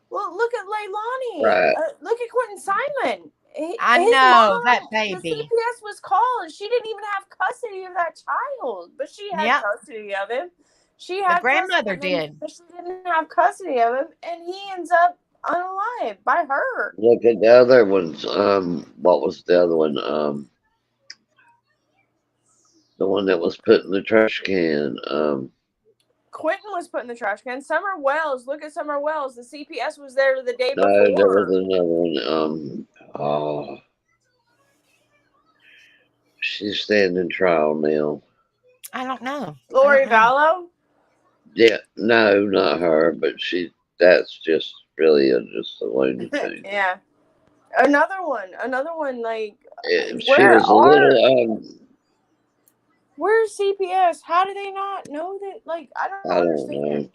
Well, look at Leilani. Right. Look at Quentin Simon. I His know that mom, the baby. CPS was called, and she didn't even have custody of that child, but she had Yep. custody of him. She The had custody grandmother of him, did. but she didn't have custody of him, and he ends up unalive by her. Look at the other ones. What was the other one? The one that was put in the trash can. Quentin was put in the trash can. Summer Wells, look at Summer Wells. The CPS was there the day No, there was before. another one. Oh, she's standing trial now. I don't know. Lori Vallow? Yeah, no, not her, but that's just really just a Looney Tune. Yeah. Another one, like, She was a little, where's CPS? How do they not know that? Like, I don't I don't understand. know.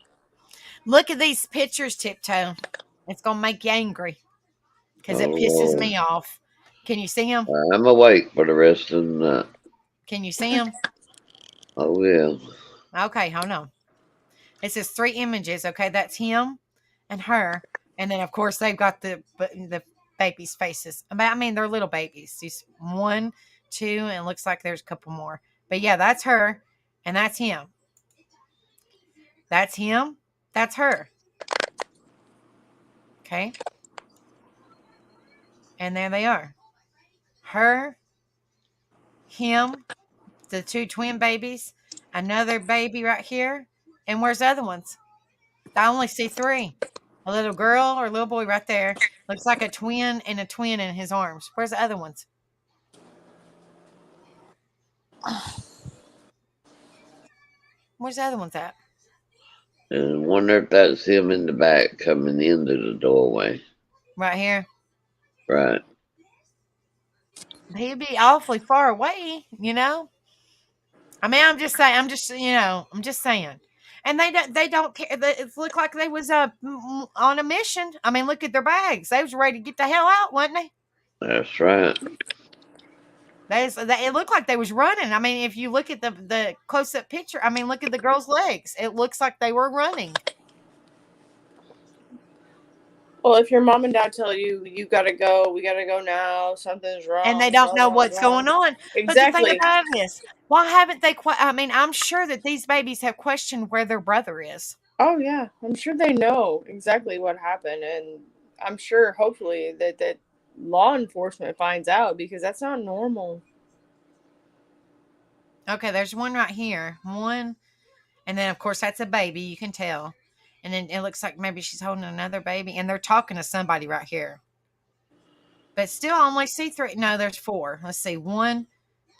Look at these pictures, Tiptoe. It's going to make you angry because it Oh, pisses Lord. me off. Can you see them? I'm awake for the rest of the night. Can you see them? Oh, yeah. Okay, hold on. It says 3 images. Okay, that's him and her. And then, of course, they've got the babies' faces. I mean, they're little babies. These 1, 2, and it looks like there's a couple more. But yeah, that's her and that's him. That's him. That's her. Okay. And there they are. Her, him, the 2 twin babies, another baby right here. And where's the other ones? I only see 3. A little girl or a little boy right there. Looks like a twin and a twin in his arms. Where's the other ones? Where's the other ones at? And wonder if that's him in the back coming into the doorway. Right here. Right. He'd be awfully far away, you know? I mean, I'm just saying. I'm just saying. And they don't care. It looked like they was on a mission. I mean, look at their bags. They was ready to get the hell out, wasn't they? That's right. It looked like they was running. I mean, if you look at the close up picture, I mean, look at the girl's legs. It looks like they were running. Well, if your mom and dad tell you, you gotta go, we gotta go now, something's wrong. And they don't know blah, what's blah. going on. Exactly. But the thing about it is, why haven't they? I mean, I'm sure that these babies have questioned where their brother is. Oh yeah, I'm sure they know exactly what happened, and I'm sure, hopefully, that law enforcement finds out, because that's not normal. Okay, there's one right here. One, and then of course that's a baby. You can tell, and then it looks like maybe she's holding another baby, and they're talking to somebody right here. But still, I only see 3. No, there's 4. Let's see. 1,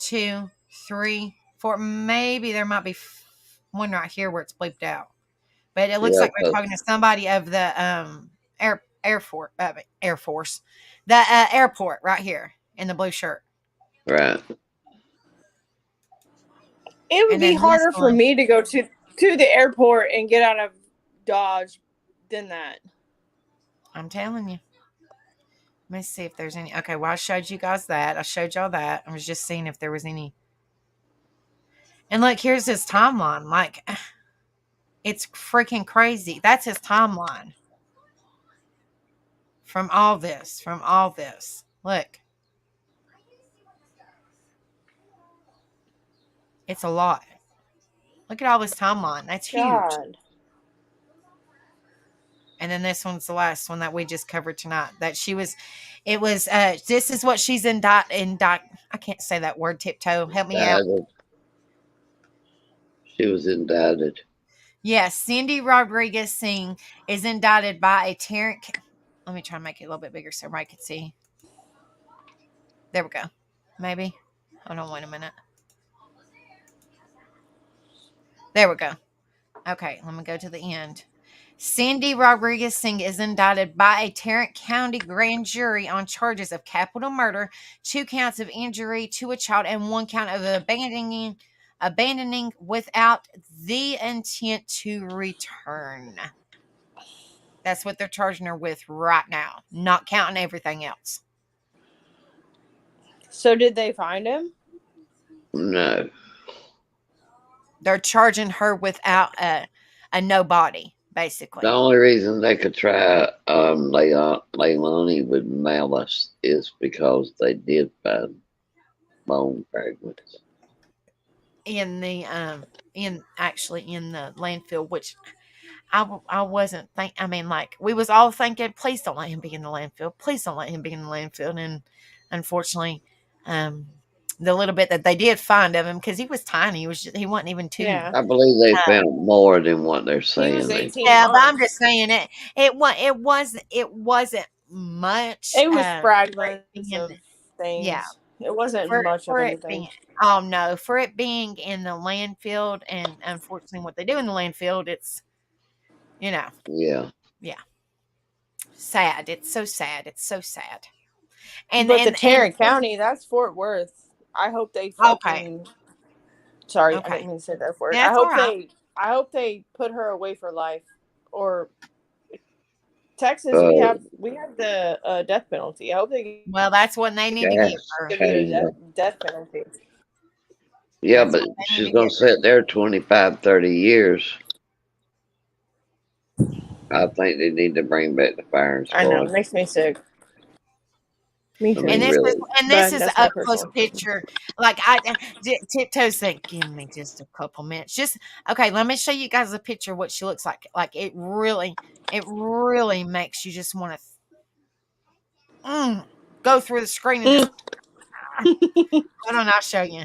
2, 3, 4. Maybe there might be one right here where it's bleeped out. But it looks like they're talking to somebody of the Air Force, the airport right here in the blue shirt. Right. It would be harder for me to go to the airport and get out of Dodge than that. I'm telling you. Let me see if there's any. Okay, well, I showed you guys that. I showed y'all that. I was just seeing if there was any. And look, here's his timeline. Like, it's freaking crazy. That's his timeline. From all this. Look. It's a lot. Look at all this timeline. That's huge. God. And then this one's the last one that we just covered tonight. This is what she's I can't say that word, Tiptoe. Help me out. She was indicted. Yes, Cindy Rodriguez-Singh is indicted by a Tarrant. Let me try and make it a little bit bigger so everybody can see. There we go. Maybe. Hold on, wait a minute. There we go. Okay, let me go to the end. Cindy Rodriguez-Singh is indicted by a Tarrant County grand jury on charges of capital murder, 2 counts of injury to a child, and 1 count of abandoning without the intent to return. That's what they're charging her with right now, not counting everything else. So did they find him? No. They're charging her without a no body, basically. The only reason they could try Leilani with malice is because they did find bone fragments. In the in the landfill, which I wasn't I mean, like, we was all thinking, please don't let him be in the landfill. Please don't let him be in the landfill. And unfortunately, the little bit that they did find of him, because he was tiny, he wasn't even two. Yeah. I believe they found more than what they're saying. was 18 Yeah, but I'm months. just saying it wasn't much. It was For it fragments being, of things. yeah, It wasn't much of for it anything. being, oh no, for it being in the landfill, and unfortunately, what they do in the landfill, it's, Yeah. yeah, sad. It's so sad. It's so sad. And But the and Tarrant County, that's Fort Worth. I hope they okay, fucking. Sorry, I okay, didn't mean to say that word. yeah, it's all right. I hope they put her away for life. Or Texas, we have the death penalty. I hope they Well, that's what they need to give her. give her the death penalty. Yeah, That's but what they she's need to going give to sit there 25, 30 years. I think they need to bring back the firing I know, squad. it makes me sick. Me too. I mean, And really. this is That's an my up close personal. picture. Like, Tiptoes said, give me just a couple minutes. Just okay. Let me show you guys a picture of what she looks like. Like, it really makes you just want to go through the screen and just. Hold on, I'll show you.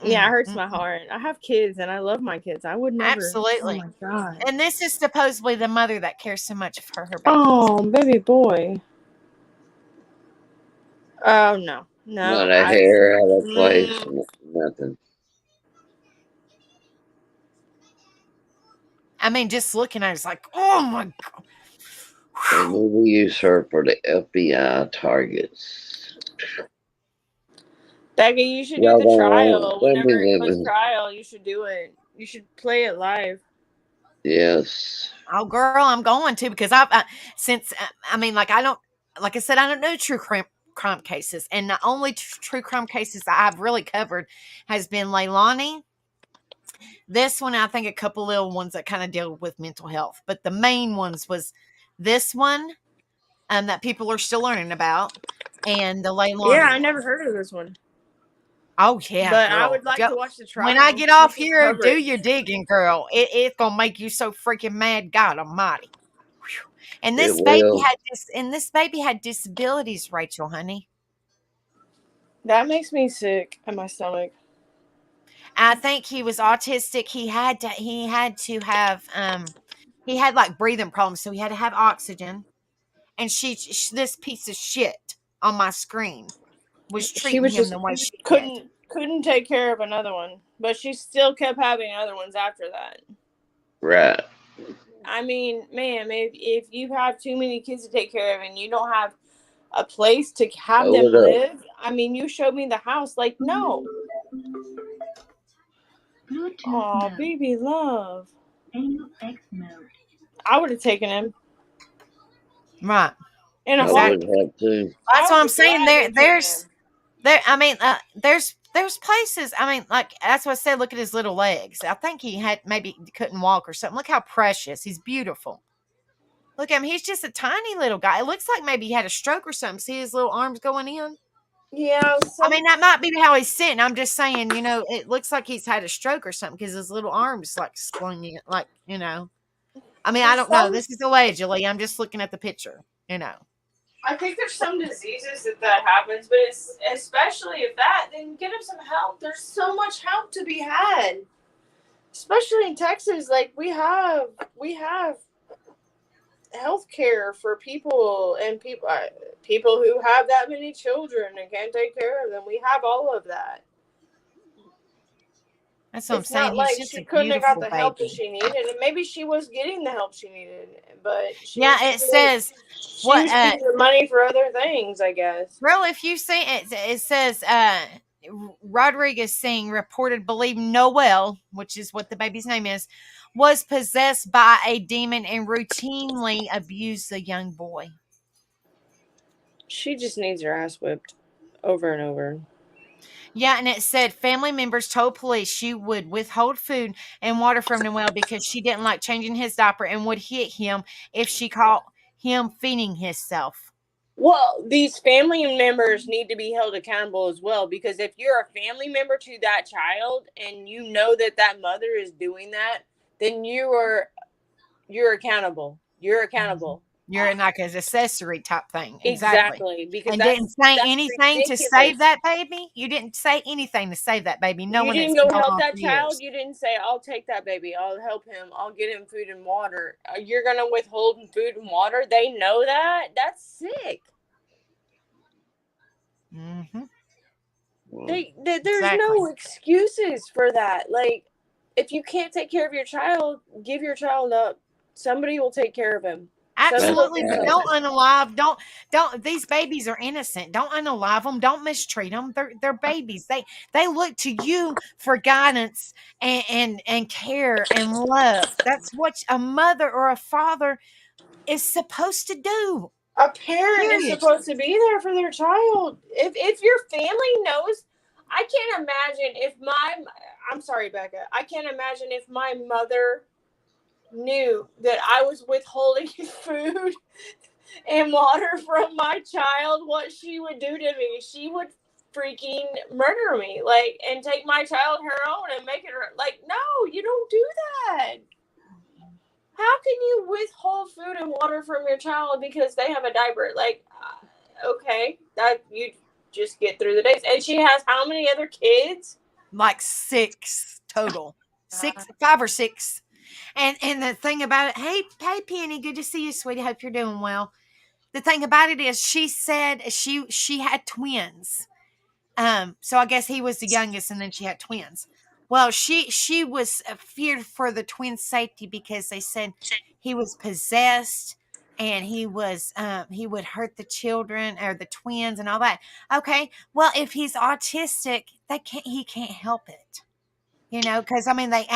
Yeah, it hurts my heart. I have kids and I love my kids. I would never. Absolutely. Oh my god. And this is supposedly the mother that cares so much for her baby. Oh, baby boy. Oh no, Not a hair out of place, nothing. I mean, just looking at it, it's like, oh my god. They need to use her for the FBI targets. Becky, you should do the trial. Whenever it goes trial, you should do it. You should play it live. Yes. Oh, girl, I'm going to, because I mean, like, like I said, I don't know true crime cases, and the only true crime cases that I've really covered has been Leilani. This one, I think a couple little ones that kind of deal with mental health, but the main ones was this one, that people are still learning about, and the Leilani. Yeah, I never heard of this one. Oh yeah, but girl. I would like to watch the trial. When I get off here, do your digging, girl. It's gonna make you so freaking mad, God Almighty. Whew. And this baby had disabilities, Rachel, honey. That makes me sick in my stomach. I think he was autistic. He had to have he had like breathing problems, so he had to have oxygen. And she this piece of shit on my screen was treating him the way she couldn't take care of another one, but she still kept having other ones after that. Right. I mean, ma'am, if you have too many kids to take care of and you don't have a place to have them live, I mean, you showed me the house. Like, no. Oh, baby love. I would have taken him. Right. I would have too. That's what I'm saying. There's places. I mean, like, that's what I said. Look at his little legs. I think he maybe couldn't walk or something. Look how precious. He's beautiful. Look at him. He's just a tiny little guy. It looks like maybe he had a stroke or something. See his little arms going in? Yeah. I mean, that might be how he's sitting. I'm just saying, it looks like he's had a stroke or something, because his little arms like swinging, like, I mean, I don't know. This is allegedly. I'm just looking at the picture, I think there's some diseases that happens, but it's especially if that, then get him some help. There's so much help to be had, especially in Texas. Like, we have health care for people and people who have that many children and can't take care of them. We have all of that. That's what I'm saying. Not like she couldn't have got the help that she needed, and maybe she was getting the help she needed, but it says she was using the money for other things, I guess. Well, if you see it says Rodriguez Singh reported believe Noel, which is what the baby's name is, was possessed by a demon and routinely abused the young boy. She just needs her ass whipped over and over. Yeah, and it said family members told police she would withhold food and water from Noel because she didn't like changing his diaper and would hit him if she caught him feeding himself. Well, these family members need to be held accountable as well, because if you're a family member to that child and you know that that mother is doing that, then you're accountable. You're accountable. You're in like an accessory type thing. Exactly. Exactly, because And didn't say that's anything to save ridiculous. that baby? You didn't say anything to save that baby, You knowing it's didn't been go going help on that for child. years. You didn't say, "I'll take that baby. I'll help him. I'll get him food and water." You're gonna withhold food and water. They know that. That's sick. Mm-hmm. There's no excuses for that. Like, if you can't take care of your child, give your child up. Somebody will take care of him. Absolutely, but don't unalive. Don't. These babies are innocent. Don't unalive them. Don't mistreat them. They're babies. They look to you for guidance and care and love. That's what a mother or a father is supposed to do. A parent is Period. supposed to be there for their child. If your family knows, I can't imagine if I'm sorry, Becca. I can't imagine if my mother knew that I was withholding food and water from my child, what she would do to me. She would freaking murder me, like, and take my child her own and make it her. Like, no, you don't do that. How can you withhold food and water from your child because they have a diaper? Like, okay, that you just get through the days. And she has how many other kids? Like 6 total. 5 or 6. And the thing about it, hey Penny, good to see you, sweetie. Hope you're doing well. The thing about it is, she said she had twins. So I guess he was the youngest, and then she had twins. Well, she was feared for the twins' safety because they said he was possessed and he would hurt the children or the twins and all that. Okay, well, if he's autistic, he can't help it. Because I mean, they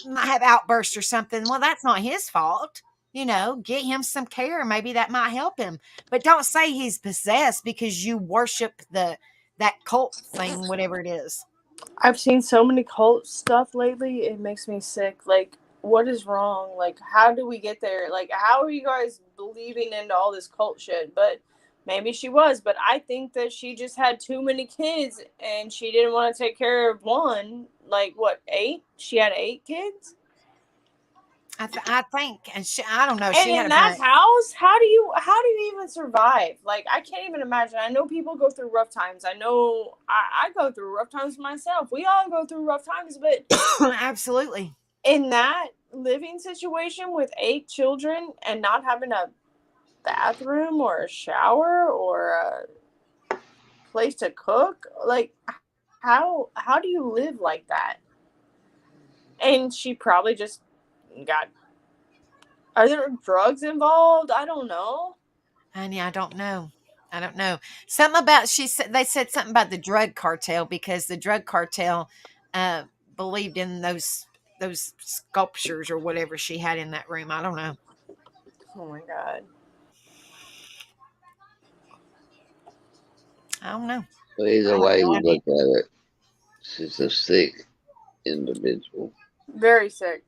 might have outbursts or something. Well, that's not his fault. Get him some care. Maybe that might help him. But don't say he's possessed because you worship that cult thing, whatever it is. I've seen so many cult stuff lately. It makes me sick. Like, what is wrong? Like, how do we get there? Like, how are you guys believing into all this cult shit? But maybe she was. But I think that she just had too many kids and she didn't want to take care of one. Like, what, 8? She had 8 kids? I think, and I don't know. And She had in a that bunch. house, how do you even survive? Like, I can't even imagine. I know people go through rough times. I know I go through rough times myself. We all go through rough times, but Absolutely. In that living situation with 8 children and not having a bathroom or a shower or a place to cook, like, how do you live like that? And she probably just got. Are there drugs involved? I don't know. Honey, I don't know. Something about they said something about the drug cartel because the drug cartel believed in those sculptures or whatever she had in that room. I don't know. Oh my God. I don't know. Well, either way you look at it, she's a sick individual. Very sick.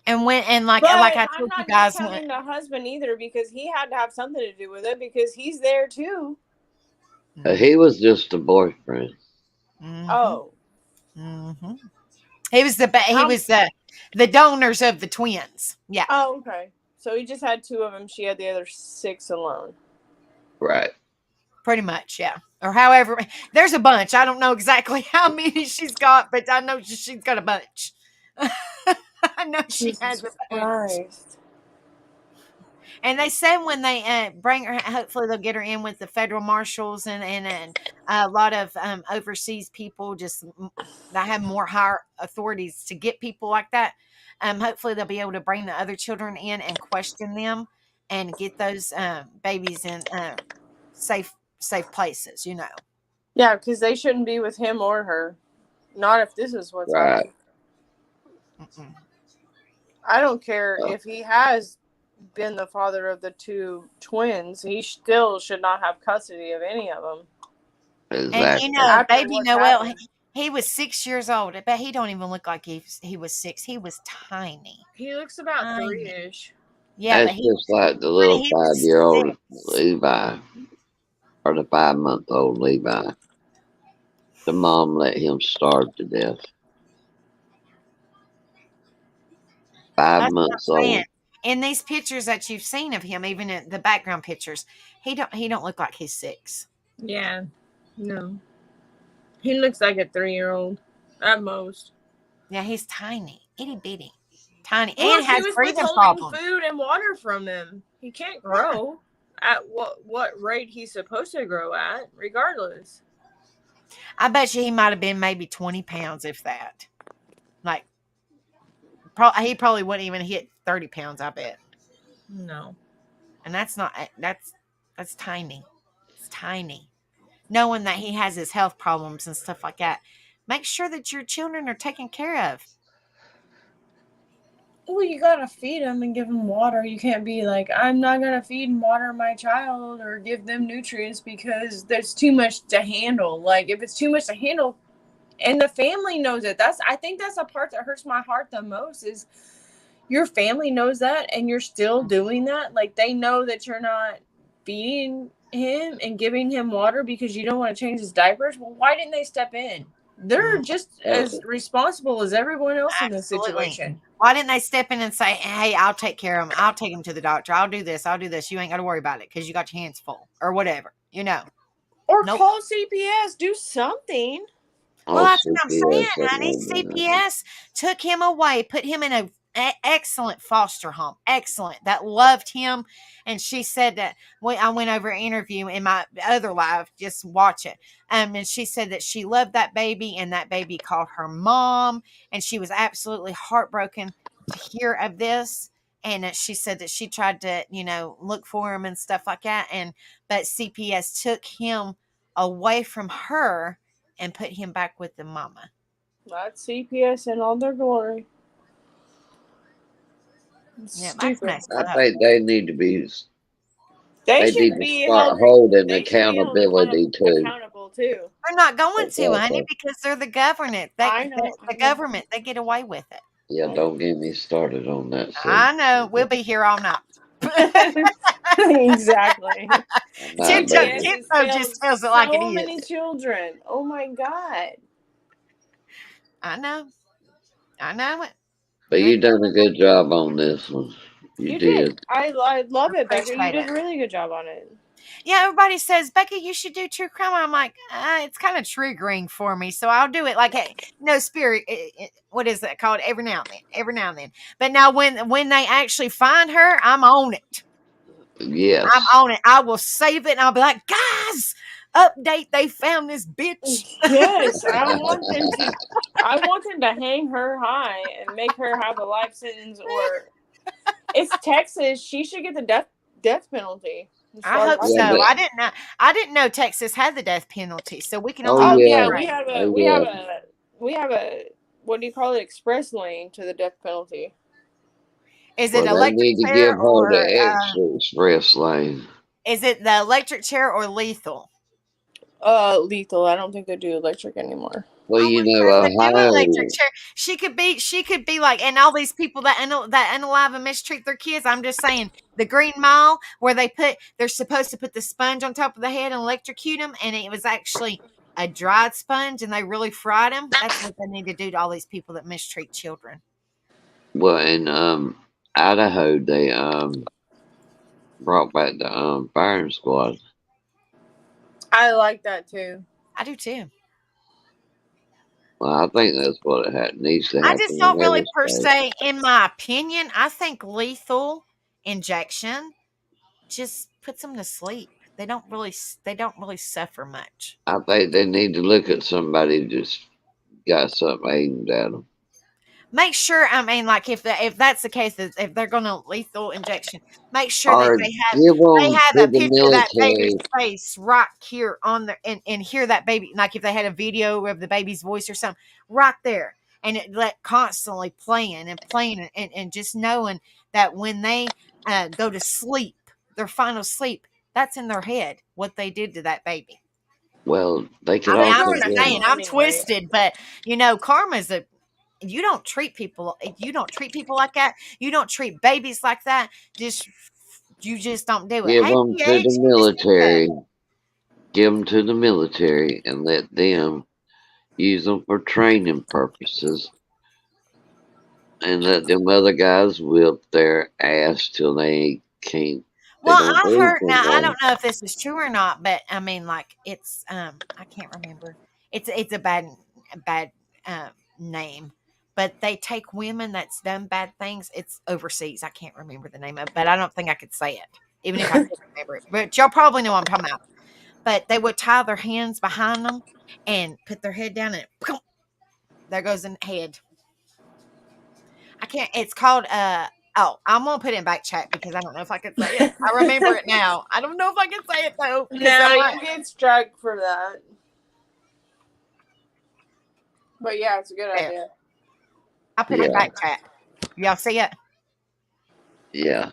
And like But I I'm told you not guys, discounting the husband either, because he had to have something to do with it, because he's there too. He was just a boyfriend. Mm-hmm. Oh. Mm-hmm. He was the donors of the twins. Yeah. Oh, okay. So he just had 2 of them. She had the other 6 alone. Right. Pretty much, yeah. Or however, there's a bunch. I don't know exactly how many she's got, but I know she's got a bunch. I know she has a bunch. And they said when they bring her, hopefully they'll get her in with the federal marshals and a lot of overseas people just that have more higher authorities to get people like that. Hopefully they'll be able to bring the other children in and question them and get those babies in safe places. Yeah, because they shouldn't be with him or her. Not if this is what's happening. I don't care if he has been the father of the 2 twins. He still should not have custody of any of them. And Exactly. After baby what Noel, happened. he was 6 years old, but he don't even look like he was 6. He was tiny, He looks about tiny. 3-ish. Yeah, That's but just like the honey, little he was 5-year-old 6. Levi, or the 5-month-old Levi. The mom let him starve to death. 5 That's what months I'm saying. old. In these pictures that you've seen of him, even in the background pictures, he don't look like he's 6. Yeah. No. He looks like a 3-year-old at most. Yeah, he's tiny, itty bitty, tiny, Well, and she has was breathing withholding problems. food and water from him. He can't grow at what rate he's supposed to grow at, regardless. I bet you he might have been maybe 20 pounds, if that. Like, he probably wouldn't even hit 30 pounds, I bet. No. And that's not, that's tiny. It's tiny. Knowing that he has his health problems and stuff like that, make sure that your children are taken care of. Well, you gotta feed him and give him water. You can't be like, I'm not gonna feed and water my child or give them nutrients because there's too much to handle. Like, if it's too much to handle, and the family knows it. I think that's the part that hurts my heart the most is your family knows that and you're still doing that. Like, they know that you're not feeding him and giving him water because you don't want to change his diapers. Well, why didn't they step in? They're just as responsible as everyone else in this Absolutely. situation. Why didn't they step in and say, hey, I'll take care of him. I'll take him to the doctor. I'll do this. I'll do this. You ain't got to worry about it because you got your hands full or whatever, Or Nope. call CPS. Do something. Well, Oh, that's what I'm saying, CPS ain't honey. gonna do nothing. CPS took him away, put him in a excellent foster home, excellent, that loved him. And she said that when I went over an interview in my other live, just watch it. And she said that she loved that baby, and that baby called her mom, and she was absolutely heartbroken to hear of this. And she said that she tried to, look for him and stuff like that. But CPS took him away from her and put him back with the mama. That's CPS in all their glory. Yeah, that's Stupid. messed I up. think they need to be. They They need should to be start held. holding They should be held accountability too. accountable too. They're not going to, honey, Exactly. because they're the government. I know. The government, they get away with it. Yeah, don't get me started on that I subject. know. We'll be here all night. Exactly. Nah, but Tiptoe just tells it like it so is. many children. Oh my God. I know. I know it. but you done a good job on this one. You You did. did. I love it, Becca. You Appreciate did it. a really good job on it. Yeah, everybody says, Becky, you should do true crime. I'm like, it's kind of triggering for me. So I'll do it like, hey, spirit, what is that called? Every now and then. But now when they actually find her, I'm on it. Yes. I'm on it. I will save it and I'll be like, guys, update. They found this bitch. Yes, I want them to hang her high and make her have a life sentence, or it's Texas. She should get the death penalty. I hope Yeah, so. but I didn't know Texas had the death penalty, so we can oh only yeah, we pray. have a oh we yeah. have a we have a what do you call it? Express lane to the death penalty. Is it Well, they electric need to chair give her or the extra express lane. is it the electric chair or lethal? Lethal. I don't think they do electric anymore. Well, you know, They do electric Ohio. chair. She could be like, and all these people that unalive and mistreat their kids. I'm just saying, the Green Mile where they're supposed to put the sponge on top of the head and electrocute them, and it was actually a dried sponge, and they really fried them. That's what they need to do to all these people that mistreat children. Well, in Idaho, they brought back the firing squad. I like that too. I do too. Well, I think that's what needs to I happen just in don't really every per state. se, in my opinion, I think lethal injection just puts them to sleep. They don't really suffer much. I think they need to look at somebody who just got something aimed at them. Make sure, I mean, like if that's the case, if they're going to lethal injection, make sure that Or they give them have to a the picture of that baby's military. face right here on the and hear that baby, like if they had a video of the baby's voice or something right there, and it let constantly playing and just knowing that when they go to sleep, their final sleep, that's in their head what they did to that baby. Well, they could I mean, also I'm Going just to give saying, hell them. I'm anyway. twisted, but karma's a. You don't treat people. You don't treat people like that. You don't treat babies like that. You just don't do it. Give Hey, them to the PH, you just did that. military. Give them to the military and let them use them for training purposes, and let them other guys whip their ass till they can't. They Well, don't I do heard no now. I more. don't know if this is true or not, but I mean, like it's I can't remember. It's a bad name, but they take women that's done bad things. It's overseas. I can't remember the name of it, but I don't think I could say it, even if I could remember it. But y'all probably know what I'm talking about. But they would tie their hands behind them and put their head down, and there goes the head. I can't. It's called. Oh, I'm gonna put it in back chat because I don't know if I can say it. I remember it now. I don't know if I can say it though because No, I might. you get struck for that. But yeah, it's a good There. idea. I put it in Yeah, back chat. Y'all see it? yeah.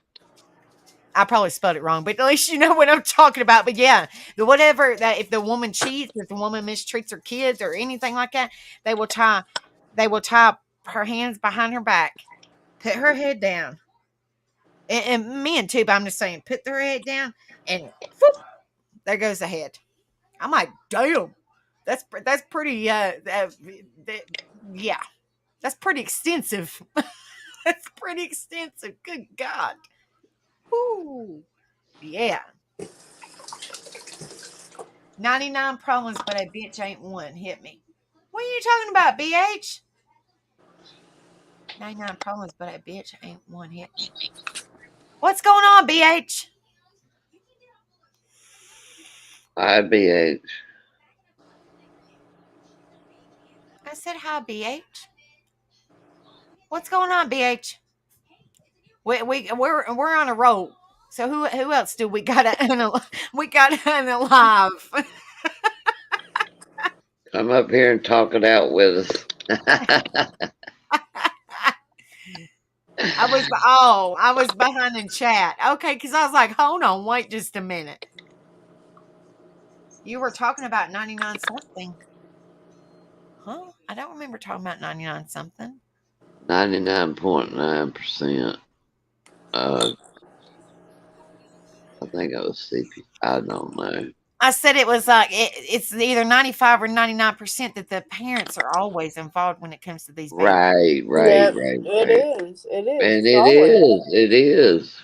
I probably spelled it wrong, but at least you know what I'm talking about. But yeah, the whatever that if the woman cheats, if the woman mistreats her kids or anything like that, they will tie they will tie her hands behind her back, put her head down. And men too, but I'm just saying, put their head down and whoop, there goes the head. I'm like, damn, that's pretty. Yeah, that's pretty extensive. That's pretty extensive. Good God. Whoo. Yeah. 99 problems, but a bitch ain't one. Hit me. What are you talking about, BH? 99 problems, but a bitch ain't one. Hit me. What's going on, BH? IBH. I said hi, BH. What's going on, BH? We're on a roll. So who else do we got we got alive? Come up here and talk it out with us. I was behind in chat. Okay, because I was like, hold on, wait just a minute. You were talking about 99 something. Huh? I don't remember talking about 99 something. 99.9%. I think it was CP. I don't know. I said it was like it's either 95 or 99% that the parents are always involved when it comes to these babies. Right, right, Yep, right, it right. is. It is. And It's it always. is. It is.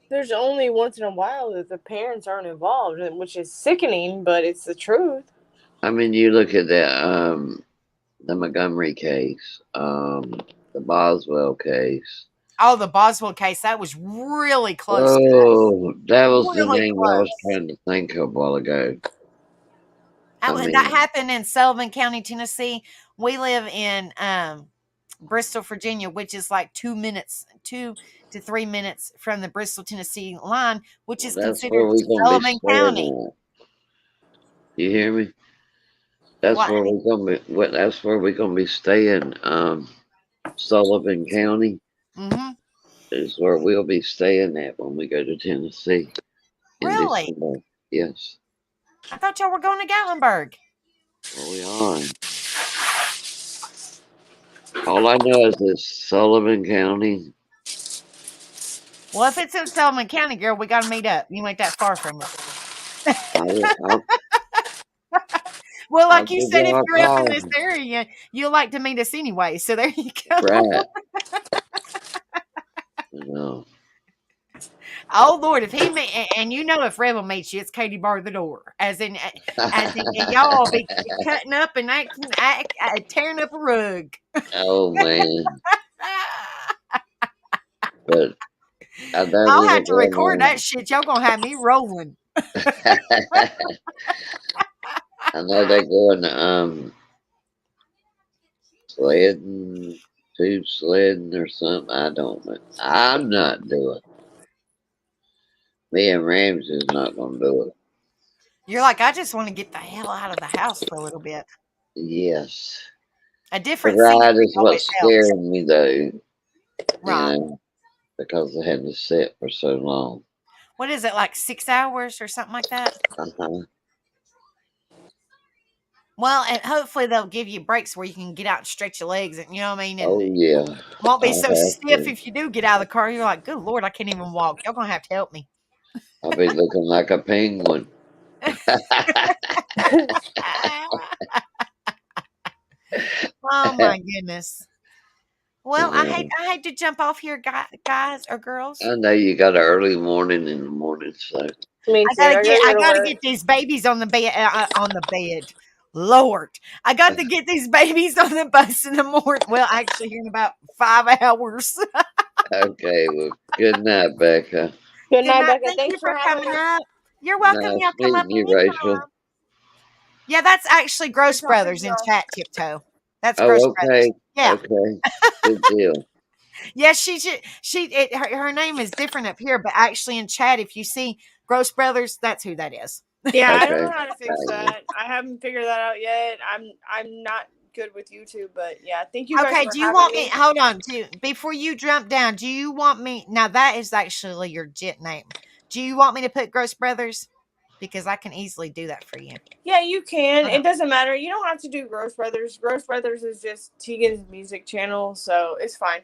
There's only once in a while that the parents aren't involved, which is sickening, but it's the truth. I mean, you look at the Montgomery case, the Boswell case. Oh, the Boswell case, that was really close to us. Oh, that was the Really name I was close. trying to think of a while ago. That happened in Sullivan County, Tennessee. We live in Bristol, Virginia, which is like 2 to 3 minutes from the Bristol, Tennessee line, which is That's where considered we're gonna be Sullivan County. staying at. You hear me? That's What, where honey? we're gonna be. That's where we're gonna be staying. Sullivan County Mm-hmm. is where we'll be staying at when we go to Tennessee in Really? December. Yes. I thought y'all were going to Gatlinburg. Well, we are. All I know is it's Sullivan County. Well, if it's in Sullivan County, girl, we got to meet up. You ain't that far from us. I'll Well, I'll like you give said, if y'all a you're up in call. this area, you'll like to meet us anyway. So there you go. Right. No. Oh Lord, if and you know if Rebel meets you, it's Katie bar the door, as in y'all be cutting up and tearing up a rug. Oh man. But I know I'll they're have to going record that on. shit. Y'all gonna have me rolling. I know they're going sledding, tube sledding or something. I don't know. I'm not doing it. Me and Ramsey's not gonna do it. You're like, I just want to get the hell out of the house for a little bit. Yes. A The different scenery ride is always what's helps. scaring me though, Right. because I had to sit for so long. what is it, like 6 hours or something like that? Uh-huh. Well, and hopefully they'll give you breaks where you can get out and stretch your legs, and you know what I mean, and Oh, yeah. won't be I'll so have stiff to. if you do get out of the car. You're like, good Lord, I can't even walk. Y'all gonna have to help me. I'll be looking like a penguin. Oh my goodness. Well, I Yeah. hate to jump off here, guys or girls. I know you got an early morning in the morning, so. Me too. I I to gotta work. get these babies on the bed. On the bed. Lord, I got to get these babies on the bus in the morning. Well, actually, here in about 5 hours. Okay, well, good night, Becca. Good Good night, night. Becca. Thank you Thanks for for having coming us. up. You're welcome. Nice Y'all come up meeting you, anytime. Rachel. Yeah, that's actually Gross Good talking Brothers to in y'all. chat, Tiptoe. That's Gross Oh, Brothers. okay. Yeah. Okay. Good deal. Yeah, her name is different up here, but actually in chat, if you see Gross Brothers, that's who that is. Yeah, I don't Okay. know how to fix that. I haven't figured that out yet. I'm not good with YouTube, but yeah, thank you guys Okay, for do you having want me? me. Hold on, before you jump down, do you want me? Now that is actually your JIT name. Do you want me to put Gross Brothers? Because I can easily do that for you. Yeah, you can. Okay. It doesn't matter. You don't have to do Gross Brothers. Gross Brothers is just Tegan's music channel, so it's fine.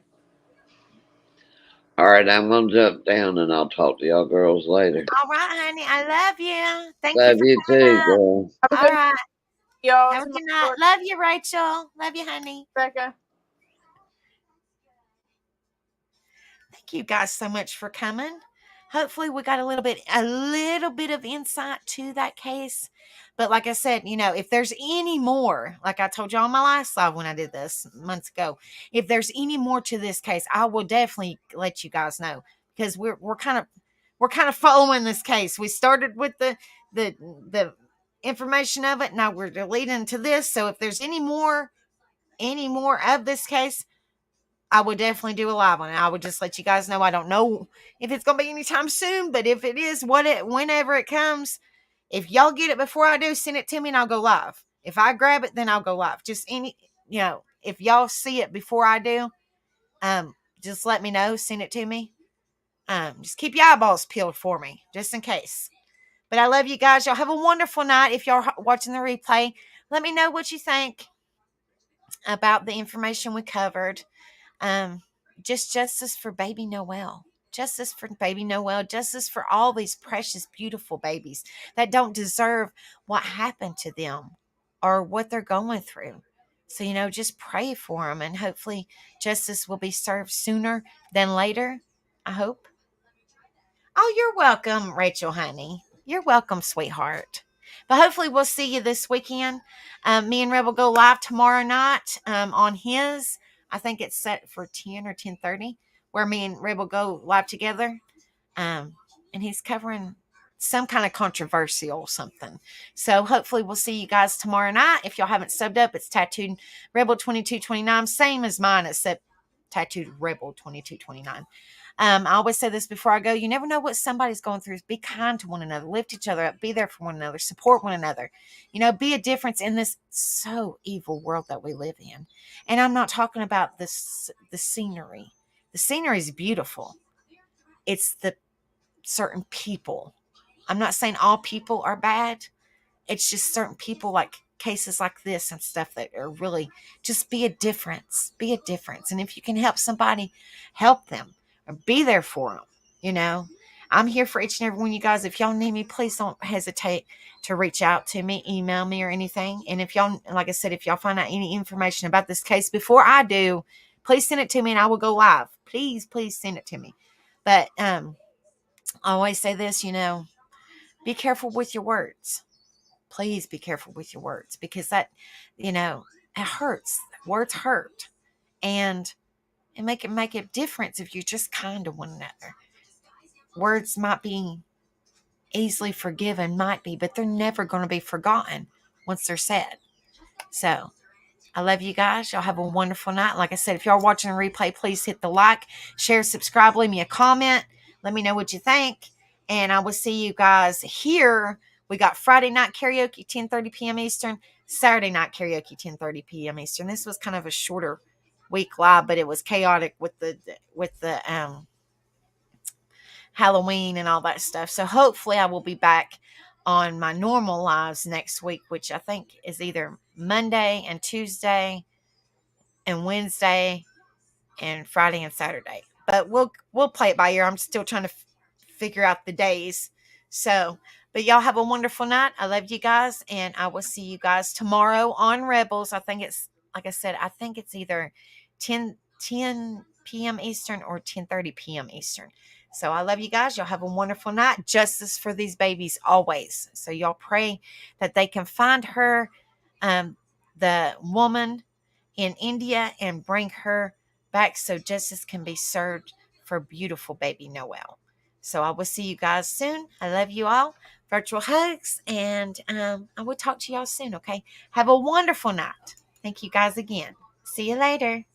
All right, I'm going to jump down and I'll talk to y'all girls later. All right, honey. I love you. Thank you Love for you coming too, up. girl. Have a All good right. y'all. Have a good night. Love you, Rachel. Love you, honey. Becca. Thank you guys so much for coming. Hopefully we got a little bit of insight to that case. But like I said, if there's any more, like I told you on my last live when I did this months ago, if there's any more to this case, I will definitely let you guys know, because we're kind of following this case. We started with the information of it. Now we're leading to this. So if there's any more of this case, I would definitely do a live on it. I would just let you guys know. I don't know if it's gonna be anytime soon, but if it is, whenever it comes, if y'all get it before I do, send it to me and I'll go live. If I grab it, then I'll go live. Just if y'all see it before I do, just let me know. Send it to me. Just keep your eyeballs peeled for me, just in case. But I love you guys. Y'all have a wonderful night. If y'all watching the replay, let me know what you think about the information we covered. Um, just justice for baby Noel. Justice for baby Noel. Justice for all these precious, beautiful babies that don't deserve what happened to them or what they're going through. So, just pray for them, and hopefully justice will be served sooner than later. I hope. Oh, you're welcome, Rachel, honey. You're welcome, sweetheart. But hopefully we'll see you this weekend. Me and Rebel go live tomorrow night on his. I think it's set for 10 or 10:30, where me and Rebel go live together. And he's covering some kind of controversial something. So hopefully we'll see you guys tomorrow night. If y'all haven't subbed up, it's Tattooed Rebel 2229, same as mine, except Tattooed Rebel 2229. I always say this before I go. You never know what somebody's going through. Be kind to one another. Lift each other up. Be there for one another. Support one another. Be a difference in this so evil world that we live in. And I'm not talking about the scenery. The scenery is beautiful. It's the certain people. I'm not saying all people are bad. It's just certain people, like cases like this and stuff, that are really just be a difference. Be a difference. And if you can help somebody, help them or be there for them. I'm here for each and every one of you guys. If y'all need me, please don't hesitate to reach out to me, email me or anything. And if y'all, like I said, if y'all find out any information about this case before I do, please send it to me and I will go live. Please send it to me. But I always say this, be careful with your words. Please be careful with your words, because that, it hurts. Words hurt. And it make a difference if you're just kind to one another. Words might be easily forgiven, but they're never going to be forgotten once they're said. So I love you guys. Y'all have a wonderful night. Like I said, if y'all are watching a replay, please hit the like, share, subscribe, leave me a comment. Let me know what you think. And I will see you guys here. We got Friday night karaoke, 10:30 p.m. Eastern. Saturday night karaoke, 10:30 p.m. Eastern. This was kind of a shorter week live, but it was chaotic with the Halloween and all that stuff. So hopefully I will be back on my normal lives next week, which I think is either Monday and Tuesday and Wednesday and Friday and Saturday. But we'll play it by ear. I'm still trying to figure out the days. So, but y'all have a wonderful night. I love you guys, and I will see you guys tomorrow on Rebels. I think it's, like I said, I think it's either 10 p.m. Eastern or 10:30 p.m. Eastern. So I love you guys. Y'all have a wonderful night. Justice for these babies always. So y'all pray that they can find her, the woman in India, and bring her back so justice can be served for beautiful baby Noel. So I will see you guys soon. I love you all. Virtual hugs, and I will talk to y'all soon, okay? Have a wonderful night. Thank you guys again. See you later.